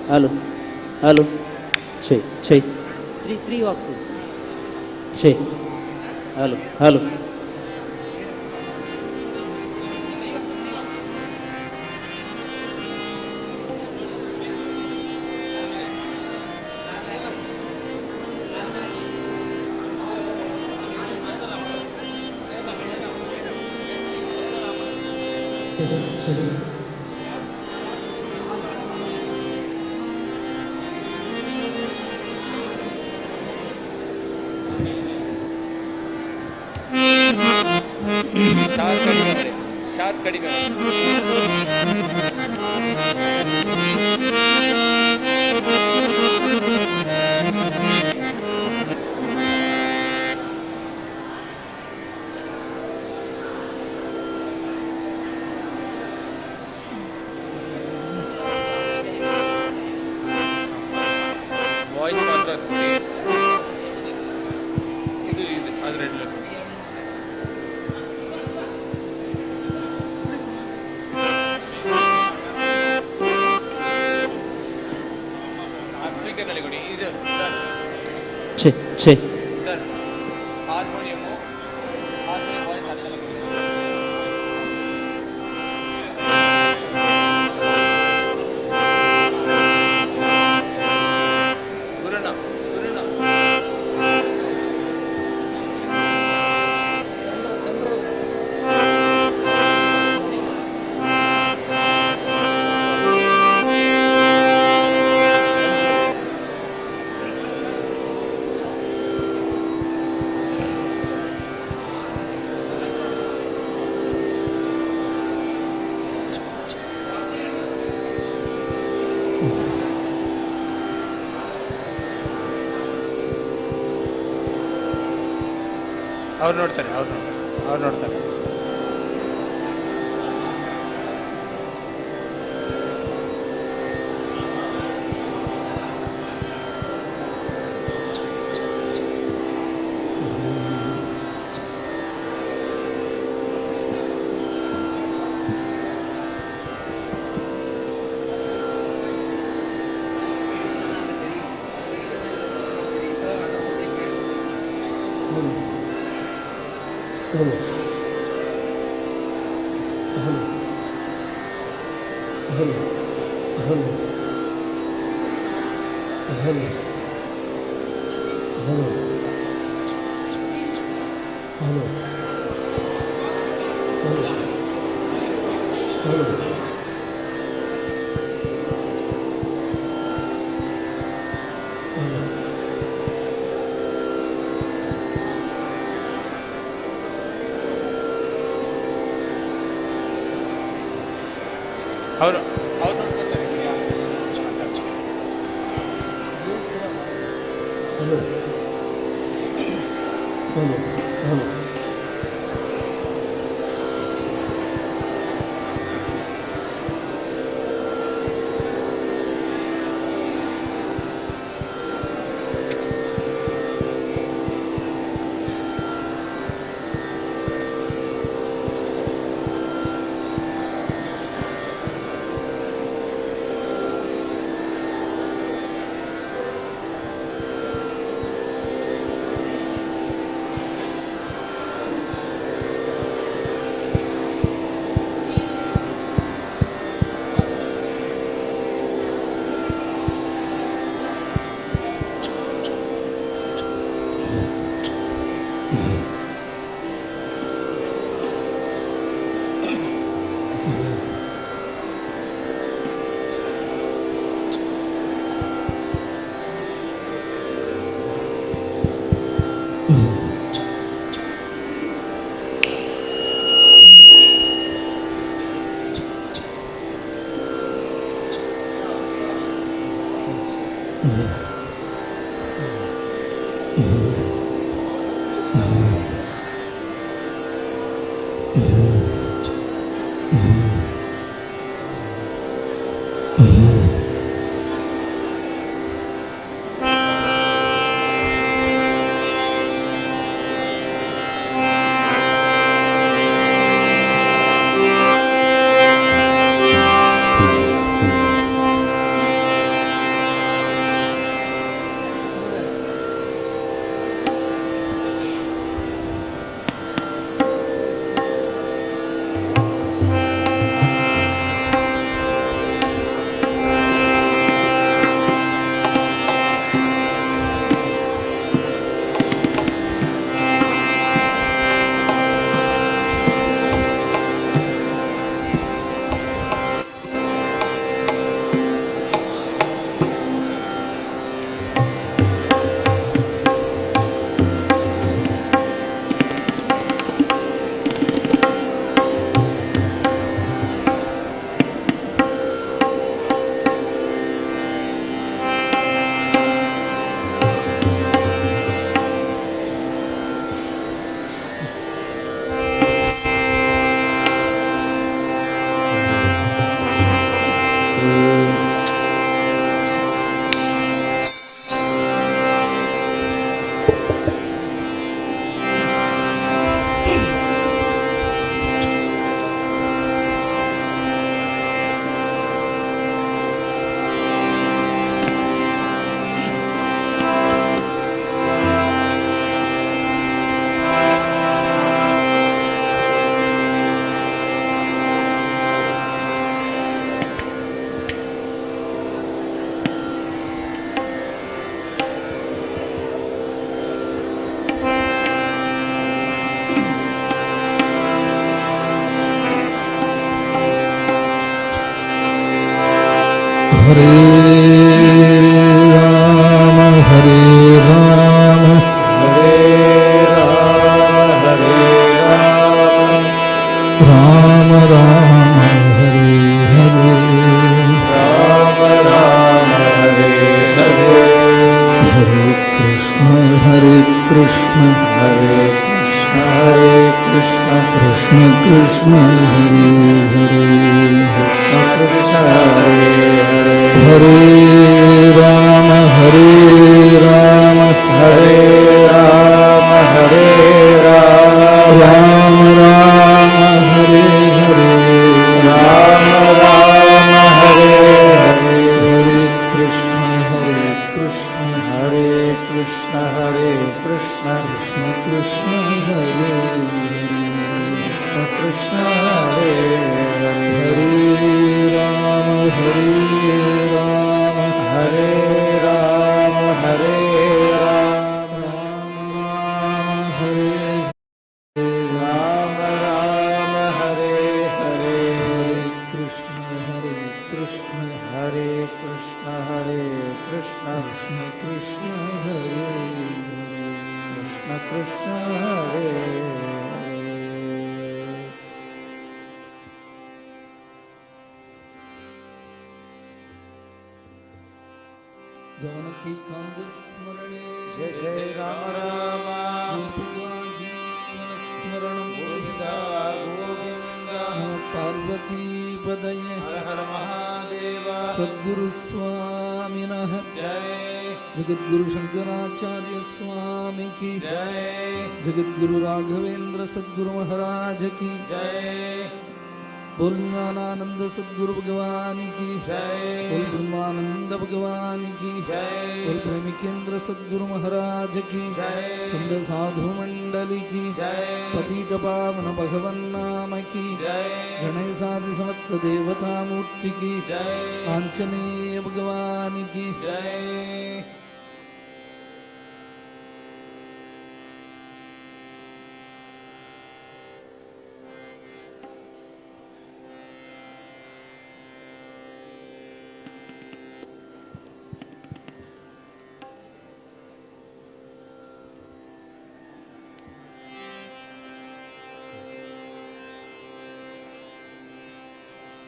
Hello. Hello. Check. Three oxygen. Check. Hello. Sharp ಕಡಿಮೆ ಛೇ ಛೇ ಅವ್ರು ನೋಡ್ತಾರೆ ಅವ್ರು ನೋಡ್ತಾರೆ. ಅವ್ರು ನೋಡ್ಕೊತಾರೆ. हरे राम हरे राम हरे राम हरे राम राम राम हरे हरे राम राम हरे हरे हरे कृष्ण हरे कृष्ण हरे कृष्ण हरे कृष्ण कृष्ण कृष्ण हरे हरे कृष्ण कृष्ण हरे हरे हरे राम हरे राम हरे राम हरे राम राम राम हरे हरे राम राम हरे हरे हरे कृष्ण हरे कृष्ण हरे कृष्ण हरे कृष्ण कृष्ण कृष्ण हरे हरे कृष्ण कृष्ण हरे हरे हरे राम हरे राम हरे राम हरे राम राम राम हरे राम राम हरे हरे कृष्ण हरे कृष्ण हरे कृष्ण हरे कृष्ण कृष्ण कृष्ण हरे कृष्ण कृष्ण हरे हरे जानकी कांत स्मरणे जय जय राम राम गोपिका जीवन स्मरणं गोविंद गोविंद पार्वती पदये हर हर महादेव सद्गुरु स्वामिनः जय जगद्गुरु शंकराचार्य स्वामी की जय जगद्गुरु राघवेंद्र सद्गुरु महाराज की जय बोल ज्ञानानंद सद्गुरु भगवान की जय बोल ब्रह्मानंद भगवान की जय बोल प्रेमी केंद्र सद्गुरु महाराज की जय संत साधु मंडली की जय पतित पावन भगवन नाम की जय गणेशादि समस्त देवता मूर्ति की जय आंजनेय भगवान की जय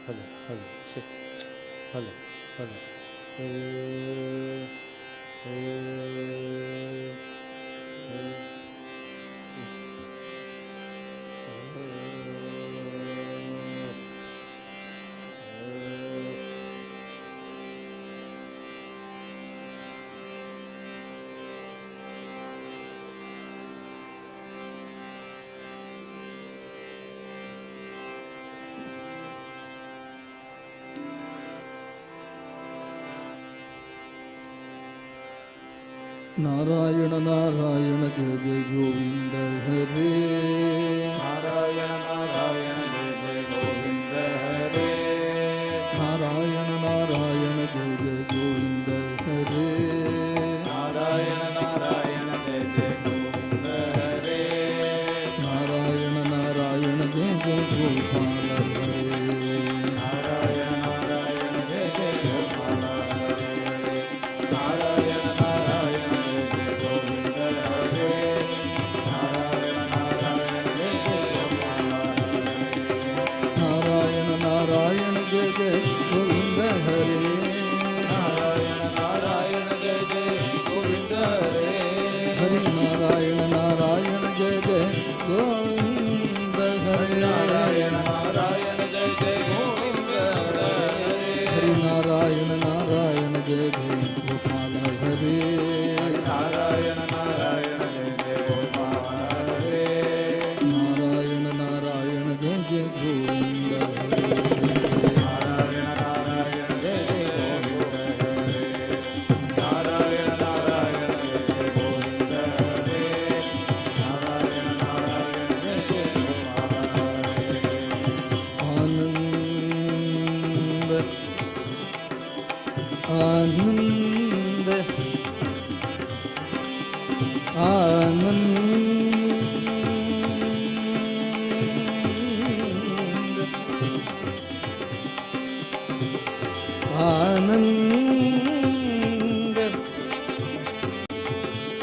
hello hello check hello hello Narayan Narayan जय जय गोविंद हरे नारायण नारायण जय जय गोविंद हरे नारायण नारायण जय जय गोविंद हरे नारायण नारायण जय जय गोविंद हरे नारायण नारायण जय जय गोपाल हरे नारायण नारायण जय जय गोपाल हरे हरे नारायण नारायण जय जय गोविंद हरे नारायण नारायण जय जय गोपाल हरे नारायण नारायण जय जय गोविंद हरे नारायण नारायण जय जय गोविंद हरे हरि नारायण नारायण जय जय गोविंद हरे नारायण नारायण जय जय गोविंद हरे हरि नारायण नारायण जय जय गोपाल हरे नारायण नारायण जय जय गोपाल हरे नारायण नारायण जय जय गोविंद हरे नारायण नारायण जय जय गोविंद हरे नारायण नारायण जय जय गोविंद हरे नारायण नारायण जय जय गोपाल हरे आनंद आनंद आनंद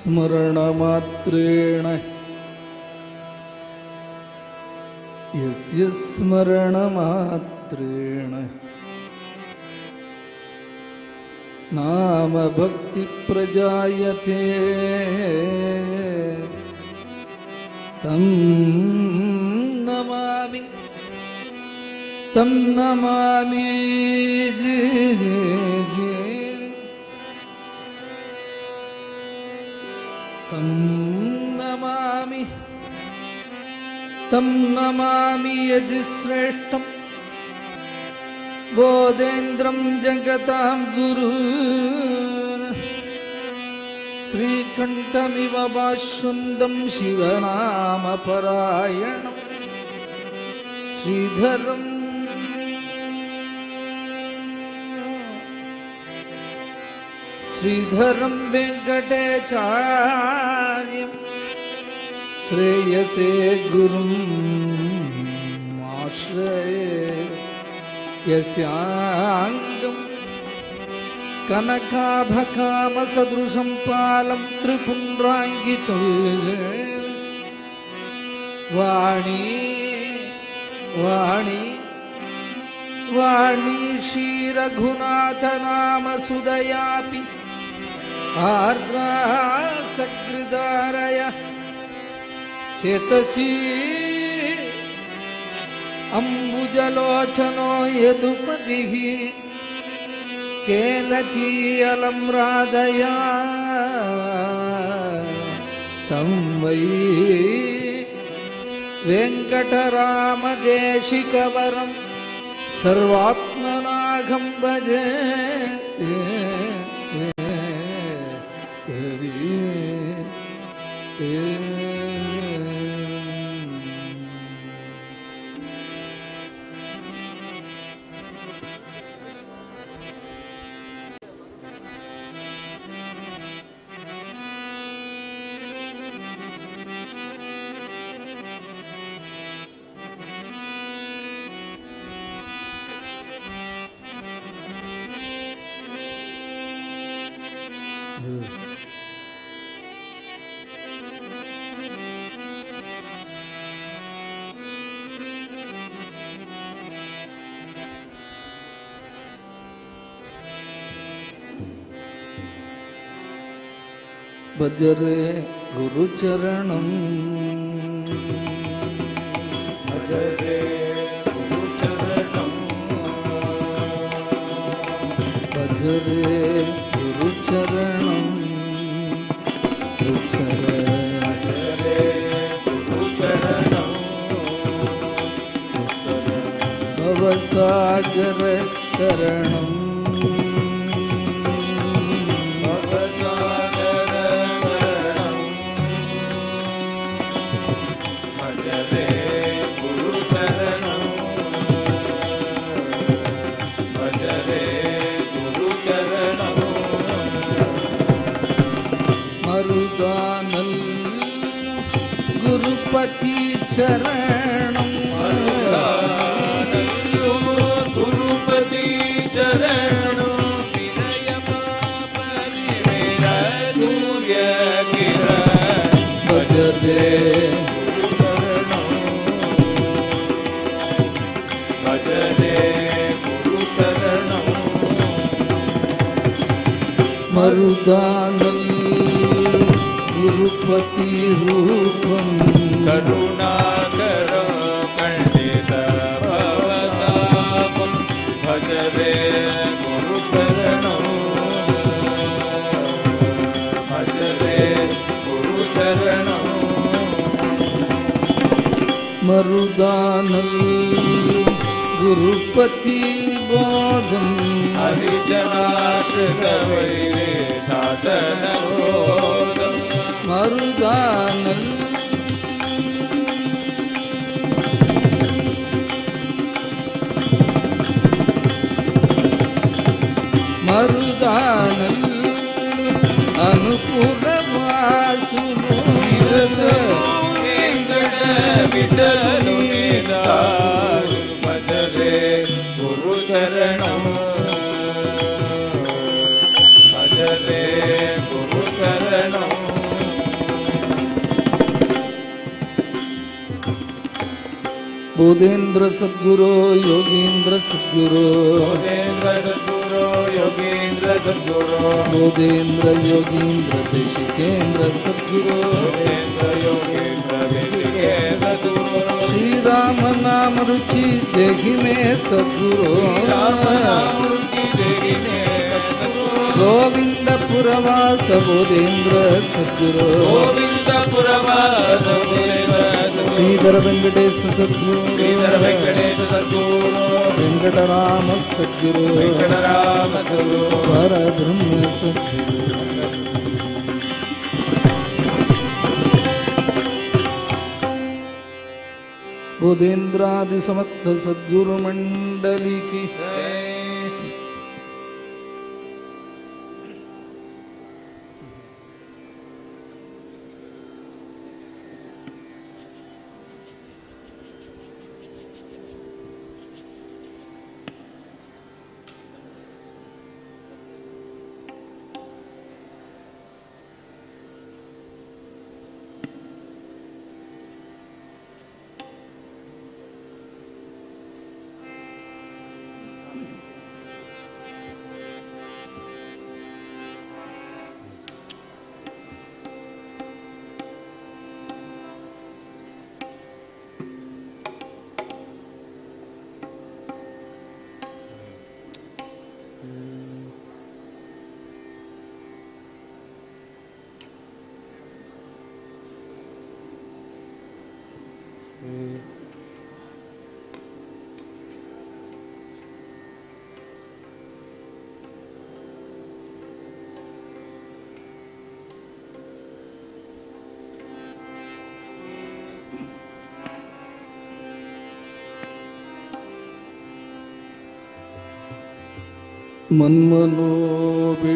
ಸ್ಮರಣಮಾತ್ರೇಣ ಯಸ್ಯ ಸ್ಮರಣಮಾತ್ರೇಣ ನಾಮ ಭಕ್ತಿ ಪ್ರಜಾಯತೆ ತಂ ನಮಾಮಿ ತಂ ನಮಾಮಿ ತಂ ನಮಾಮಿ ತಂ ನಮಾಮಿ ಯದಿ ಶ್ರೇಷ್ಠಂ ಬೋಧೇಂದ್ರಂ ಜಗತಾಂ ಗುರು ಶ್ರೀಕಂಠಮಿವ ಭಾಷ್ವಂದಂ ಶಿವನಾಮ ಪರಾಯಣಂ ಶ್ರೀಧರಂ ಶ್ರೀಧರಂ ವೆಂಕಟೇಚಾರ್ಯಂ ಶ್ರೇಯಸೇ ಗುರುಂ ಆಶ್ರಯೇ ಯಸ್ಯಾಂಗಂ ಕನಕಾಭಕಾಮಸದೃಶಂ ಪಾಲಂ ತ್ರಿಪುಂಡ್ರಾಂಗಿತೋ ವಾಣಿ ವಾಣಿ ವಾಣಿ ಶ್ರೀರಘುನಾಥ ನಾಮ ಸುದಯಾಪಿ ಆರ್ದ್ರಾ ಸಕೃದಾರಯ ಚೇತಸಿ ಅಂಬುಜಲೋಚನೋ ಯದುಪದಿಃ ಕೇಲತೀಯಲಂ ರಾಧಯ ತಂ ವೈ ವೆಂಕಟರಾಮದೇಶಿಕವರಂ ಸರ್ವಾತ್ಮನಾಘಂ ಭಜೆ ಭಜರೆ ಗುರುಚರಣಂ ಭಜರೆ ಗುರುಚರಣಂ ಭಜರೆ ಗುರುಚರಣಂ ಭಜರೆ ಗುರುಚರಣಂ ಭವಸಾಗರ ತರಣಂ ಮರುದಾನಲ್ ಗುರುಪತಿ ಚರಣಂ ಗುರುಪತಿ ಚರಣಂ ವಿನಯ ಪರಿಮೇರ ಸೂರ್ಯ ಕಿರಣ ಭಜರೆ ಭಜರೆ ಗುರು ಚರಣಂ ಮರುದಾನಲ್ ಗುರುಪತಿ ರೂಪಂ ಕರುಣಾಕರ ಖಂಡಿತ ಭವತಾಪಂ ಭಜರೆ ಗುರು ಚರಣಂ ಭಜರೆ ಗುರು ಚರಣಂ ಮರುದಾನಲ್ ಗುರುಪತಿ ಬೋಧಂ ಹರಿಜನಾಶ್ರಿತ ವೈರೇ ಶಾಸನ ಬೋಧಂ ಮರುದಾನಲ್ ಮರುದಾನಲ್ ಅನುಕೂಲ ವಾಸುನು ವಿಠಲು ಭಜರೆ ಗುರು ಚರಣಂ ಭಜರೆ ಗುರು ಚರಣಂ ಬೋಧೇಂದ್ರ ಸದ್ಗುರು ಯೋಗೀಂದ್ರ ಸದ್ಗುರು ಬೋಧೇಂದ್ರ ಸದ್ಗುರು ಯೋಗೀಂದ್ರ ಸದ್ಗುರು ಬೋಧೇಂದ್ರ ಯೋಗೀಂದ್ರ ದೇಶಿಕೇಂದ್ರ ಸದ್ಗುರು ಬೋಧೇಂದ್ರ ಯೋಗೀಂದ್ರ ದೇಶಿಕೇಂದ್ರ ಸದ್ಗುರು ಶ್ರೀರಾಮ ನಾಮ ರುಚಿ ದೇಹಿ ಮೇ ಸದ್ಗುರು ರಾಮ ನಾಮ ರುಚಿ ದೇಹಿ ಮೇ ಸದ್ಗುರು ಗೋವಿಂದ ಪುರವಾಸ ಬೋಧೇಂದ್ರ ಸದ್ಗುರು ಗೋವಿಂದ ಪುರವಾಸ ಬೋಧೇಂದ್ರ ಸದ್ಗುರು ಶ್ರೀಧರ ವೆಂಕಟೇಶ ಸದ್ಗುರು ಶ್ರೀಧರ ವೆಂಕಟೇಶ ಸದ್ಗುರು ವೆಂಕಟರಾಮ ಸದ್ಗುರು ವೆಂಕಟರಾಮ ಸದ್ಗುರು ಪರಬ್ರಹ್ಮ ಸದ್ಗುರು ಬೋಧೇಂದ್ರಾದಿ ಸಮರ್ಥ ಸದ್ಗುರು ಮಂಡಲಿ ಕಿ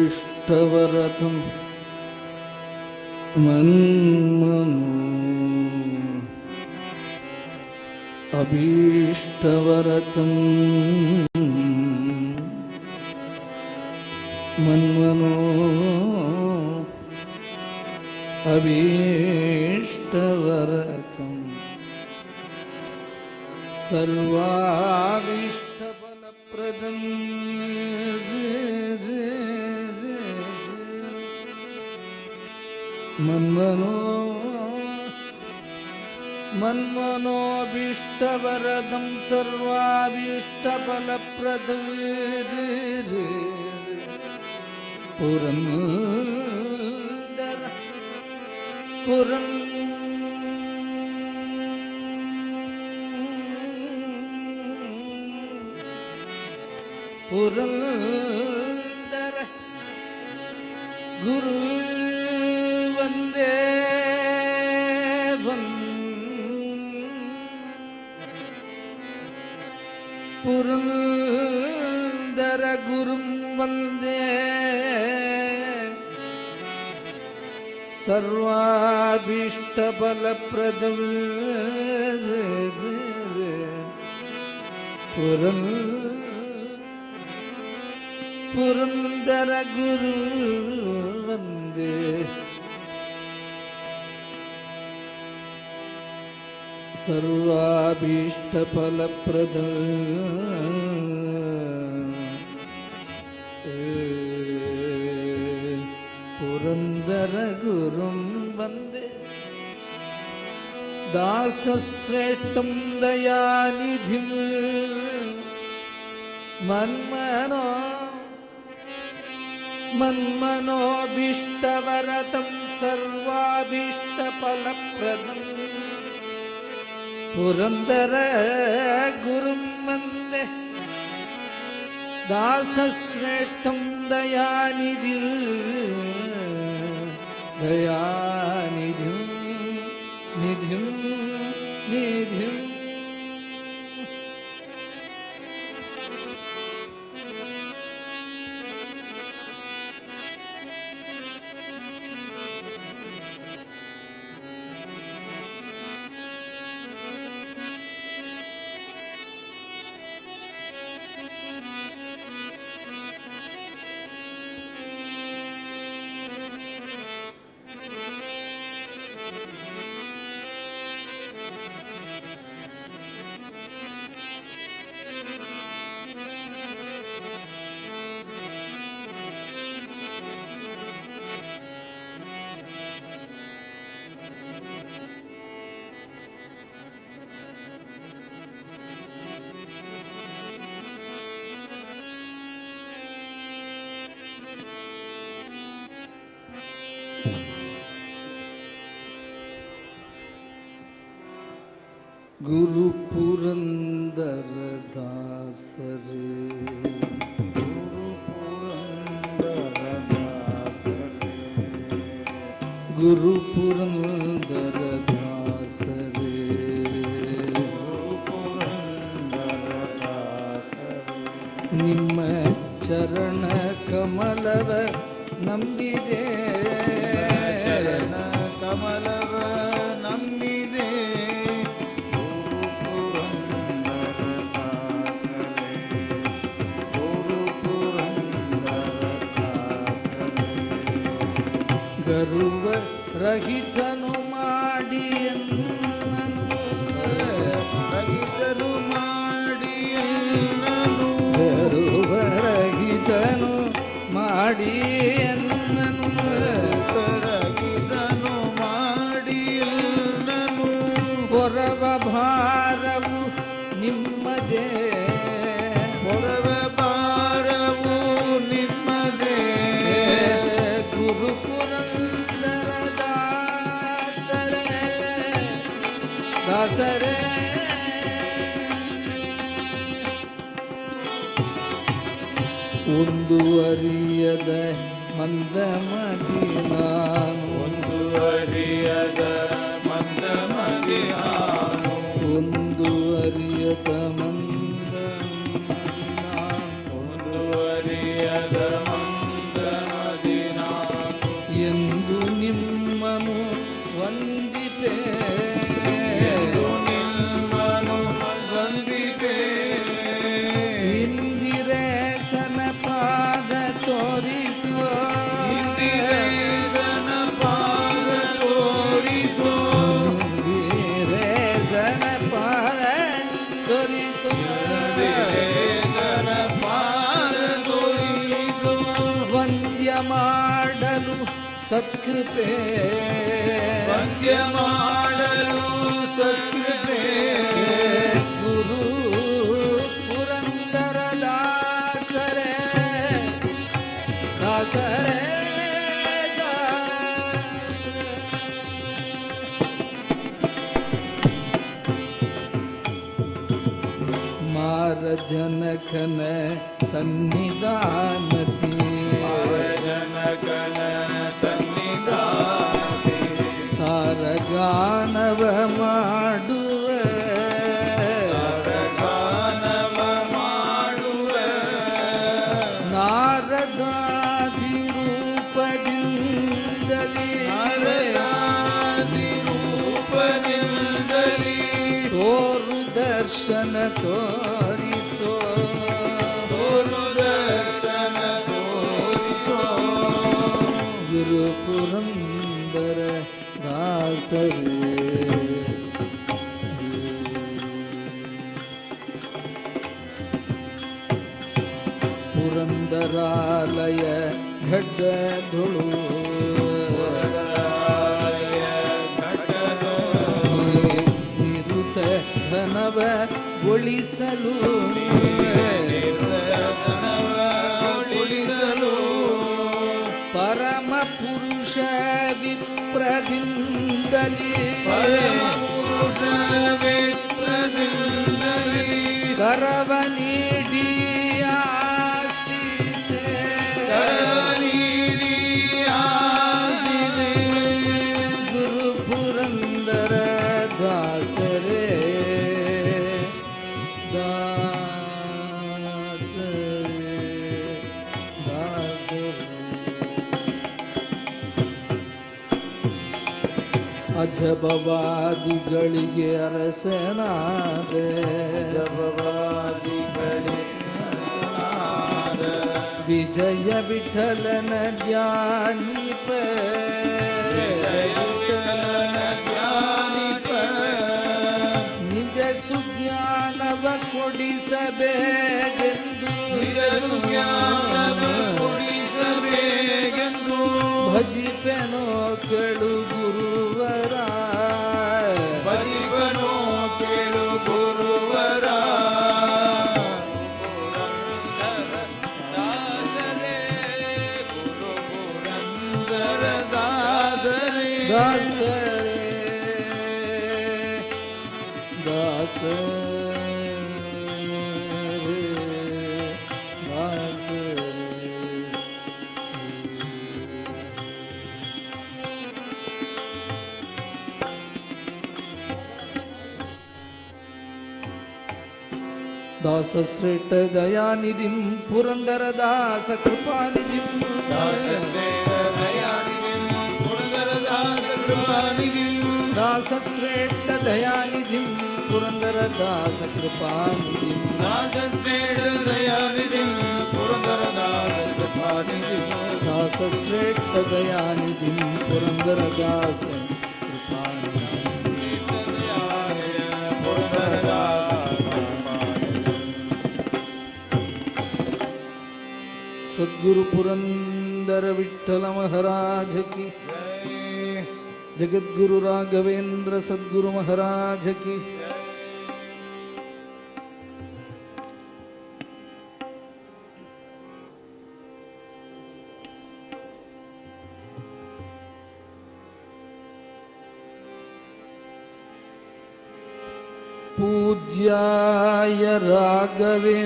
मन्मनोभीष्टवरतं अभीष्टवरतं मन्मनो अभीष्टवरतं सर्वाभीष्टफलप्रदं मन्मनोभीष्टवरदं सर्वाभीष्टफलप्रदं पुरन्दर पुरन्दर गुरु वन्दे पुरन्दर गुरुं वन्दे सर्वाभीष्टफलप्रदं पुरन्दर गुरु वन्दे सर्वाभीष्टफलप्रदं पुरन्दर गुरुं वन्दे दासश्रेष्ठं दयानिधिं मन्मनोभीष्टवरदं सर्वाभीष्टफलप्रदं पुरन्दर गुरुं वन्दे दासश्रेष्ठं दयानिधिं निधिं ಗುರು ಪುರಂದರ ದಾಸರೇ ಗುರು ಪುರಂದರ ದಾಸರೇ ನಿಮ್ಮ ಚರಣ ಕಮಲವ ನಂಬಿದೆ ಚರಣ ಕಮಲವ ನಂಬಿದೆ ಗರುವ ರಹಿತನು ಮಾಡಿ ರಹಿತನು ಮಾಡಿ ಎನ್ನನು ಗರುವ ರಹಿತನು ಮಾಡಿ ಎನ್ನನು ರಹಿತನು ಮಾಡಿ ಎನ್ನನು ಹೊರವ ಭಾರವು ನಿಮ್ಮದೇ ಹೊರವ ಭಾರವು ನಿಮ್ಮದೇ ಗುರು ಪುರಂದರ ದಾಸರೇ ದಾಸರೇ ಒಂದುವರಿಯದ ಮಂದಮತಿ ನಾನು ಒಂದುವರಿಯದ ಮಂದಮತಿ ನಾನು ಒಂದುವರಿಯದ ಮಂದಮತಿ ನಾನು ಒಂದುವರಿಯದ ಮಂದಮತಿ ನಾನು ಎಂದು ನಿಮ್ಮನು ವಂದಿಪೆ ಎಂದು ನಿಮ್ಮನು ವಂದಿಪೆ ಇಂದಿರೇಶನ ಪಾದ ತೋರಿಸುವ ಇಂದಿರೇಶನ ಪಾದ ತೋರಿಸೋ ಇಂದಿರೇಶನ ಪಾದ ತೋರಿಸುವ ಇಂದಿರೇಶನ ಪಾದ ತೋರಿಸೋ ವಂದ್ಯ ಮಾಡಲು ಸತ್ಕೃಪೆ ವಂದ್ಯ ಮಾಡಲು ಸತ್ಕೃಪೆ ಗುರು ಪುರಂದರ ದಾಸರೇ ದಾಸರೇ ಮಾರ ಜನಕನ ಸನ್ನಿಧಾನತಿ ಜನಕನ ಸನ್ನಿಧಾನದಿ ಸಾರಗಾನವ ಮಾಡುವ ಸರಗಾನವ ಮಾಡುವ ನಾರದಾದಿ ರೂಪದಿಂದಲೇ ನಾರದಾದಿ ರೂಪದಿಂದಲೇ ತೋರು ದರ್ಶನ ತೋರಿಸೋ ತೋರು ದರ್ಶನ ತೋರಿಸೋ ಗುರು ಪುರಂದರ ದಾಸರೇ ಪುರಂದರಾಲಯ ಘಡ್ಡಧುಳು ನಿರುತ ಧನವ ಗೊಳಿಸಲು ಉಳಿಸಲು ಪರಮ ಪುರುಷ ವಿಪ್ರದಿಂದಲೇ ಪರಮ ಪುರುಷ ವಿಪ್ರದಿಂದಲೇ ಕರವ ನೀಡಿ ಆಶೀಸೆ ಕರನೀಡಿ ಆಸಿದೆ ಗುರು ಪುರಂದರ ದಾಸರೇ ದಾಸರೇ ದಾಸರೇ ಅಜಬವಾದಿಗಳಿಗೆ ಅರಸನಾದೆ ವಿಜಯ ವಿಠಲನ ಧ್ಯಾನಿಪ ನಿಜ ಸುಜ್ಞಾನವ ಕೊಡಿಸಬೇಕೆಂದು ಭಜಿಪೆನೋ ಕೆಳು ಗುರುವರ ಭಜಿಪನೋ ಕೇಳು ಗುರುವರ ದಾಸರೇ ದಾಸರೇ दासश्रेष्ठ दयानिधिं पुरन्दरदास कृपानिधिं दासश्रेष्ठ दयानिधिं पुरन्दरदास कृपानिधिं दासश्रेष्ठ दयानिधिं पुरन्दरदास सद्गुरु पुरंदर विठ्ठल महाराज की, जगद्गुरु राघवेंद्र सद्गुरु महाराज की। पूज्याय राघवेन्द्राय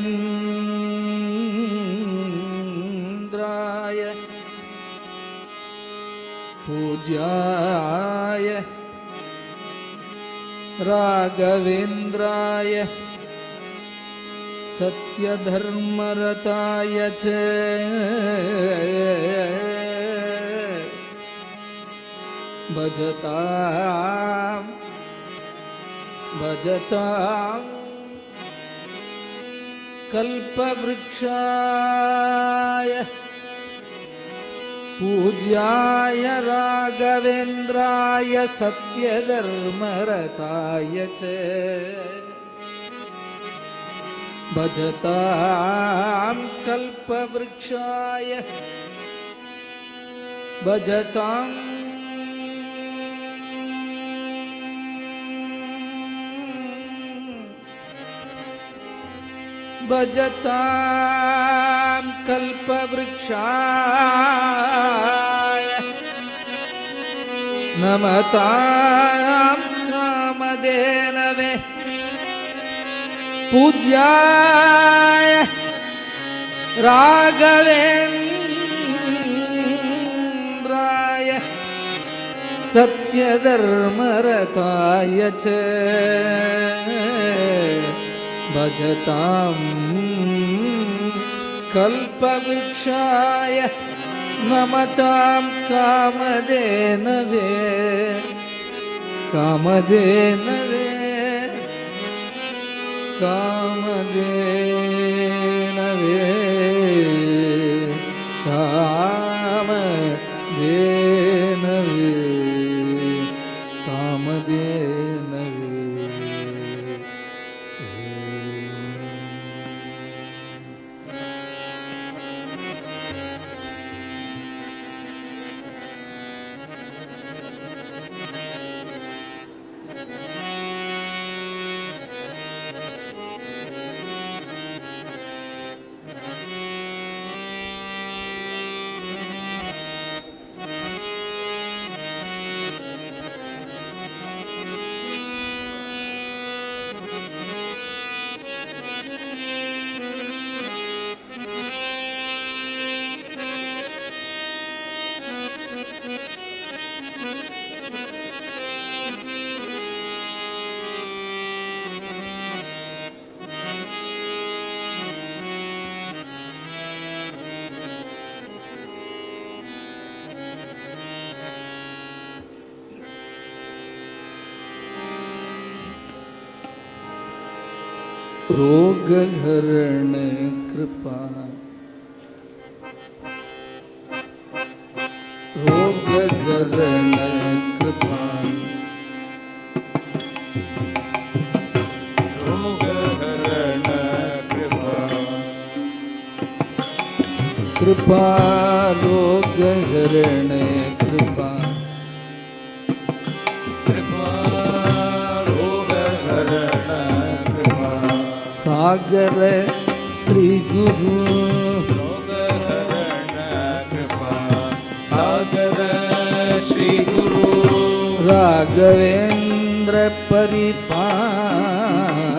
पूज्याय राघवेन्द्राय सत्यधर्मरताय च भजतां कल्पवृक्षाय पूज्याय राघवेन्द्राय सत्यधर्मरताय च भजतां कल्पवृक्षाय भजतां भजतां कल्पवृक्षाय नमतां कामधेनवे पूज्याय राघवेन्द्राय सत्यधर्मरताय च भजतां कल्पवृक्षाय नमतां कामधेनवे कामधेनवे कामधेनवे कामधेनवे कामधेनवे। रोगहरण कृपा रोगहरण कृपा रोगहरण कृपा कृपा रोगहरण कृपा सागर श्री गुरु सागर श्री गुरु राघवेंद्र परिपाल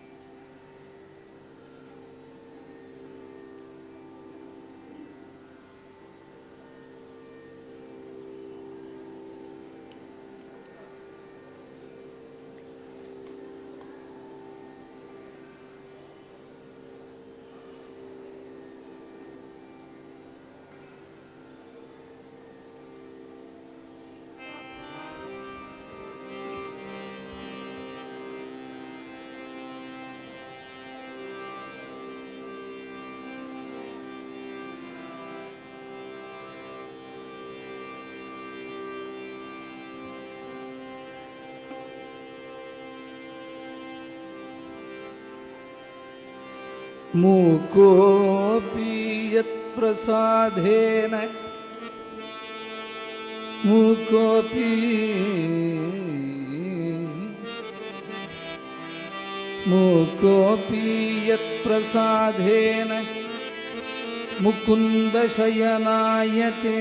ಮೂಕೋಪಿ ಯತ್ ಪ್ರಸಾದೇನ ಮೂಕೋಪಿ ಯತ್ ಪ್ರಸಾದೇನ ಮುಕುಂದ ಶಯನಾಯತೆ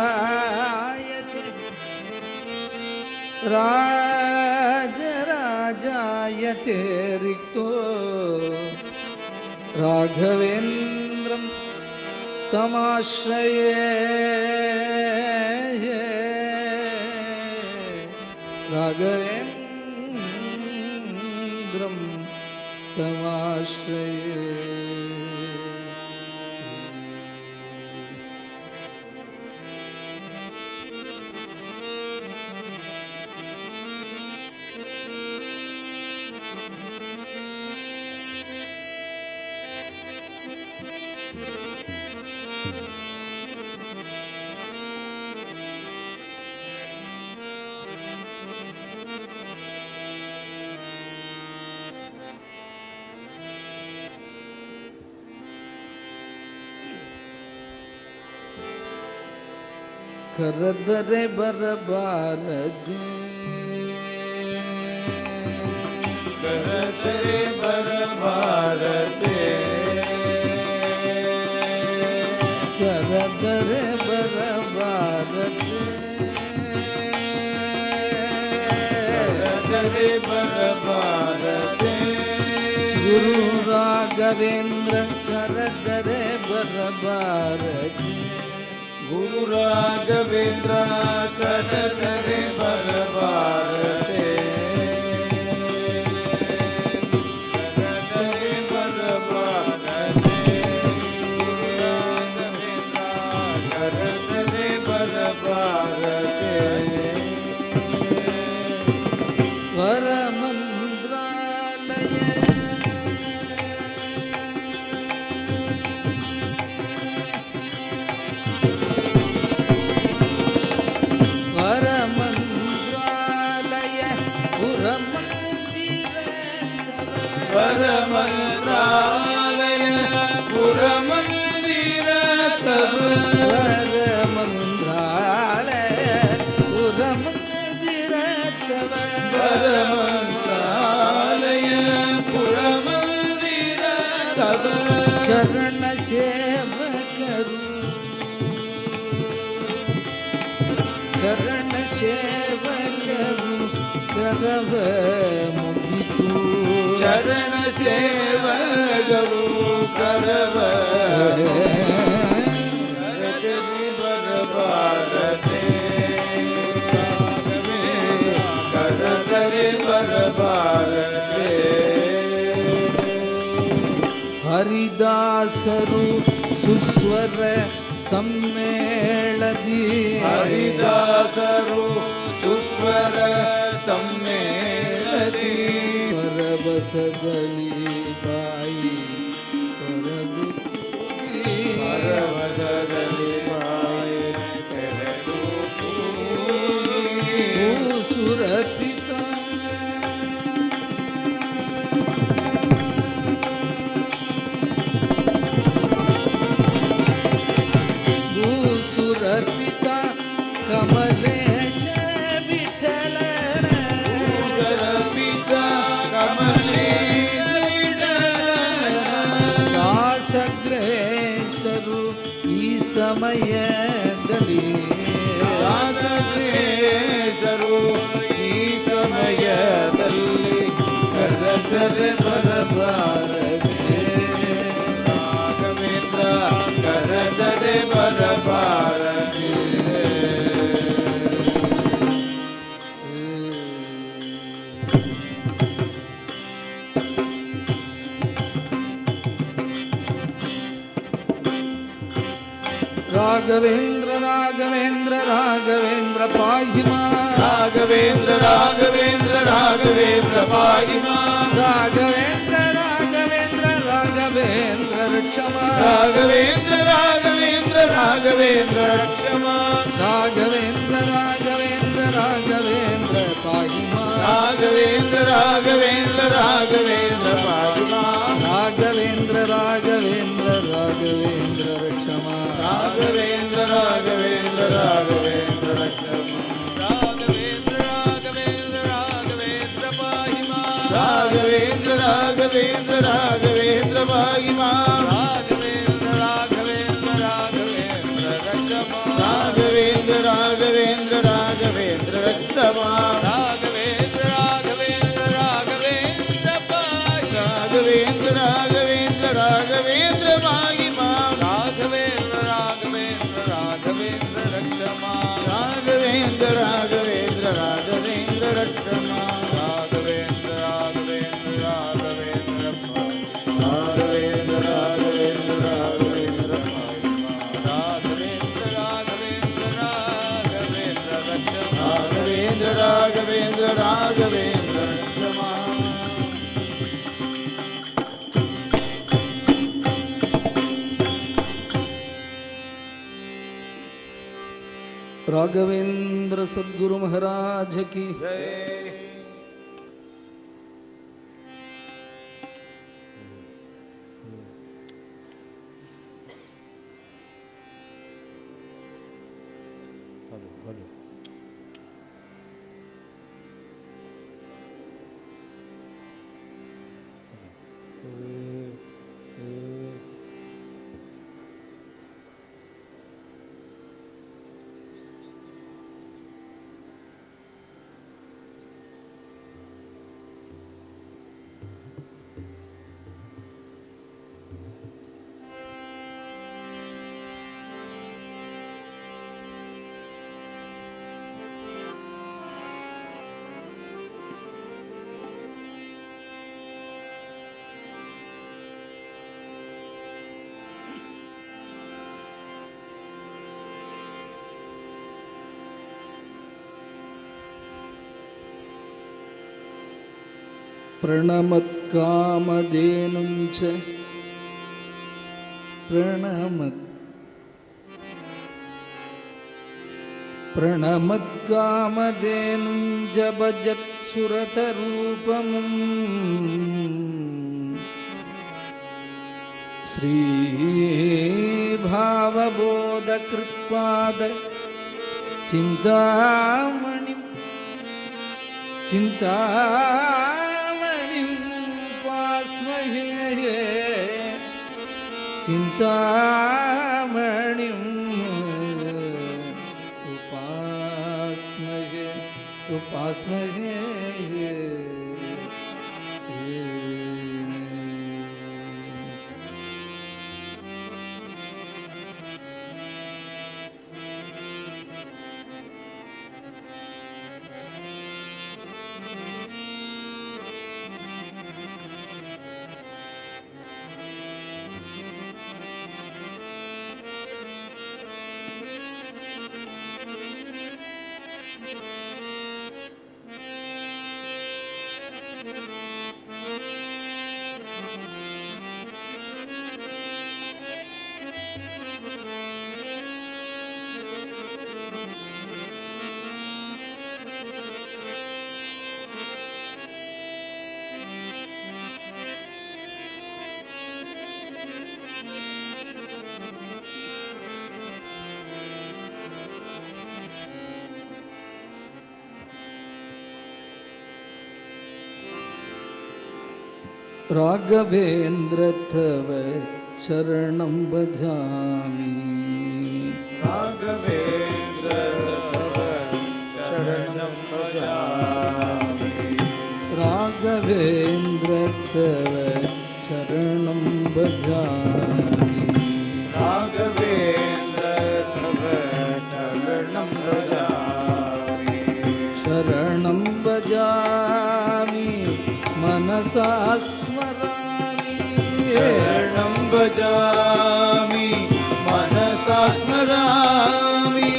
ರಾಜರಾಜಾಯತೆ ರಾಜರಾಜಾಯತೆ ರಿಕ್ತೋ ರಾಘವೇಂದ್ರಂ ತಮಾಶ್ರಯೇ ರಾಘವೇಂದ್ರಂ ತಮಾಶ್ರಯೇ. ಕರೆದರೆ ಬರಬಾರದೆ ಕರೆದರೆ ಬರಬಾರದೆ ಕರೆದರೆ ಬರಬಾರದೆ ಕರೆದರೆ ಬರಬಾರದೆ ಗುರು ರಾಘವೇಂದ್ರ ಕರೆದರೆ ಬರಬಾರದೆ ಗುರು ರಾಘವೇಂದ್ರ ಕರೆದರೆ ಬರಬಾರದೆ ಕರೆದರೆ ಬರಬಾರದೆ ಗುರು ರಾಘವೇಂದ್ರ ಕರೆದರೆ ಬರಬಾರದೆ ವರಮಂತ್ರಾಲಯ ವರಮಂತ್ರಾಲಯ ಪುರಮಂದಿರ ತವ ವರಮಂತ್ರಾಲಯ ಪುರಮಂದಿರ ತವ ವರಮಂತ್ರಾಲಯ ಪುರಮಂದಿರ ತವ ಚರಣ ಸೇವಕರು ಶರಣ ಸೇವಕರು ಕರವ ಮುಗಿತು ಚರಣ ಸೇವಕರು ಕರವ ಕರೆದರೆ ಬರಬಾರದೆ ಕರೆದರೆ ಬರಬಾರದೆ ಹರಿದಾಸರು ಸುಸ್ವರ ಸಮ್ಮೇಳದಿ ಹರಿದಾಸರು ಸುಸ್ವರ ಸಮ್ಮೇಳದಿ ಪರಬಸದಲ್ಲಿ ಬಾಯಿ ಪರದು ಪರವಸದಲ್ಲಿ ಬಾಯಿ ತೆರೆದು ಸುರಪಿತ ಭೂಸುರಪಿತ ಕಮಲೇಶ ವಿಠಲನ ಸುರಪಿತ ಕಮಲೇಶ ದಾಸಗ್ರೇಸರು ಈ ಸಮಯದಲ್ಲಿ ದಾಸಗ್ರೇಸರು ಈ ಸಮಯದಲ್ಲಿ ಕರೆದರೆ ಬರಬಾರದೆ ರಾಘವೇಂದ್ರ ಕರೆದರೆ ಬರಬಾರದೆ ರಾಘವೇಂದ್ರ ರಾಘವೇಂದ್ರ ರಾಘವೇಂದ್ರ ಪಾಹಿ ಮಾಂ ರಾಘವೇಂದ್ರ ರಾಘವೇಂದ್ರ ರಾಘವೇಂದ್ರ ಪಾಹಿ ಮಾಂ ರಾಘವೇಂದ್ರ ರಾಘವೇಂದ್ರ ರಾಘವೇಂದ್ರ ರಕ್ಷ ಮಾಂ ರಾಘವೇಂದ್ರ ರಾಘವೇಂದ್ರ ರಾಘವೇಂದ್ರ ರಕ್ಷ ಮಾಂ ರಾಘವೇಂದ್ರ ರಾಘವೇಂದ್ರ ರಾಘವೇಂದ್ರ ಪಾಹಿ ರಾಘವೇಂದ್ರ ರಾಘವೇಂದ್ರ ರಾಘವೇಂದ್ರ ಪಾಹಿಮಾ ರಾಘವೇಂದ್ರ ರಾಘವೇಂದ್ರ ರಾಘವೇಂದ್ರ ರಕ್ಷಮ ರಾಘವೇಂದ್ರ ರಾಘವೇಂದ್ರ ರಾಘವೇಂದ್ರ ರಕ್ಷಮ ರಾಘವೇಂದ್ರ ರಾಘವೇಂದ್ರ ರಾಘವೇಂದ್ರ ಪಾಹಿಮಾ ರಾಘವೇಂದ್ರ ರಾಘವೇಂದ್ರ ರಾಘವೇಂದ್ರ ಪಾಹಿಮಾ ರಾಘವೇಂದ್ರ ರಾಘವೇಂದ್ರ ರಾಘವೇಂದ್ರ ರಕ್ಷಮ ರಾಘವೇಂದ್ರ ರಾಘವೇಂದ್ರ ರಾಘವೇಂದ್ರ ರಕ್ಷಮ ರಾಘವೇಂದ್ರ ರಾಘವೇಂದ್ರ ರಾಘವೇಂದ್ರ ಪಾಹಿಮಾ ರಾಘವೇಂದ್ರ ರಾಘವೇಂದ್ರ ರಾಘವೇಂದ್ರ ಪಾಹಿಮಾ ರಾಘವೇಂದ್ರ ರಾಘವೇಂದ್ರ ರಾಘವೇಂದ್ರ ರಕ್ಷಮ ರಾಘವೇಂದ್ರ ರಾಘವೇಂದ್ರ ರಾಘವೇಂದ್ರ ರಕ್ಷಮ ರಾಘವೇಂದ್ರ ರಾಘವೇಂದ್ರ ರಾಘವೇಂದ್ರ ರಾಘವೇಂದ್ರ ರಾಘವೇಂದ್ರ ರಾಘವೇಂದ್ರ ರಾಘವೇಂದ್ರ ರಾಘವೇಂದ್ರ ರಾಘವೇಂದ್ರ ರಕ್ಷಮ ರಾಘವೇಂದ್ರ ರಾಘವೇಂದ್ರ ರಾಘವೇಂದ್ರ ರಕ್ಷಮ ರಾಘವೇಂದ್ರ ಸದ್ಗುರು ಮಹಾರಾಜ ಕಿ ಹಲೋ ಹಲೋ ಪ್ರಣಮತ್ಕಾಮಧೇನುಂಚ ಪ್ರಣಮತ್ಕಾಮಧೇನುಂಜ ಭಜತ್ ಸುರತರೂಪಮಂ ಶ್ರೀಭಾವಬೋಧಕೃತ್ಪಾದ ಚಿಂತಾಮಣಿ ಚಿಂತಾಮಣಿಂ ಚಿಂತಾಮಣಿಂ ಉಪಾಸ್ಮಹೇ ರಾಘವೇಂದ್ರ ತವ ಶರಣಂ ಭಜಾಮಿ ರಾಘವೇಂದ್ರ ತವ ಶರಣಂ ಭಜಾಮಿ ರಾಘವೇಂದ್ರ ತವ ಶರಣಂ ಭಜಾಮಿ ರಾಘವೇಂದ್ರ ತವ ಶರಣಂ ಭಜಾಮಿ ಶರಣಂ ಭಜಾಮಿ मनसा स्मरामि शरणं भजामि मनसा स्मरामि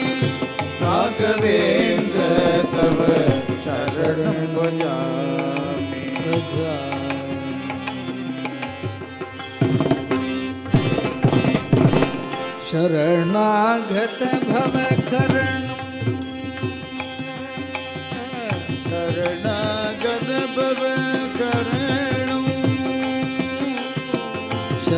राघवेन्द्र तव शरणं भजामि शरणागत भवकरणं शरणागत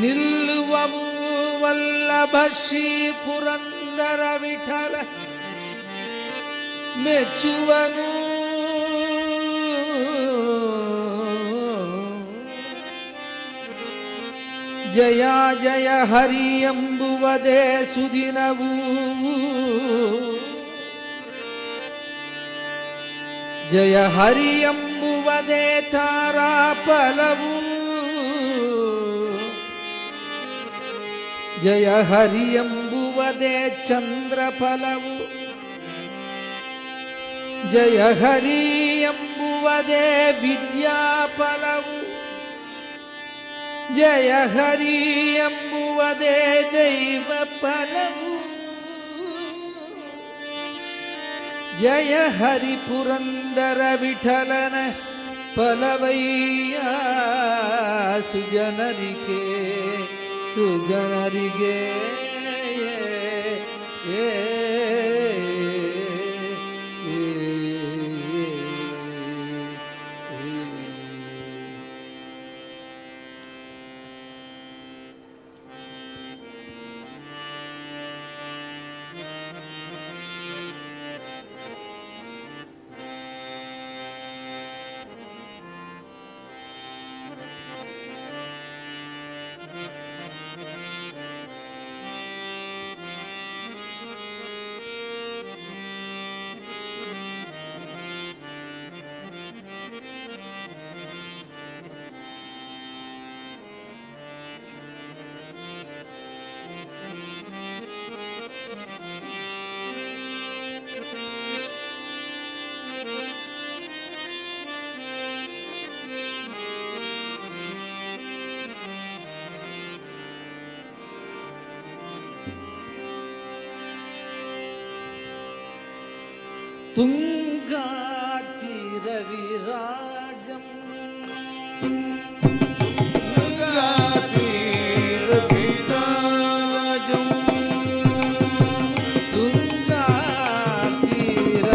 ನಿಲ್ಲುವವು ವಲ್ಲಭ ಶ್ರೀ ಪುರಂದರ ವಿಠಲ ಮೆಚ್ಚುವನು. ಜಯ ಜಯ ಹರಿ ಎಂಬುವುದೇ ಸುದಿನವು, ಜಯ ಹರಿ ಎಂಬುವುದೇ ತಾರಾ ಫಲವು, ಜಯ ಹರಿ ಎಂಬುವುದೇ ಚಂದ್ರ ಫಲವು, ಜಯ ಹರಿ ಎಂಬುವುದೇ ವಿದ್ಯಾ ಫಲವು, ಜಯ ಹರಿ ಎಂಬುವುದೇ ದೈವ ಫಲವು. ಜಯ ಹರಿ ಪುರಂದರ ವಿಠಲನ ಫಲವಯ್ಯ ಸುಜನರಿಗೆ ಸುಜನರಿಗೆ. ತುಂಗಾಚಿರವಿರಾಜಂ ತುಂಗಾಚಿರವಿರಾಜಂ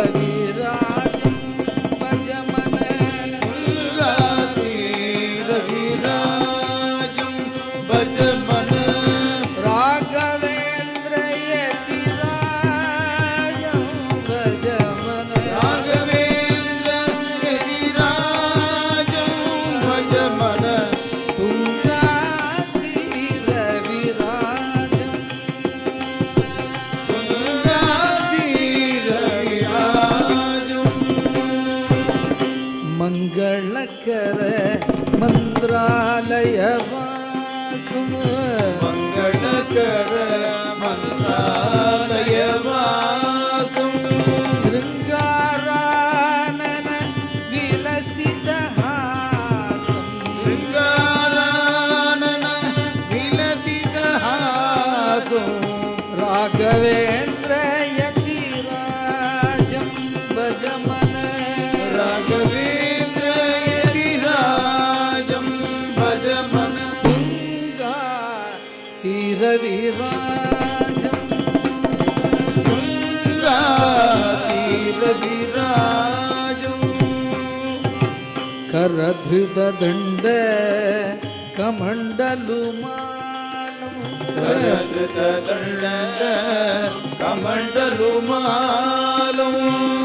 ತುಂಗಾಚಿರವಿರಾಜಂ ಭಜಮನ ತುಂಗಾಚಿರವಿರಾಜಂ ಭಜಮನ ರಾಘವೇಂದ್ರ ಯತಿರಾಜಂ ಭಜಮನ ರಾಘವೇಂದ್ರ ಯತಿರಾಜಂ ಭಜಮನ ತುಂಗಾತಿರವಿರಾಜಂ ತುಂಗಾತಿರವಿರಾಜಂ ಮಂಗಳಕರ ಮಂತ್ರಾಲಯ ವಾಸಂ ಮಂಗಳಕರ ಮಂತ್ರಾಲಯ ವಾಸಂ ಶೃಂಗಾರಾನನ ವಿಲಸಿತ ಹಾಸಂ ಶೃಂಗಾರಾನನ ವಿಲಸಿತ ಹಾಸಂ ರಾಘವೇಂದ್ರ ಯತಿರಾಜಂ ಭಜಮನ ರಾಘವೇಂದ್ರ ಯತಿರಾಜಂ ಭಜಮನ ತುಂಗಾ ತೀರವಿರಾಜಂ ತುಂಗಾ ತೀರವಿರಾಜಂ ಕರಧೃತ ದಂಡ ಕಮಂಡಲು ಮಾಲಂ ಕರಧೃತ ದಂಡ ಕಮಂಡಲು ಮಾಲಂ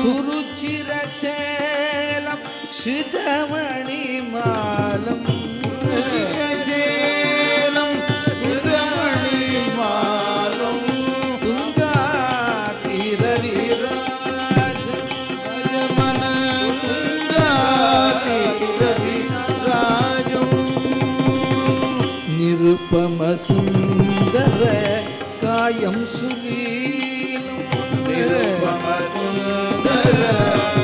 ಸುರುಚಿರ ಶೇಲಂ ಶ್ರಿತಮಣಿ ಮಾಲಂ ಶೇಲಂ ಶ್ರಿತಮಣಿ ಮಾಲಂ ತುಂಗಾತಿರವಿರಾಜಂ ಭಜಮನ ತುಂಗಾತಿರವಿರಾಜಂ ನಿರುಪಮ ಸುಂದರ ಕಾಯಂ ಸುಲೀಲಂ ನಿರುಪಮ ಸುಂದರ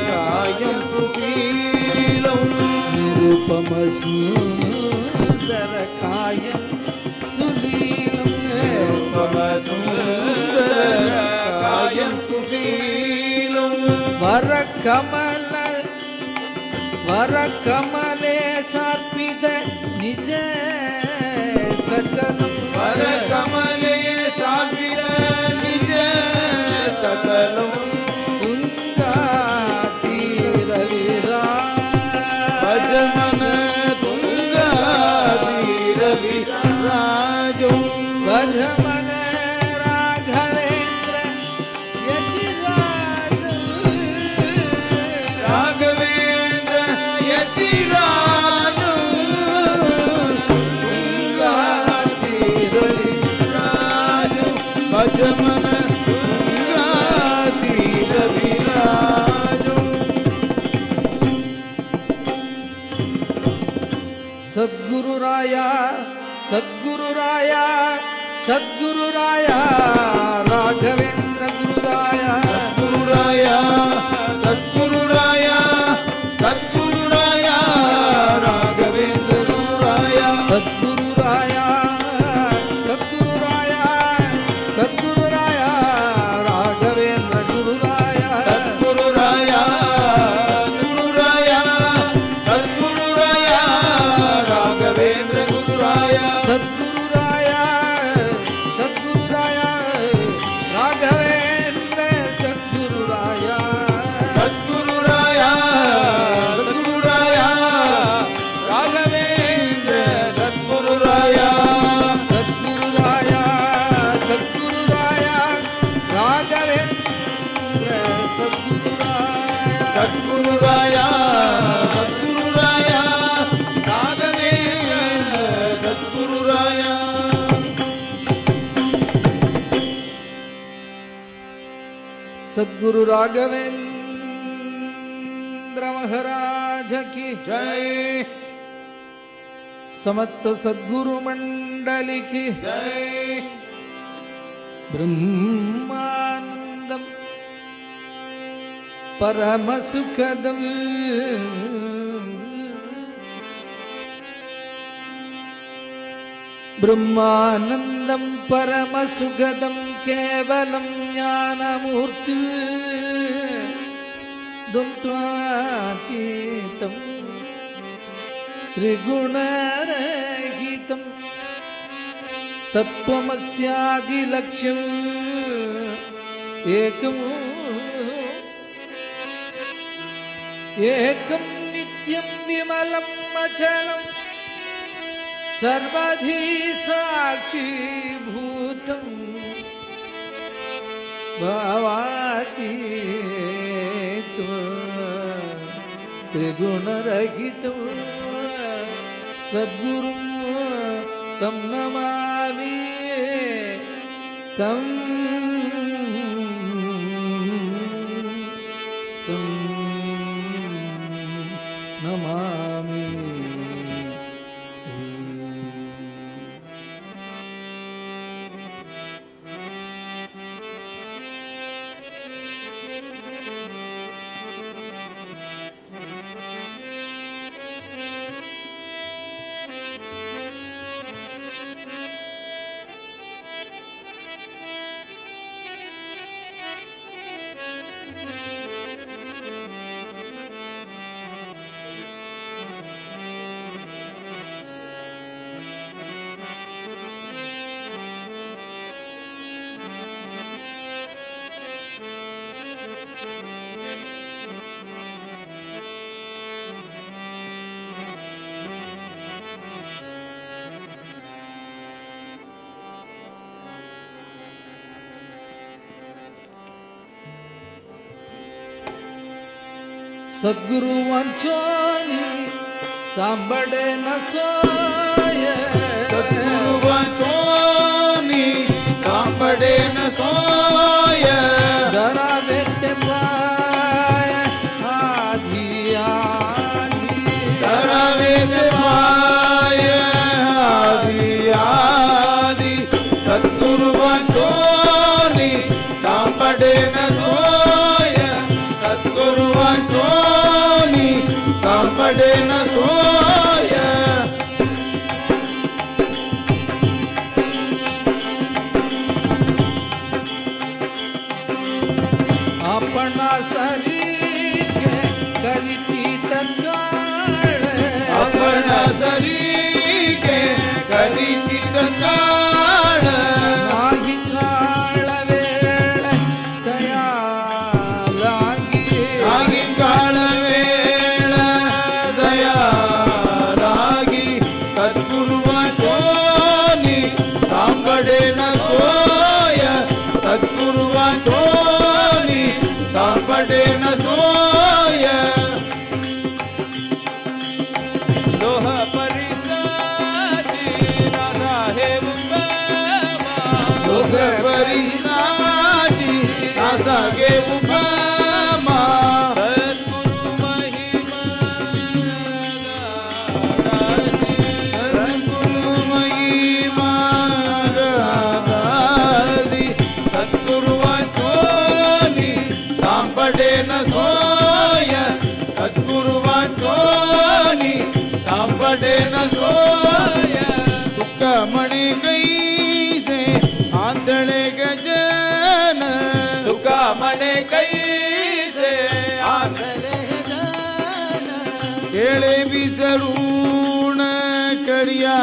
ಕಾಯಂ ಸುಲೀಲಂ ನಿರುಪಮ ಸುಂದರ ಕಾಯಂ ಸುಲೀಲಂ ನಿರುಪಮ ಸುಂದರ ಕಾಯಂ ಸುಲೀಲಂ ವರ ಕಮಲೆ ಸಾರ್ಪಿತ ನಿಜ ಸಕಲಂ ವರ ಕಮಲೆ ಸಾರ್ಪಿತ ನಿಜ ಸಕಲಂ ತುಂಗಾತಿರವಿರಾಜಂ ಭಜಮನ ತುಂಗಾತಿರವಿರಾಜಂ ಸದ್ಗುರುರಾಯ ಸದ್ಗುರುರಾಯ ಸದ್ಗುರುರಾಯ ರಾಘವೇಂದ್ರ ಗುರುರಾಯ ಗುರುರಾಯ ಸದ್ಗುರುರಾಯ ಸದ್ಗುರುರಾಯ ರಾಘವೇಂದ್ರ ಗುರುರಾಯ ಸದ್ಗುರುರಾಯ ಸದ್ಗುರುರಾಯ ಸದ್ಗುರುರಾಯ ರಾಘವೇಂದ್ರ ಗುರುರಾಯ ಸದ್ಗುರುರಾಯ ಗುರುರಾಯ ಸದ್ಗುರುರಾಯ ರಾಘವೇಂದ್ರ ಗುರುರಾಯ ಸದ್ಗುರುರಾಯ ಸದ್ಗುರುರಾಯ ರಾಘವೇಂದ್ರ ಸದ್ಗುರುರಾಯ ಸದ್ಗುರುರಾಯ ಸದ್ಗುರುರಾಯ ರಾಘವೇಂದ್ರ ಸದ್ಗುರುರಾಯ ಸದ್ಗುರುರಾಯ ಸದ್ಗುರುರಾಯ ರಾಘವೇಂದ್ರ ಸದ್ಗುರುರಾಯ ಸದ್ಗುರುರಾಯ ಸದ್ಗುರುರಾಯ ರಾಘವೇಂದ್ರ ಸದ್ಗುರುರಾಯ सद्गुरु राघवेंद्र महाराज की जय समस्त सद्गुरु मंडली की जय ब्रह्मानंदम परम सुखदम ब्रह्मानंदम परम सुखदम केवलम ज्ञानमूर्ति द्वन्द्वातीतं त्रिगुणरहितं तत्त्वमस्यादिलक्ष्यम् एकं नित्यं विमलम् अचलम् सर्वधी साक्षीभूतं भावातीतं त्रिगुणरहितं सद्गुरुं तं नमामि तं नमामि सद्गुरु वंचोनी सांबड़े न सोय सद्गुरु वंचोनी सांबड़े न सोय धरा बेटे पाय आधी आधी धरा बेटे पाय आधी आधी सद्गुरु वंचोनी सांबड़े न सोय सद्गुरु वंचोनी सांबड़े न सोय अपना शरीर के करिती तत्काल अपना शरीर के करिती तत्काल नाही काळ वेळ दया लागी आगी काळ वेळ दया लागी सद्गुरु वंचोनी सांबड़े न सोय सद्गुरु वंचोनी सांबड़े न सोय लोह परिसाची राधा हे उगमा लोह परिसाची राधा हे उगमा सद्गुरु महिमा गासी सोय दुख मणि कैसे आंधळे गजन दुख मणि कैसे आंधळे गजन केळे बिसरून करिया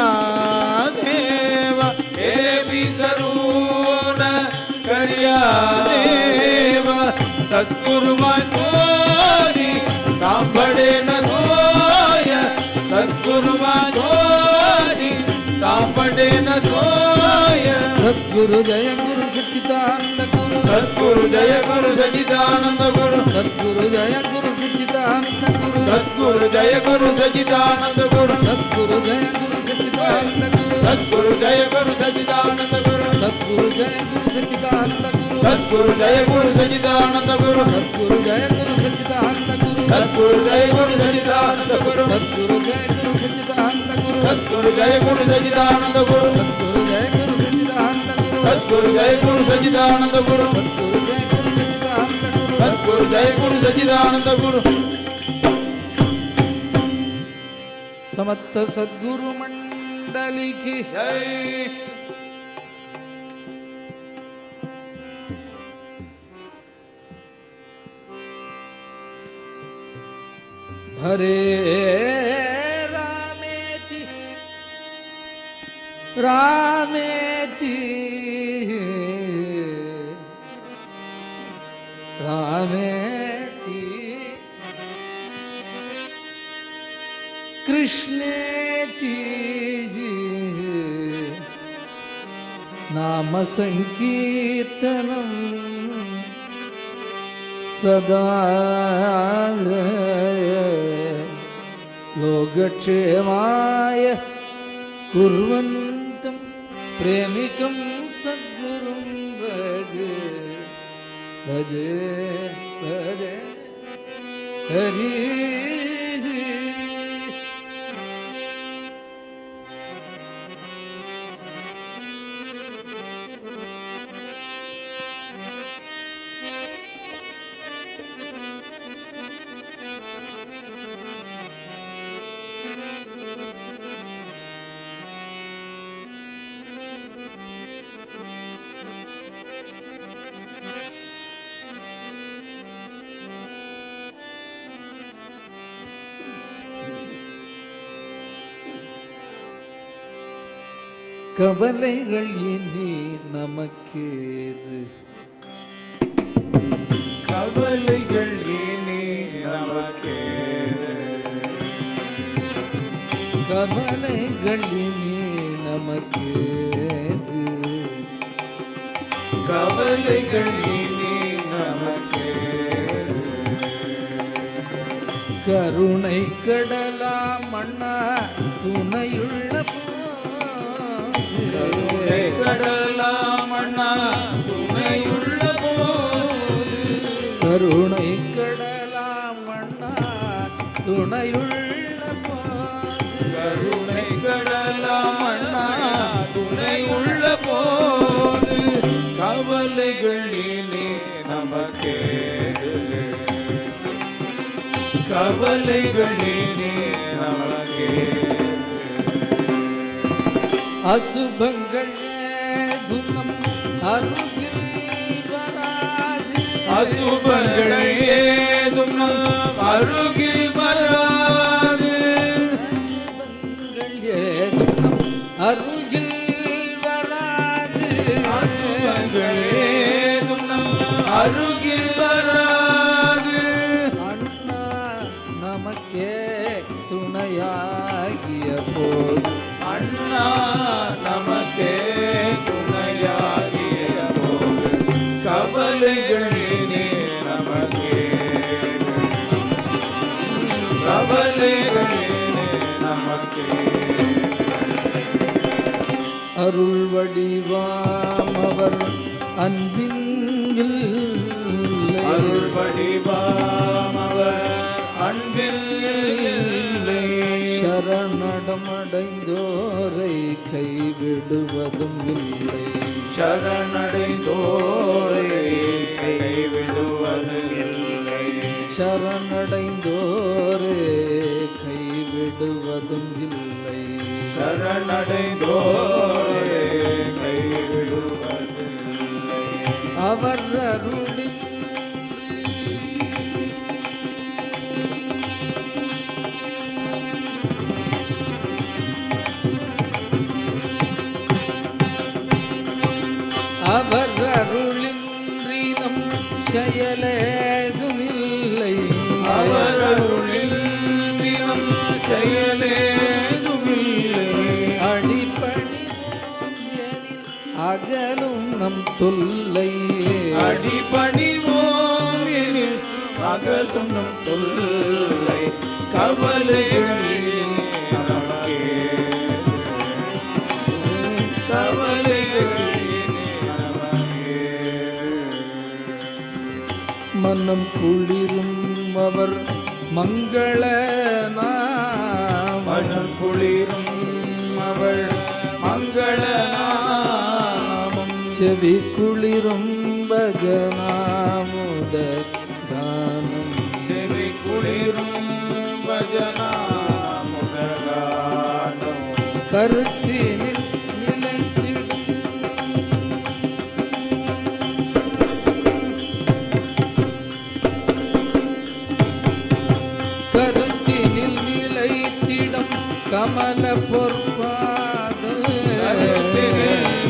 देवा केळे बिसरून करिया देवा सद्गुरु माझोरी सांभळे न सोय सद्गुरु माझोरी सांभळे न सोय सद्गुरु जय गुरु सच्चिदानंद गुरु सद्गुरु जय गुरु सच्चिदानंद गुरु सद्गुरु जय गुरु सच्चिदानंद गुरु सद्गुरु जय गुरु सच्चिदानंद गुरु सद्गुरु जय गुरु सच्चिदानंद गुरु सद्गुरु जय गुरु सच्चिदानंद गुरु सद्गुरु जय गुरु सच्चिदानंद गुरु सद्गुरु जय गुरु सच्चिदानंद गुरु सद्गुरु जय गुरु सच्चिदानंद गुरु सद्गुरु जय गुरु सच्चिदानंद गुरु सद्गुरु जय गुरु सच्चिदानंद गुरु सद्गुरु जय गुरु सच्चिदानंद गुरु सद्गुरु जय गुरु सच्चिदानंद गुरु सद्गुरु जय गुरु सच्चिदानंद गुरु समस्त सद्गुरु मंडली की जय हरे रामेति रामेति रामेति कृष्णेति नाम संकीर्तनम् सदा लोकक्षेमाय कुर्वन्तं प्रेमिकं सद्गुरुं भजे भजे भजे हरि கவலைகள் இனி நமக்கேது கவலைகள் இனி நமக்கேது கவலைகள் இனி நமக்கேது கவலைகள் இனி நமக்கேது கருணை கடலாம் அண்ணா துணையுள்ள கருணை கடலாம் அண்ணா துணையுள்ள போது கருணை கடலாம் அண்ணா துணையுள்ள போது கருணை கடலாம் அண்ணா துணையுள்ள போது கவலைகள் இனி நமக்கேது கவலைகள் இனி நமக்கேது அசுபங்கள் ஏதும் அருகில் வராது அசுபங்கள் ஏதும் அருகில் வராது அசுபங்கள் ஏதும் அருகில் வராது அசுபங்கள் ஏதும் அருகில் வராது அண்ணா நமக்கே துணையாகிய போது அண்ணா நமக்கே துணையாகிய போது கவலைகள் இனி நமக்கே கவலைகள் இனி நமக்கே அருள் வடிவாம் அவர் அன்பின் அருள் வடிவாம் அவர் அன்பில் இல்லை சரணடமடைந்தோரை கைவிடுவதும் இல்லை சரணடைந்தோரை கைவிடுவது இல்லை சரணடைந்தோரே கைவிடுவதும் இல்லை ಶರಣடைந்தೋರೆ ಕೈಬಿಡುವುದಿಲ್ಲ. ಅವರರುಳಿ அவரருளின்றி நம் செயலேதுமில்லை. அவரருளின்றி நம் செயலேதுமில்லை. அடிபணிவோம் எனில் அகலும் நம் தொல்லை. அடிபணிவோம் எனில் அகலும் நம் தொல்லை. கவலைகளில் நமக்கே மனம் குளிரும் அவர் மங்கள மனம் குளிரும் அவள் மங்கள நாமம். செவி குளிரும் பஜனாமுத கானம். செவி குளிரும் பஜனாமுத கானம். கருத்தினில் நிலைத்திடும் கருத்தினில் நிலைத்திடம் கமல பொற்பாதம்.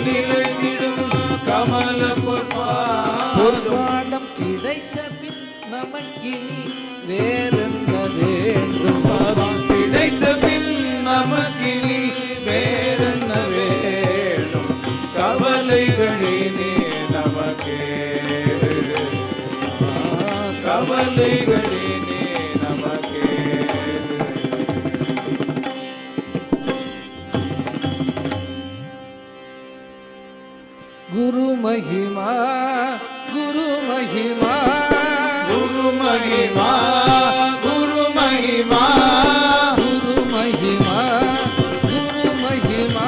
நிலைத்திடும் கமல பொற்பாதம் கிடைத்த பின் நமக்கினி வேறென்ன வேண்டும். கிடைத்த பின் நமக்கினி வேறென்ன வேணும். கவலைகளினே நமக்கே கவலைகளினே நமக்கே. குரு மகிமா குரு மகிமா குரு மகிமா குரு மகிமா குரு மகிமா குரு மகிமா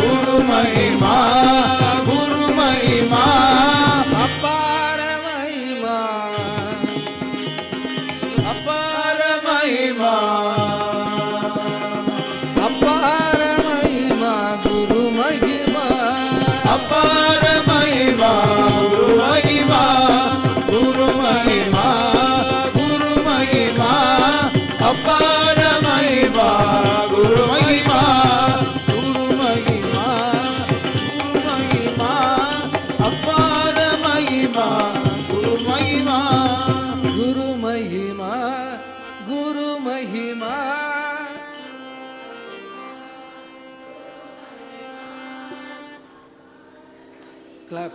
குரு மகிமா குரு மகிமா. அபார மகிமா அபார மகிமா அபார மகிமா குரு மகிமா அபார மகிமா குரு மகிமா குரு மகிமா குரு மகிமா. அபார மகிமா குரு மகிமா குரு மகிமா குரு மகிமா. அபார மகிமா குரு மகிமா. குரு மகிமா குரு மகிமா. கிளாப்.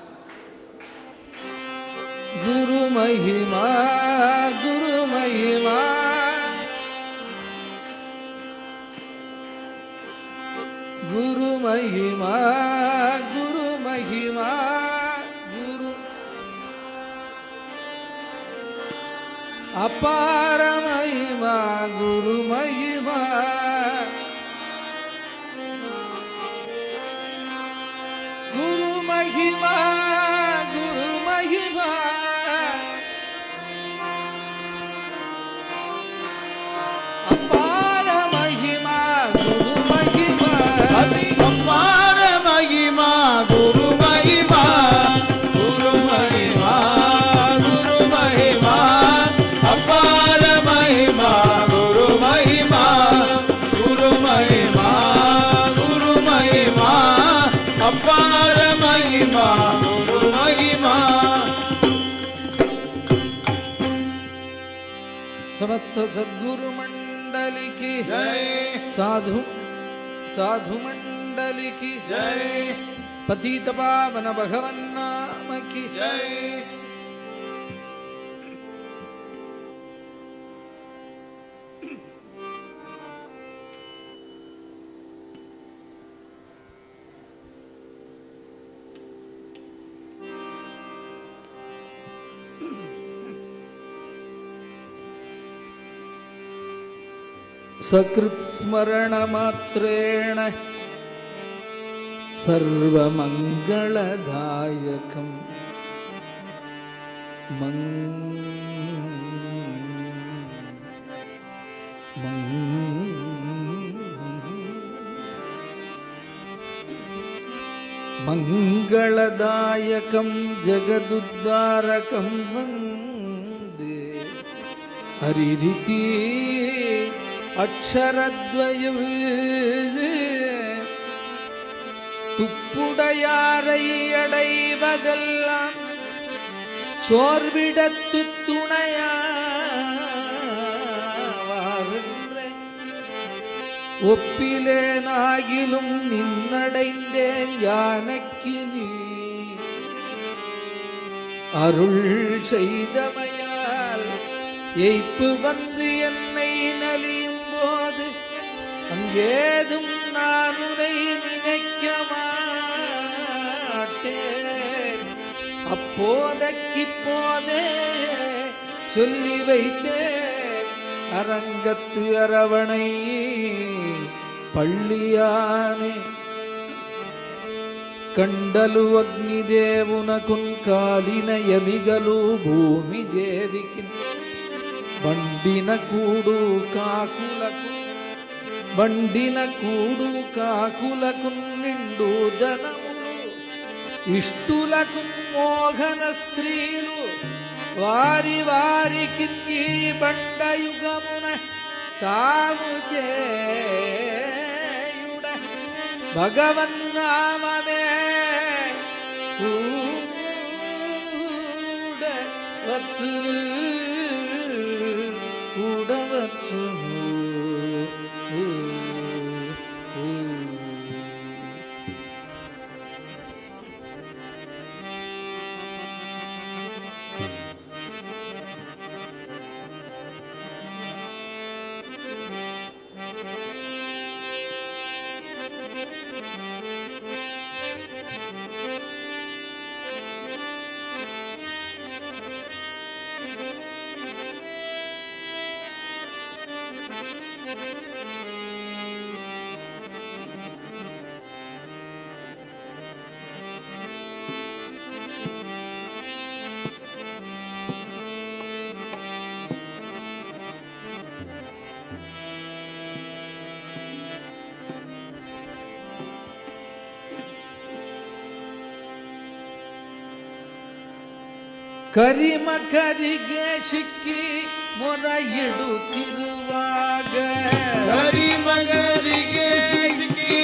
குரு மகிமா குரு மகிமா குரு மகிமா குரு மகிமா குரு அபார மகிமா குரு மகிமா. குரு மகிமா குரு மகிமா அபார மகிமா குரு மகிமா. அபார மகிமா குரு மகிமா குரு மகிமா குரு மகிமா. அபார மகிமா குரு மகிமா குரு மகிமா குரு மகிமா. அபார மகிமா குரு மகிமா. समस्त सद्गुरु मंडली की जय. साधु साधु मंडली की जय पतित पावन भगवन नाम की जय. सकृत्स्मरण मात्रेण सर्वमंगलदायकं ಮಂಗಳದಾಯಕಂ ಜಗದುದ್ಧಾರಕಂ ವಂದೇ ಹರಿರಿತಿ ಅಕ್ಷರದ್ವಯವೇ துப்புடையாரை அடைவதெல்லாம் சோர்விடத்து துணையாவாரென்ற ஒப்பிலேனாகிலும் நின்னடைந்தேன் யானைக்கு நீ அருள் செய்தமையால் எய்ப்பு வந்து என்னை நலியும் போது அங்கேதும் நான் உனை நினைக்க மாட்டேன். அப்போதைக்கிப்போதே சொல்லி வைத்தேன் அரங்கத்து அரவணை పళ్ళియానే కండలు అగ్నిదేవునకున్ కాలిన యమిగలు భూమి దేవికి బండిన కూడు కాకులకు నిండు ధనములు ఇష్టులకు మోహన స్త్రీలు వారి వారికి ఈ బండయుగమున తాము చేయుడ భగవన్నామమే ಕೂಡ ವತ್ಸುನು ಕರಿಮಕರಿಗೆ ಸಿಕ್ಕಿ ಮೊರ ಇಡುತ್ತಿರುವಾಗ ಕರಿಮಗರಿಗೆ ಸಿಕ್ಕಿ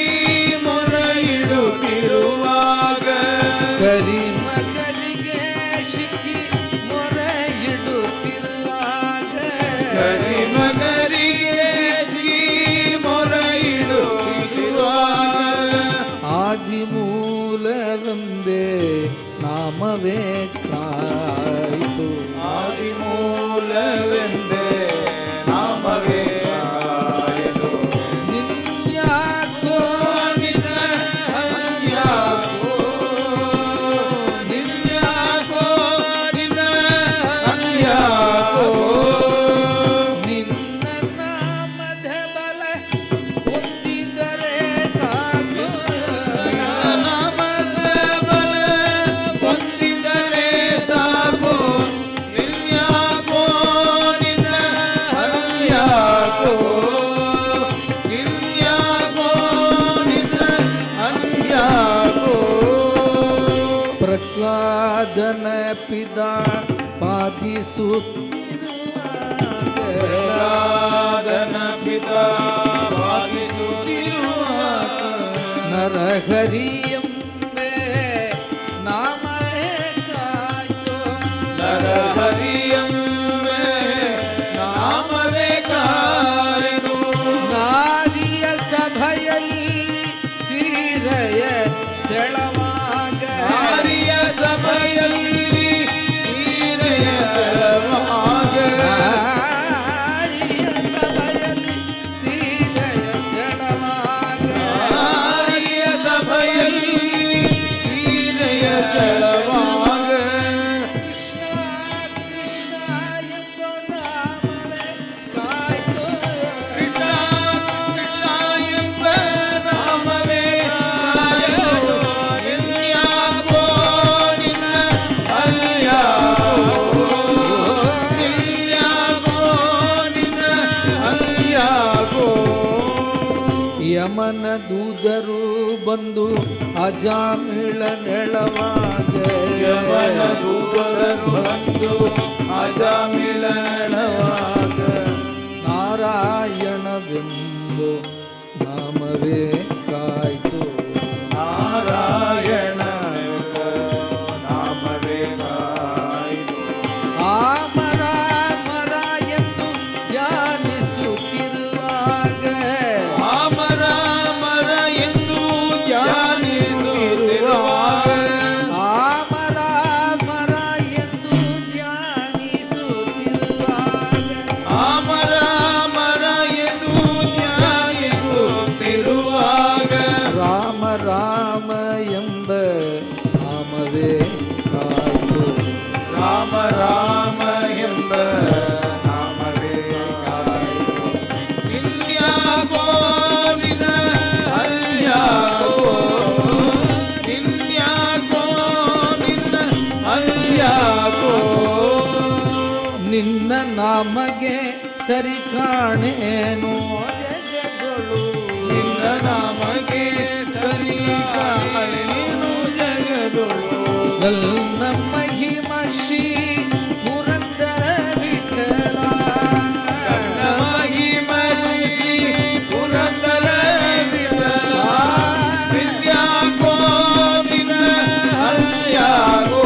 ಮೊರ ಇಡುತ್ತಿರುವಾಗ ಕರಿಮಕರಿಗೆ ಸಿಕ್ಕಿ ಮೊರ ಇಡುತ್ತಿರುವಾಗ ಕರಿಮಗರಿಗೆ ಸಿಕ್ಕಿ ಮೊರ ಇಡುತ್ತಿರುವಾಗ ಆದಿಮೂಲವೆಂದೇ ನಾಮವೇ ಕಾಯಿತು ಆದಿಮೂಲವೆಂದೇ ನಾಮವೇ ಕಾಯಿತು ನಿನ್ಯಾಕೋ ನಿನ್ನ ಅನ್ಯಾಕೋ ನಿನ್ಯಾಕೋ ನಿನ್ನ ಅನ್ಯಾಕೋ ನಿನ್ನ ನಾಮದ ಬಲ ಹೊಂದಿದರೆ ಸಾಕು ನಾಮದ ಬಲ ಹೊಂದಿದರೆ ಸಾಕು ನಿನ್ಯಾಕೋ ನಿನ್ನ ಅನ್ಯಾಕೋ ನಿನ್ಯಾಕೋ ನಿನ್ನ ಅನ್ಯಾಕೋ ಪ್ರಹ್ಲಾದನ ಪಿದ ಪಾದಿಸುತ್ತಿರುವಾಗ ಪ್ರಹ್ಲಾದನ ಪಿತಾ ಪಾಲಿಸುತ್ತಿರುವಾಗ ನರಹರಿಯಂಬೆ ನಾಮವೇ ಕಾಯ್ತು ನರಹರಿಯಂಬೆ ನಾಮವೇ ಕಾಯ್ದು ನಾರಿಯ ಸಭೆಯಲ್ಲಿ ಸೀರೆಯ ಸೆಳವಾಗ ನಾರಿಯ ಸಭೆಯಲ್ಲಿ ಸೀರೆಯ ಸೆಳವಾಗ ನಾರಿಯ ಸಭೆಯಲ್ಲಿ ಸೀರೆಯ ಸೆಳವಾಗ ನಾರಿಯ ಸಭೆಯಲ್ಲಿ ದೂದರು ಬಂದು ಅಜಾಮಿಳ ನೆಳವಾಗೆ ಯವನ ದೂತರು ಬಂದು ಅಜಾಮಿಳ ನೆಳವಾಗ ನಾರಾಯಣವೆಂದು ನಾಮವೇ ಕಾಯ್ತು ನಾರಾಯಣ ನಾಮವೇ ಕಾಯ್ತು ಆಮರ ಮರ ಎಂದು ಧ್ಯಾನಿಸುತ್ತಿರುವಾಗ ಆಮರ ಮರ ಎಂದು ಧ್ಯಾನಿಸುತ್ತಿರುವಾಗ ಆಮರ ಮರ ಎಂದು ಧ್ಯಾನಿಸುತ್ತಿರುವಾಗ ಆಮರ ಮರ ಎಂದು ಧ್ಯಾನಿಸುತ್ತಿರುವಾಗ ರಾಮ ರಾಮ ಎಂಬ ನಾಮವೇ ಕಾಯ್ತು ರಾಮ ರಾಮ ಎಂಬ ನಾಮವೇ ಕಾಯ್ತು ಇನ್ಯಾಕೋ ನಿನ್ನ ಅಲ್ಯಾಕೋ ಇನ್ಯಾಕೋ ನಿನ್ನ ಅಲ್ಯಾಕೋ ನಿನ್ನ ನಾಮಗೆ ಸರಿ ಕಾಣೇನೋ ಜಗಗಳು ನಿನ್ನ ನಾಮಗೆ ಸರಿ ಕಾಣೇನು ಜಗದೊಳು ನನ್ನ ಮಹಿಮ ಶ್ರೀ ಪುರಂದರ ವಿಠಲ ನನ್ನ ಮಹಿಮ ಶ್ರೀ ಪುರಂದರ ವಿಠಲ ಇನ್ಯಾಕೋ ನಿನ್ನ ಅಲ್ಯಾಕೋ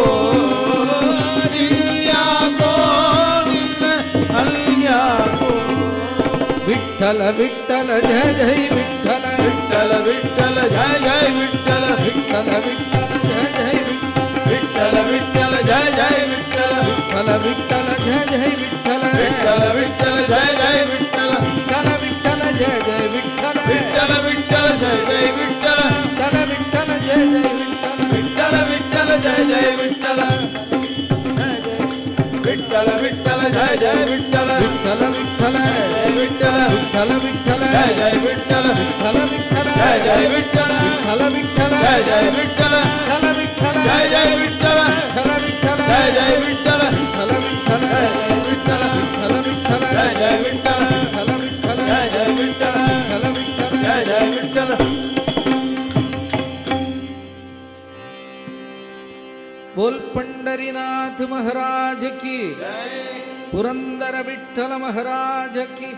ಇನ್ಯಾಕೋ ನಿನ್ನ ಅಲ್ಯಾಕೋ ವಿಠಲ ವಿಠಲ ಜಯ ಜಯ ವಿಠಲ ವಿಠಲ ವಿಠಲ ಜಯ ಜಯ ವಿಠಲ ವಿಠಲ ವಿಠಲ ಜಯ ಜಯ ವಿಠಲ ವಿಠಲ ಜಯ ಜಯ ವಿಠಲ ವಿಠಲ ವಿಠಲ ಜಯ ಜಯ ವಿಠಲ ವಿಠಲ ವಿಠಲ ಜಯ ಜಯ ವಿಠಲ ವಿಠಲ ವಿಠಲ ಜಯ ಜಯ ವಿಠಲ ವಿಠಲ ವಿಠಲ ಜಯ ಜಯ ವಿಠಲ ವಿಠಲ ವಿಠಲ ಜಯ ಜಯ ವಿಠಲ ವಿಠಲ ವಿಠಲ ಜಯ ಜಯ ವಿಠಲ ವಿಠಲ ವಿಠಲ ಜಯ ಜಯ ವಿಠಲ ವಿಠಲ ವಿಠಲ ವಿಠಲ ವಿಠಲ ವಿಠಲ ಜಯ ಜಯ ವಿಠಲ ವಿಠಲ ವಿಠಲ ಜಯ ಜಯ ವಿಠಲ ವಿಠಲ ವಿಠಲ ಜಯ ಜಯ ವಿಠಲ ವಿಠಲ ವಿಠಲ ಜಯ ಜಯ ವಿಠಲ ವಿಠಲ ವಿಠಲ ಜಯ ಜಯ ವಿಠಲ ವಿಠಲ ವಿಠಲ ವಿಠಲ ವಿಠಲ ವಿಠಲ ಜಯ ಜಯ ವಿಠಲ ವಿಠಲ ವಿಠಲ ಜಯ ಜಯ ವಿಠಲ ವಿಠಲ ವಿಠಲ ಜಯ ಜಯ ವಿಠಲ बोल पंडरीनाथ महाराज की पुरंदर विठ्ठल महाराज की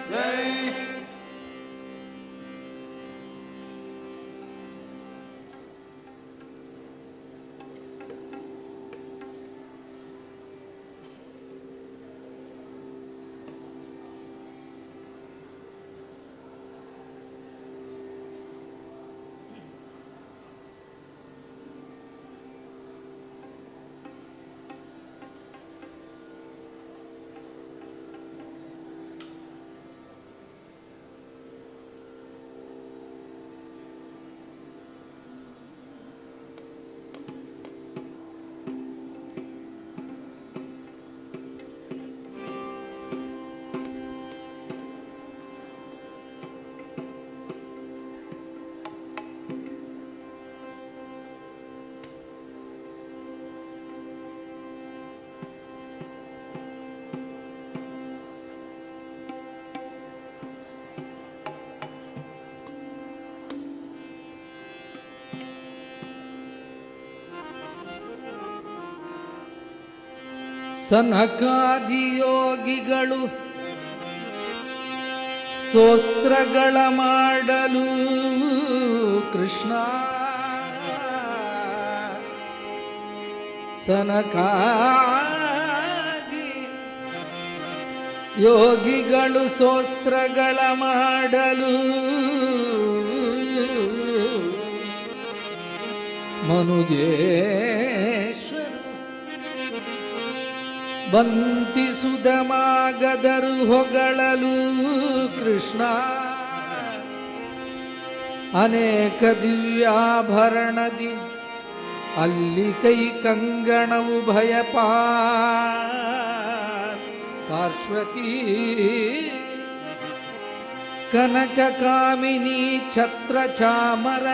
ಸನಕಾದಿಯೋಗಿಗಳು ಸ್ತೋತ್ರಗಳ ಮಾಡಲು ಕೃಷ್ಣ ಸನಕಾದಿ ಯೋಗಿಗಳು ಸ್ತೋತ್ರಗಳ ಮಾಡಲು ಮನುಜೇಶ್ವರ ಬಂತಿಸುದಮಾಗದರು ಹೊಗಳಲು ಕೃಷ್ಣ ಅನೇಕ ದಿವ್ಯಾಭರಣದಿ ಅಲ್ಲಿ ಕೈ ಕಂಗಣವು ಭಯ ಪಾರ್ಶ್ವತಿ ಕನಕ ಕಾಮಿನಿ ಛತ್ರ ಚಾಮರ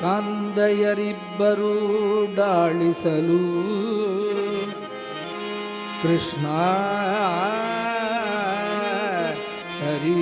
ಕಾಂದಯರಿಬ್ಬರು ಡಾಳಿಸಲು ಕೃಷ್ಣ ಹರಿ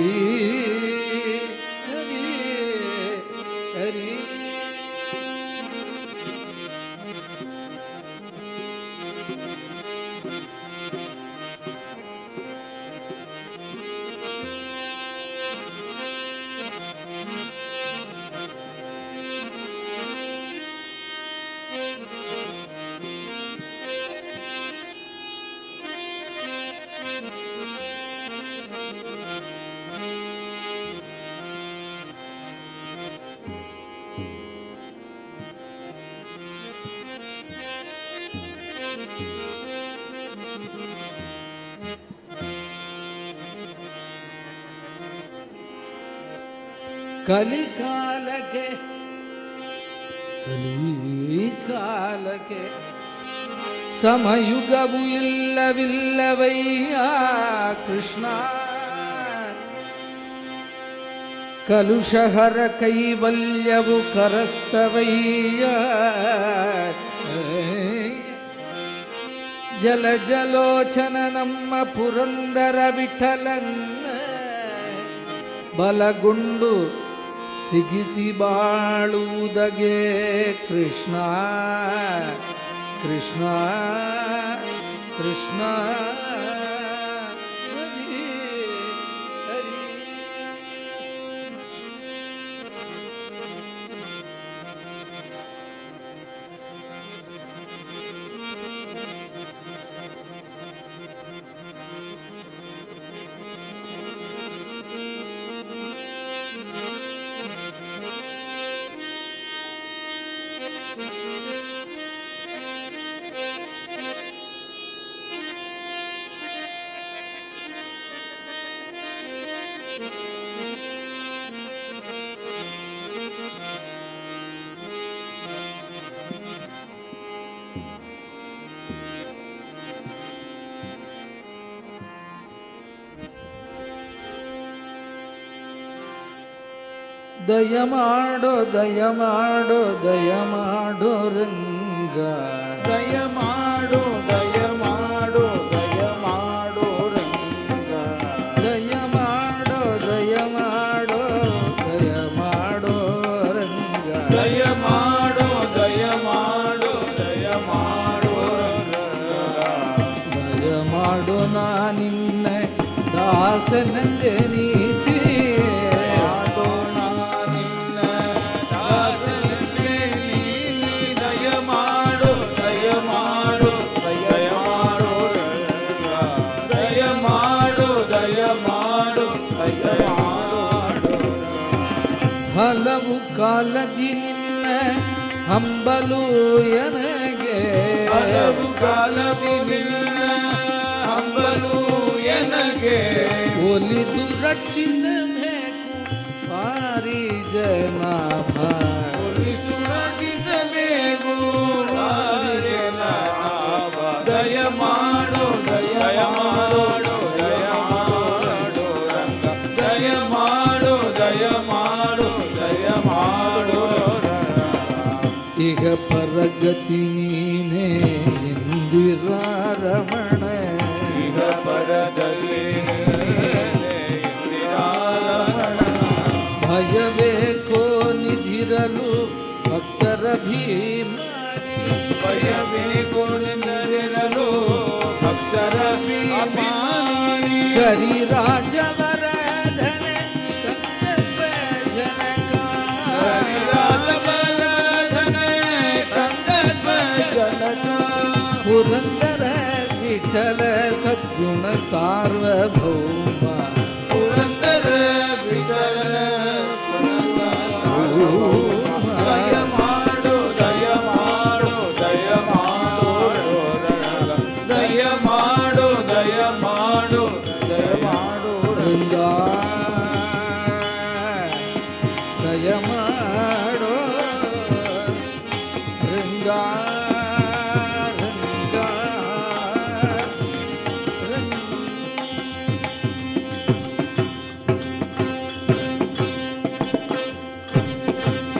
ಕಲಿಕಾಲಕ್ಕೆ ಸಮಯುಗವು ಇಲ್ಲವಿಲ್ಲವಯ್ಯ ಕೃಷ್ಣ. ಕಲುಷಹರ ಕೈವಲ್ಯವು ಕರಸ್ತವಯ್ಯ. ಜಲ ಜಲೋಚನ ನಮ್ಮ ಪುರಂದರ ವಿಠಲನ್ನ ಬಲಗೊಂಡು ಸಿಗಿಸಿ ಬಾಳುವುದಗೆ ಕೃಷ್ಣ ಕೃಷ್ಣ ಕೃಷ್ಣ. ಹರಿ ಹರಿ. ದಯಮಾಡೋ ದಯಮಾಡೋ ದಯಮಾಡೋ ರಂಗ. ದಯಮಾಡು ದಯಮಾಡು ದಯಮಾಡು ರಂಗ. ದಯಮಾಡೋ ದಯಮಾಡೋ ದಯಮಾಡೋ ರಂಗ. ದಯಮಾಡು ದಯಮಾಡು ದಯಮಾಡು ರಂಗ. ದಯಮಾಡು ನಾನಿನ್ನ ದಾಸನೆಂದೆನಿಸಿ ಹಲವು ಕಾಲದಿ ನಿನ್ನ ಹಂಬಲು ಎನಗೆ. ಹಲವು ಕಾಲದಿ ನಿನ್ನ ಹಂಬಲು ಎನಗೆ. ಒಲಿದು ರಕ್ಷಿಸಬೇಕು ಪಾರಿಜನಾಭ. ಒಲಿದು ರಕ್ಷಿಸಬೇಕು ಪಾರಿಜನಾಭ. ದಯಮಾಡು ದಯಮಾಡು ದಯಮಾಡು ರಂಗ. ದಯಮಾಡು ದಯಮಾಡು ದಯಮಾಡು ರಂಗ. ಈಗ ಪರಗತಿ ನೀನೇ ಎಂದಿರ ರಮಣ. ಈಗ ಪರಗತಿ ಭಯಬೇಕೋ ನಿಧಿರಲು ಭಕ್ತರ ಭೀಮಾನಿ. ಭಯಬೇಕು ನಿನ್ನದಿರಲು ಭಕ್ತರ ಭೀಮಾನಿ. ಹರಿರಾಜವರಧನೆ ಕಂದರ್ಪ ಜನಕ. ಹರಿರಾಜವರಧನೆ ಕಂದರ್ಪ ಜನಕ. ಪುರಂದರ ವಿಠಲ ಸದ್ಗುಣ ಸಾರ್ವಭೌಮ. ಪುರಂದರ ವಿಠಲ ದಯಮಾಡು ದಯಮಾಡು ದಯಮಾಡು ದಯಮಾಡು ದಯಮಾಡು ದಯಮಾಡು ರಂಗ. ದಯಮಾಡೋ ರಂಗ ರಂಗ ರಂಗ.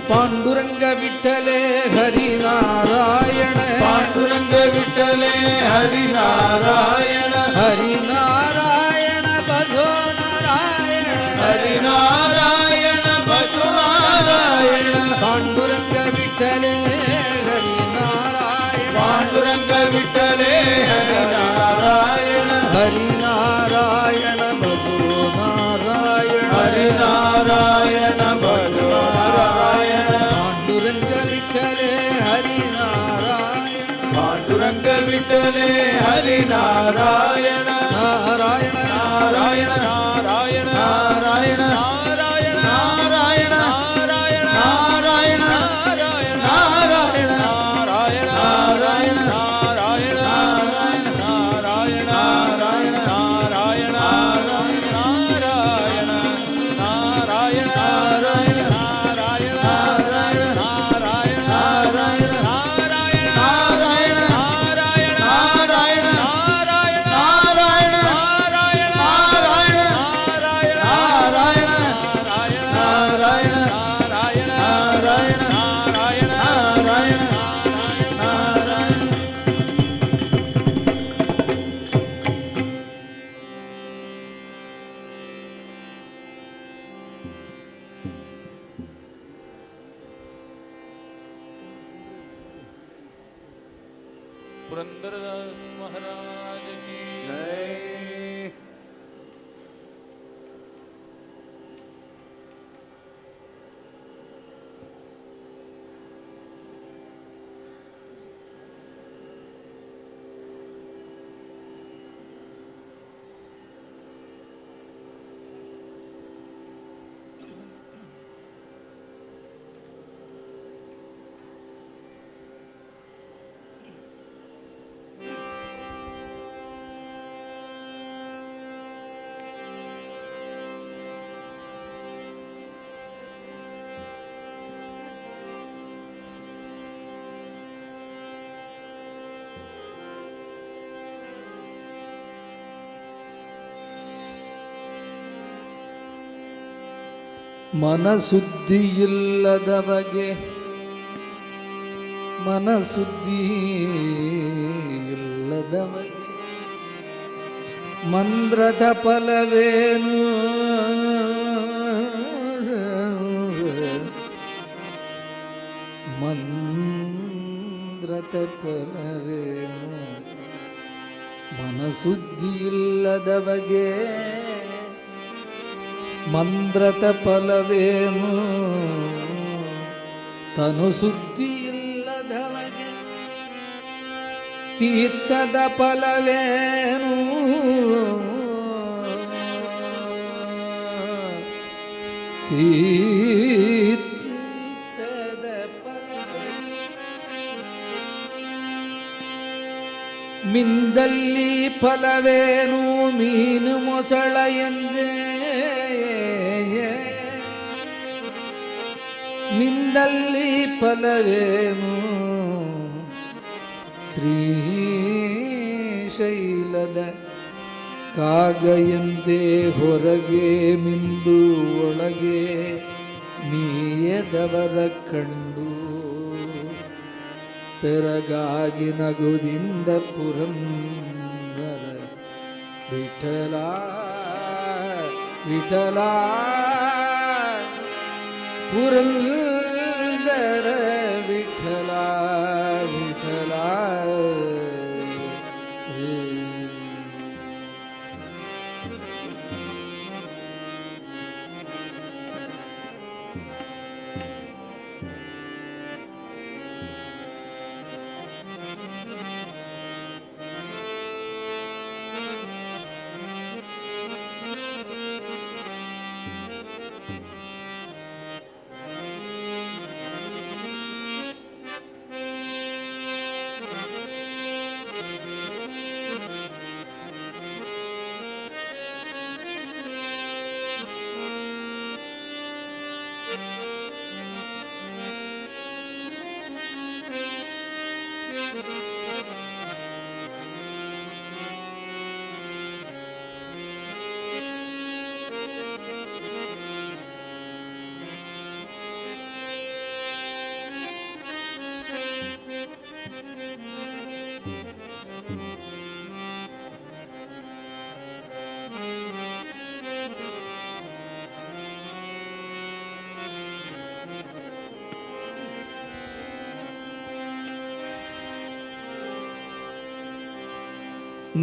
ಪಾಂಡುರಂಗ ವಿಠಲೆ ಹರಿನಾರಾಯಣ. ಪಾಂಡುರಂಗ ವಿಠಲೆ ಹರಿನಾರಾಯಣ. ಹರಿನಾರಾಯಣ ಭಜೋ ನಾರಾಯಣ. ಹರಿನಾರಾಯಣ ಭಜೋ ನಾರಾಯಣ. ಪಾಂಡುರಂಗ ವಿಠಲೆ ಹರಿನಾರಾಯಣ. ಪಾಂಡುರಂಗ ವಿಠಲೆ ಹರಿನಾರಾಯಣ. ಹರಿನಾರಾಯಣ ಭಜೋ ನಾರಾಯಣ. ಹರಿನಾರಾಯಣ ಭಜೋ ನಾರಾಯಣ. ಪಾಂಡುರಂಗ ವಿಠಲೆ ಹರಿನಾರಾಯಣ. ಪಾಂಡುರಂಗ ವಿಠಲೆ ಹರಿನಾರಾಯಣ. ನಾರಾಯಣ ನಾರಾಯಣ ನಾರಾಯಣ ನಾರಾಯಣ ನಾರಾಯಣ ನಾರಾಯಣ ನಾರಾಯಣ ನಾರಾಯಣ ನಾರಾಯಣ ನಾರಾಯಣ ನಾರಾಯಣ ನಾರಾಯಣ ನಾರಾಯಣ ನಾರಾಯಣ ನಾರಾಯಣ ನಾರಾಯಣ ನಾರಾಯಣ ನಾರಾಯಣ पुरंदरदास महाराज की जय। ಮನಸುದ್ದಿಯಿಲ್ಲದವಗೆ ಮನಸುದ್ದಿಯಿಲ್ಲದವಗೆ ಮಂದ್ರದ ಫಲವೇನು ಮಂದ್ರದ ಫಲವೇನು ಮನಸುದ್ದಿಯಿಲ್ಲದವಗೆ ಮಂದ್ರದ ಫಲವೇನು ತನು ಸುದ್ದಿಯಿಲ್ಲದವಗೆ ತೀರ್ಥದ ಫಲವೇನು ತೀರ್ಥದ ಫಲವೇನು ಮಿಂದಲ್ಲಿ ಫಲವೇನು ಮೀನು ಮೊಸಳ ಎಂದೇ ನಿಂದಲ್ಲಿ ಫಲವೇನು ಶ್ರೀಶೈಲದ ಕಾಗಯಂತೆ ಹೊರಗೆ ಮಿಂದು ಒಳಗೆ ಮೀಯದವರ ಕಂಡು ಪೆರಗಾಗಿ ನಗುದಿಂದ ಪುರಂದರ ವಿಠಲ ವಿಠಲ ಪುರಂದರ ವಿಠಲ ವಿಠಲ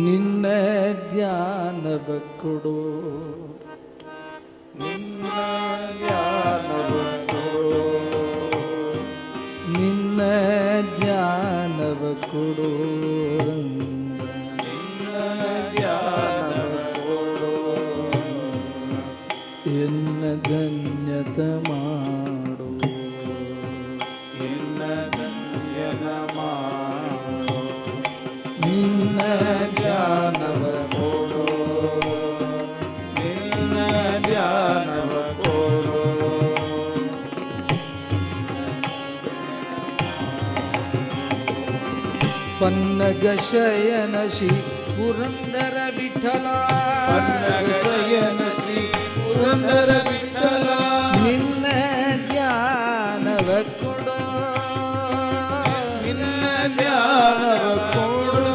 ನಿನ್ನ ಧ್ಯಾನವ ಕೊಡು ನಿನ್ನ ಧ್ಯಾನವ ಕೊಡು ನಿನ್ನ ಧ್ಯಾನವ ಕೊಡು ನಿನ್ನ ಧ್ಯಾನವ ಕೊಡು ಎನ್ನ ಧನ್ಯತ ಮಾಡು ಎನ್ನ ಧನ್ಯನ ಮಾಡು ನಿನ್ನ ಧ್ಯಾನವ ಕೊಡು ನಿನ್ನ ಧ್ಯಾನವ ಕೊಡು ಪನ್ನಗ ಶಯನ ಶ್ರೀ ಪುರಂದರ ವಿಠಲ ಪನ್ನಗ ಶಯನ ಶ್ರೀ ಪುರಂದರ ವಿಠಲ ನಿನ್ನ ಧ್ಯಾನವ ಕೊಡು ನಿನ್ನ ಧ್ಯಾನವ ಕೊಡು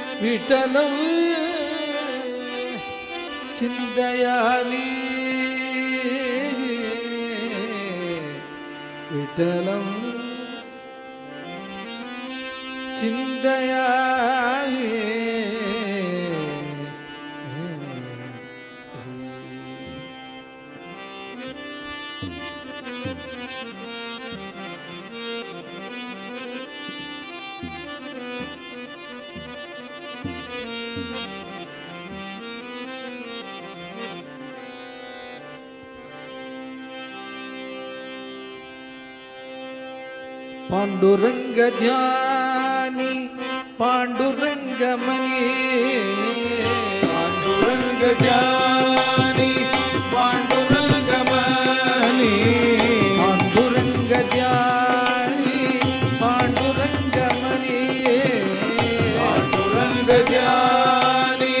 विठलं चिन्तयामि विठलं चिन्तयामि पांडुरंग ध्यानी पांडुरंग मनी पांडुरंग ध्यानी पांडुरंग मनी पांडुरंग ध्यानी पांडुरंग मनी पांडुरंग ध्यानी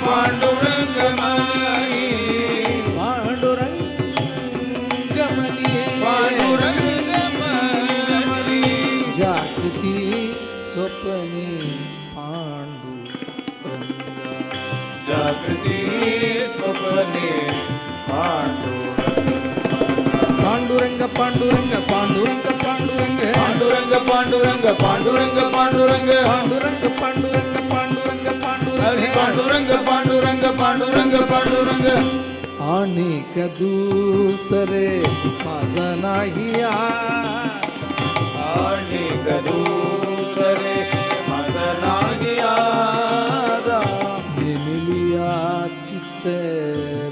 पांडुरंग मनी पांडुरंग मनी पांडुरंग जागृती स्वप्नी पांडुरंग जागृती स्वप्ने पांडुरंग पांडुरंग पांडुरंग पांडुरंग पांडुरंग पांडुरंग पांडुरंग पांडुरंग पांडुरंग पांडुरंग पांडुरंग हरि पांडुरंग पांडुरंग पांडुरंग पांडुरंग पांडुरंग अनेक दूसरे माझा नाही अनेक दूसरे माझा नाही आदा मिलिया चित्त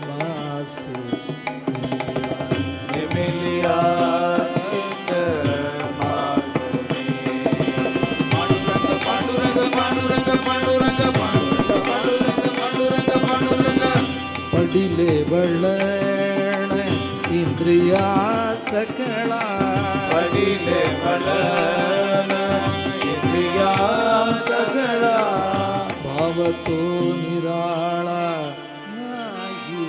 मास मिलिया चित्त मास पांडुरंग पांडुरंग पांडुरंग पांडुरंग पांडुरंग पांडुरंग पांडुरंग पडिले बळण इंद्रिया सकळा पडिले बळण इंद्रिया सकळा भाव तो निराळा नाही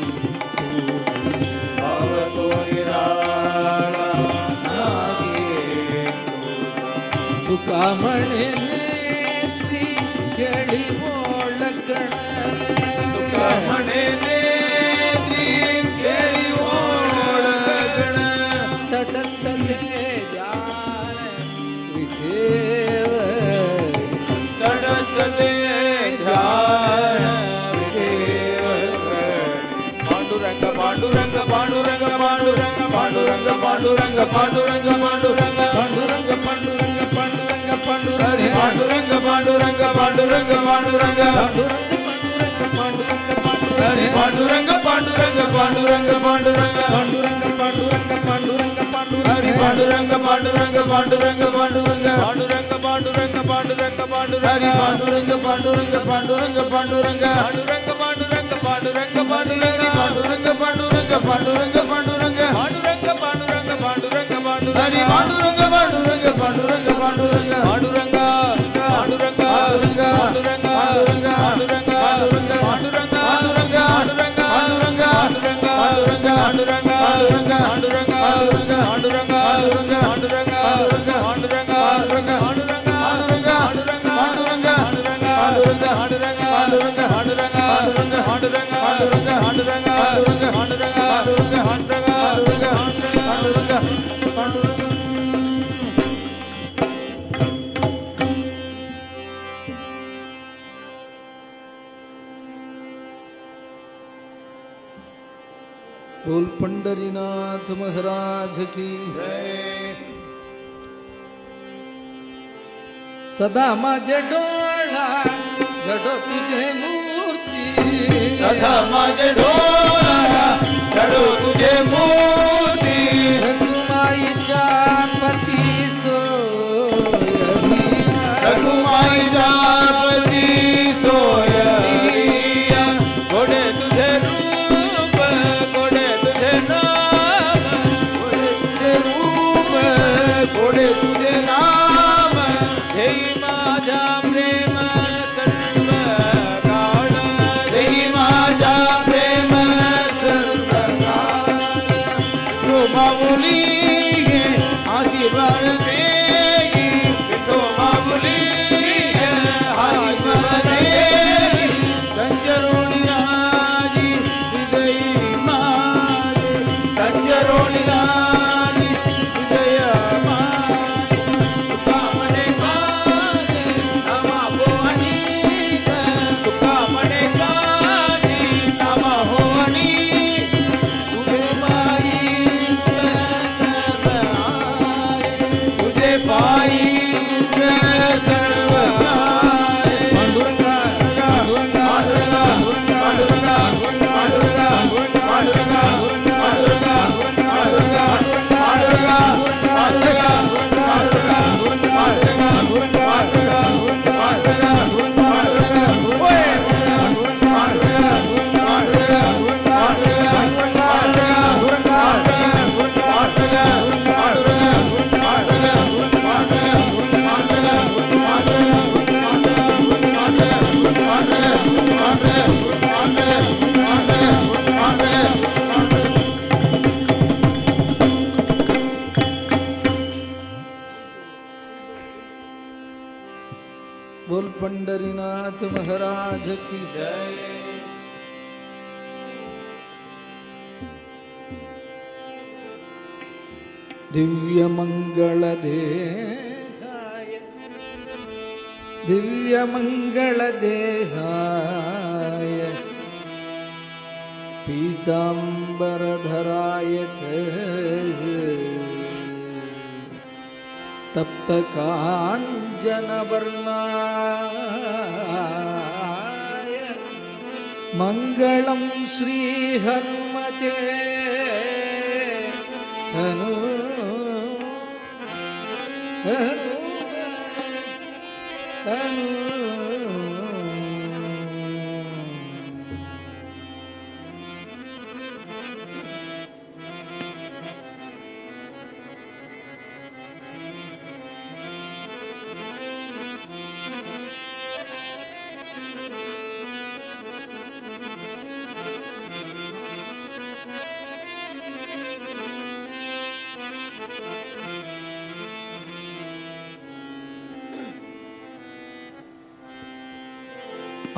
भाव तो निराळा नाही तुका म्हणे नेत्री केळी ओळखण तुका म्हणे नेत्री केळी ओळखण तटतले जाण विठेव तडतले ध्यान विठेव पांडुरंग पांडुरंग पांडुरंग पांडुरंग पांडुरंग पांडुरंग पांडुरंग पांडुरंग पांडुरंग पांडुरंग पांडुरंग हरि पांडुरंग पांडुरंग पांडुरंग पांडुरंग पांडुरंग हरि पांडुरंग पांडुरंग पांडुरंग पांडुरंग पांडुरंग पांडुरंग पांडुरंग हरि पांडुरंग पांडुरंग पांडुरंग पांडुरंग पांडुरंग पांडुरंग पांडुरंग पांडुरंग हरि पांडुरंग पांडुरंग पांडुरंग पांडुरंग पांडुरंग पांडुरंग पांडुरंग पांडुरंग पांडुरंग पांडुरंग पांडुरंग पांडुरंग पांडुरंग पांडुरंग पांडुरंग पांडुरंग हरि पांडुरंग पांडुरंग पांडुरंग पांडुरंग पांडुरंग पांडुरंग पांडुरंग पांडुरंग पांडुरंग पांडुरंग पांडुरंग पांडुरंग पांडुरंग पांडुरंग पांडुरंग पांडुरंग पांडुरंग पांडुरंग पांडुरंग बोल पंढरीनाथ महाराज की सदा माझे डोळा जडो तुझे मूर्ती सदा माझे डोळा जडो तुझे मूर्ती रघुमाईच्या पती सोयरी रघुमाईच्या पती सोयरिया गोडे तुझे रूप गोडे तुझे नाम गोडे तुझे रूप गोडे तुझे नाम देई माझ्या प्रेम सर्व काळ देई माझ्या प्रेम सर्व काळ पंडरीनाथ महाराज की जय। दिव्य मंगल देहाय दिव्य मंगल देहाय पीतांबरधराय च तप्त कांचन वर्णाय मंगलम श्री हनुमते हनु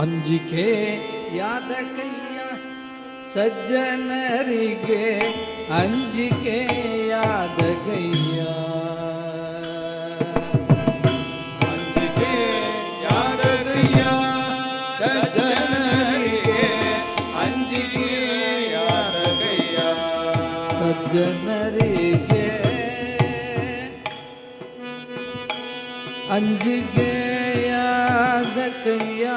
अंजिके याद कैय सज्जनरिगे अंजिके याद कैय अंजिके याद कैय सज्जनरिगे अंजिके याद कैय सज्जनरिगे अंजिके याद कैय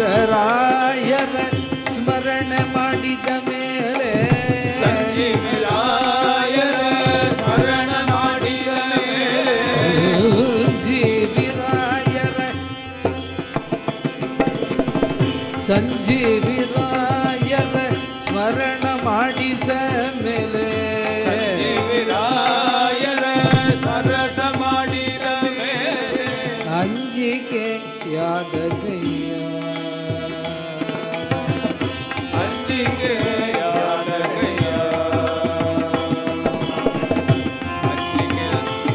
ಸಂಜೀವರಾಯರ ಸ್ಮರಣೆ ಮಾಡಿದ ಮೇಲೆ ಸಂಜೀವರಾಯರ ಸ್ಮರಣ ಮಾಡಿದ ಮೇಲೆ ಸಂಜೀವಿರಾಯರ ಸ್ಮರಣ ಮಾಡಿದ ಮೇಲೆ ಸಂಜೀವರಾಯರ ಸರಸ ಮಾಡಿದ ಮೇಲೆ ಅಂಜಿಕೆ ಯಾದ ಕೈಯ ಅಂಜಿಕೆ ಯಾದ ಕೈಯ ಅಂಜಿಕೆ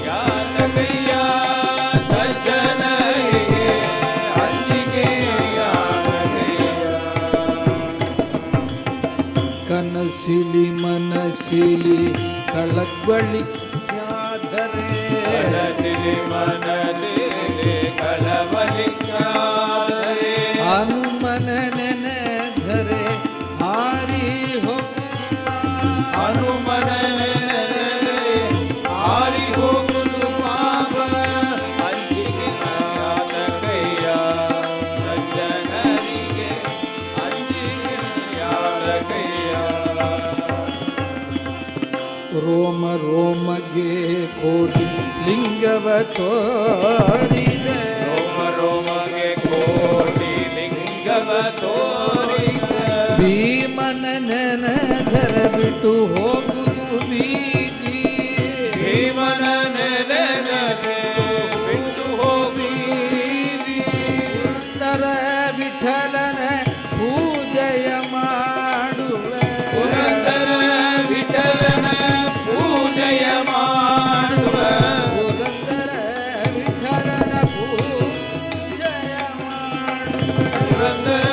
ಯಾದ ಕೈಯ ಸಜ್ಜನರಿಗೆ ಅಂಜಿಕೆ ಯಾದ ಕೈಯ ಕನಸಿಲಿ ಮನಸಿಲಿ ಕಳವಳಿಕ್ಕಾದರೆ ಕನಸಿಲಿ ಮನಸಿಲಿ ಕಳವಳಿಕ್ಕಾದರೆ ಹನುಮನ ನೆನೆದರೆ ಹಾರಿ ಹೋಗುವ ಹನುಮನ ನೆನೆದರೆ ಹಾರಿ ಹೋಗುವುದು ಪಾಪ ಅಂಜಿಕೆ ಯಾದ ಕೈಯ ಸಜ್ಜನರಿಗೆ ಅಂಜಿಕೆ ಯಾದ ಕೈಯ ರೋಮ ರೋಮಗೆ ಕೋಟಿ ಲಿಂಗವ ತೋರಿದೆ ರೋಮ ರೋಮಗೆ ಕೋಟಿ ಲಿಂಗವ ತೋರಿದ ಭೀಮನ ನೆನೆದರ ಬಿಟ್ಟು ಹೋಗುವುದು ಬೀದಿ ಭೀಮನ ನೆನೆದರೆ ಬಿಟ್ಟು ಹೋಗಿ ಪುರಂದರ ವಿಠಲನ ಪೂಜೆಯ ಮಾಡುವೆ ಪುರಂದರ ವಿಠಲನ ಪೂಜೆಯ ಮಾಡುವ ಪುರಂದರ ವಿಠಲನ ಪೂಜೆಯ ಮಾಡುವೆ ಪುರಂದರ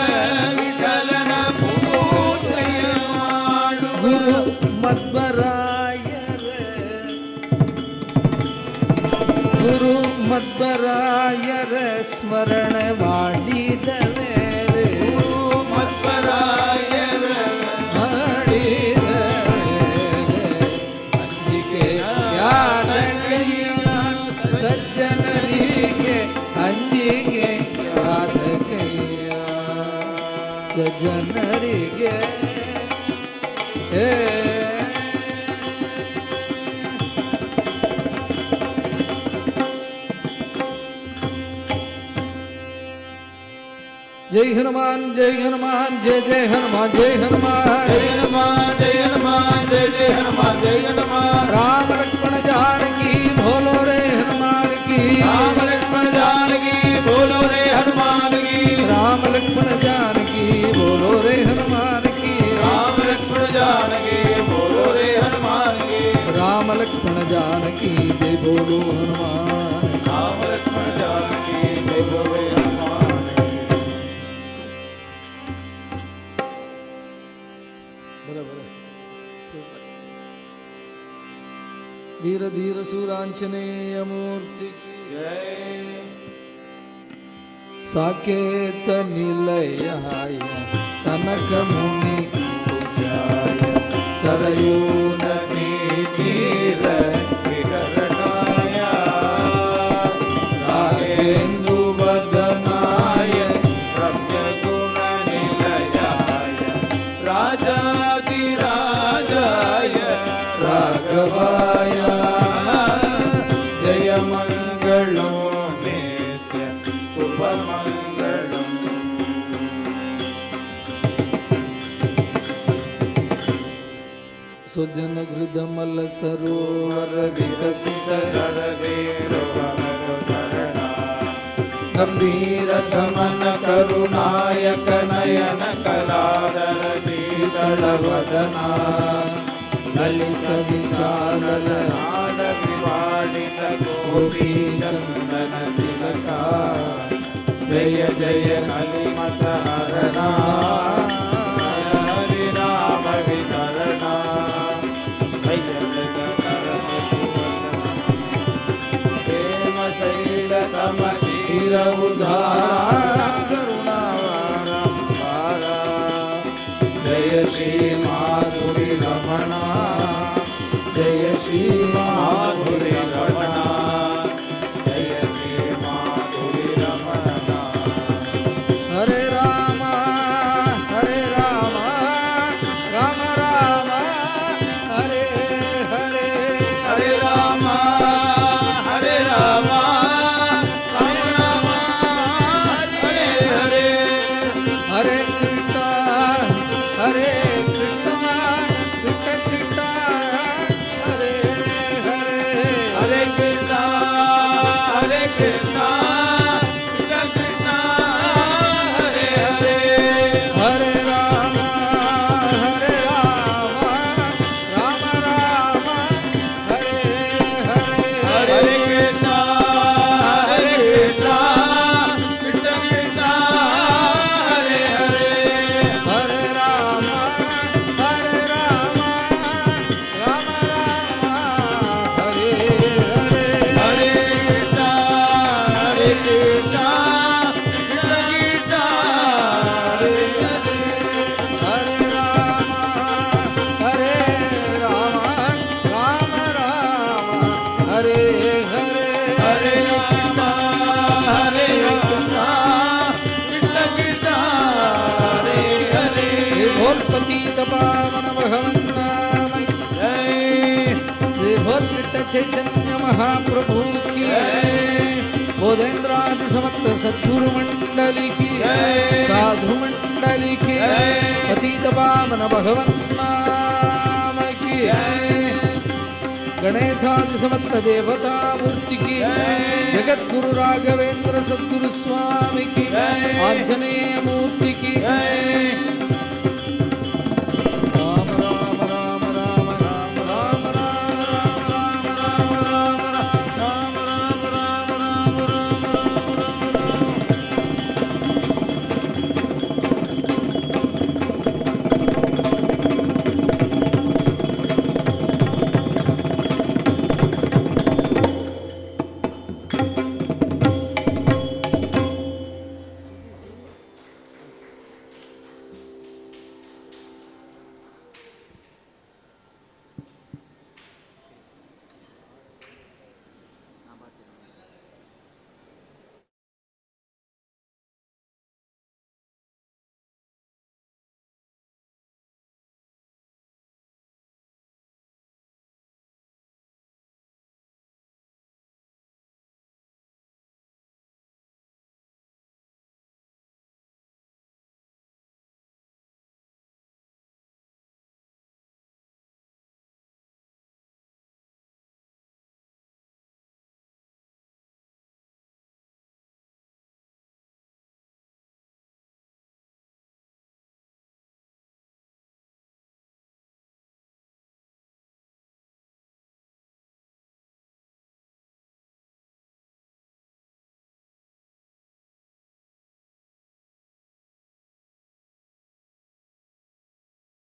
ವಿಠಲನ ಪೂಜೆಯ ಮಾಡುವ ಗುರು ಮಧ್ವರಾಯರ ಗುರು ಮಧ್ವರಾಯರ ಸ್ಮರಣೆ ಮಾಡಿದ ಮೇಲೆ ಮಧ್ವರಾಯರ ಮಾಡಿದ ಮೇಲೆ ಅಂಜಿಕೆ ಯಾದ ಕೈಯ ಸಜ್ಜನರಿಗೆ ಅಂಜಿಕೆ ಯಾದ ಕೈಯ ಸಜ್ಜನರಿಗೆ जय हनुमान जय हनुमान जय जय हनुमान जय हनुमान जय हनुमान जय हनुमान जय जय हनुमान जय हनुमान राम लक्ष्मण जानकी बोलो रे हनुमान की राम लक्ष्मण जानकी बोलो रे हनुमान की ಆಂಜನೇಯ ಮೂರ್ತಿ ಸಾಕೇತ ನಿಲಯಾಯ ಸನಕ ಮುನಿ ಪೂಜಾಯ ಸರಯೂ ನದಿ ತೀರ ವಿಹರಣಾಯ ರಾಘೇಂದು ವದನಾಯ ರಮ್ಯ ಗುಣ ನಿಲಯಾಯ ರಾಜಾಧಿರಾಜಾಯ ರಾಘವಾಯ ಜಯ ಮಂಗಳಂ ನಿತ್ಯ ಶುಭ ಮಂಗಳಂ. ಸುಜನ ಹೃದಮಲ ಸರೋವರ ವಿಕಸಿತ ಗಂಭೀರ ಗಮನ ಕರುಣಾಯಕ ನಯನ ಕಲಾದರ ಶೀತಳ ವದನ ಲಲಿತ ವಿಚಾರಲ ಆಡ ವಿವಾಡಿತ ಗೋಪಿ ಚಂದನ ತಿಲಕ ಜಯ ಜಯ ಕಲಿಮತ ಹರಣ ಹರಿ ರಾಮ ವಿತರಣ ಜಯ ಜಯ ಪ್ರೇಮ ಶೈಲ ಸಮತೀರ ಉದ್ಧಾರ ಕರುಣಾವಾರ ಜಯ ಶ್ರೀ ಮಾಧುರಿ ರಮಣ ಜಯ ಶ್ರೀ ಮಾಧುರಿ ರಮಣ ಜಯ ಶ್ರೀ ಮಾಧುರಿ ರಮಣ. ಹರೇ ರಾಮ ಹರೇ ರಾಮ ರಾಮ ರಾಮ ಹರೇ ಹರೇ ಹರೇ ರಾಮ ಹರೇ ರಾಮ ರಾಮ ರಾಮ ಹರೇ ಹರೇ ಹರೇ ಕೃಷ್ಣ ಹರೇ ಕೃಷ್ಣ ಕೃಷ್ಣ ಕೃಷ್ಣ ಹರೇ ಹರೇ ಹರೇ ಕೃಷ್ಣ ಹರೇ ಕೃಷ್ಣ ಕೃಷ್ಣ ಕೃಷ್ಣ ಹರೇ ಹರೇ ಹರೇ ರಾಮ ಹರೇ ರಾಮ ರಾಮ ರಾಮ ಹರೇ ಹರೇ ಹರೇ ಕೃಷ್ಣ ಹರೇ ಕೃಷ್ಣ ಕೃಷ್ಣ ಕೃಷ್ಣ ಹರೇ ಹರೇ ಹರೇ ರಾಮ ಹರೇ ರಾಮ ರಾಮ ರಾಮ ಹರೇ ಹರೇ ಹರೇ ಕೃಷ್ಣ ಹರೇ ಕೃಷ್ಣ ಕೃಷ್ಣ ಕೃಷ್ಣ ಹರೇ ಹರೇ ಹರೇ ರಾಮ ಹರೇ ರಾಮ ರಾಮ ರಾಮ ಹರೇ ಹರೇ ಹರೇ ರಾಮ ಹರೇ ಕೃಷ್ಣ ಕೃಷ್ಣ ಕೃಷ್ಣ ಹರೇ ಹರೇ. ಪತೀತ ಪಾವನ ಭಗವಂತ ಜಯ श्री कृष्ण चैतन्य महाप्रभु की बोधेन्द्रादि समस्त सद्गुरु मंडली की साधु मंडली की पतित पावन भगवन् नाम की गणेशादि समस्त देवता मूर्ति की जगत गुरु राघवेंद्र सद्गुरु स्वामी की आंजनेय मूर्ति की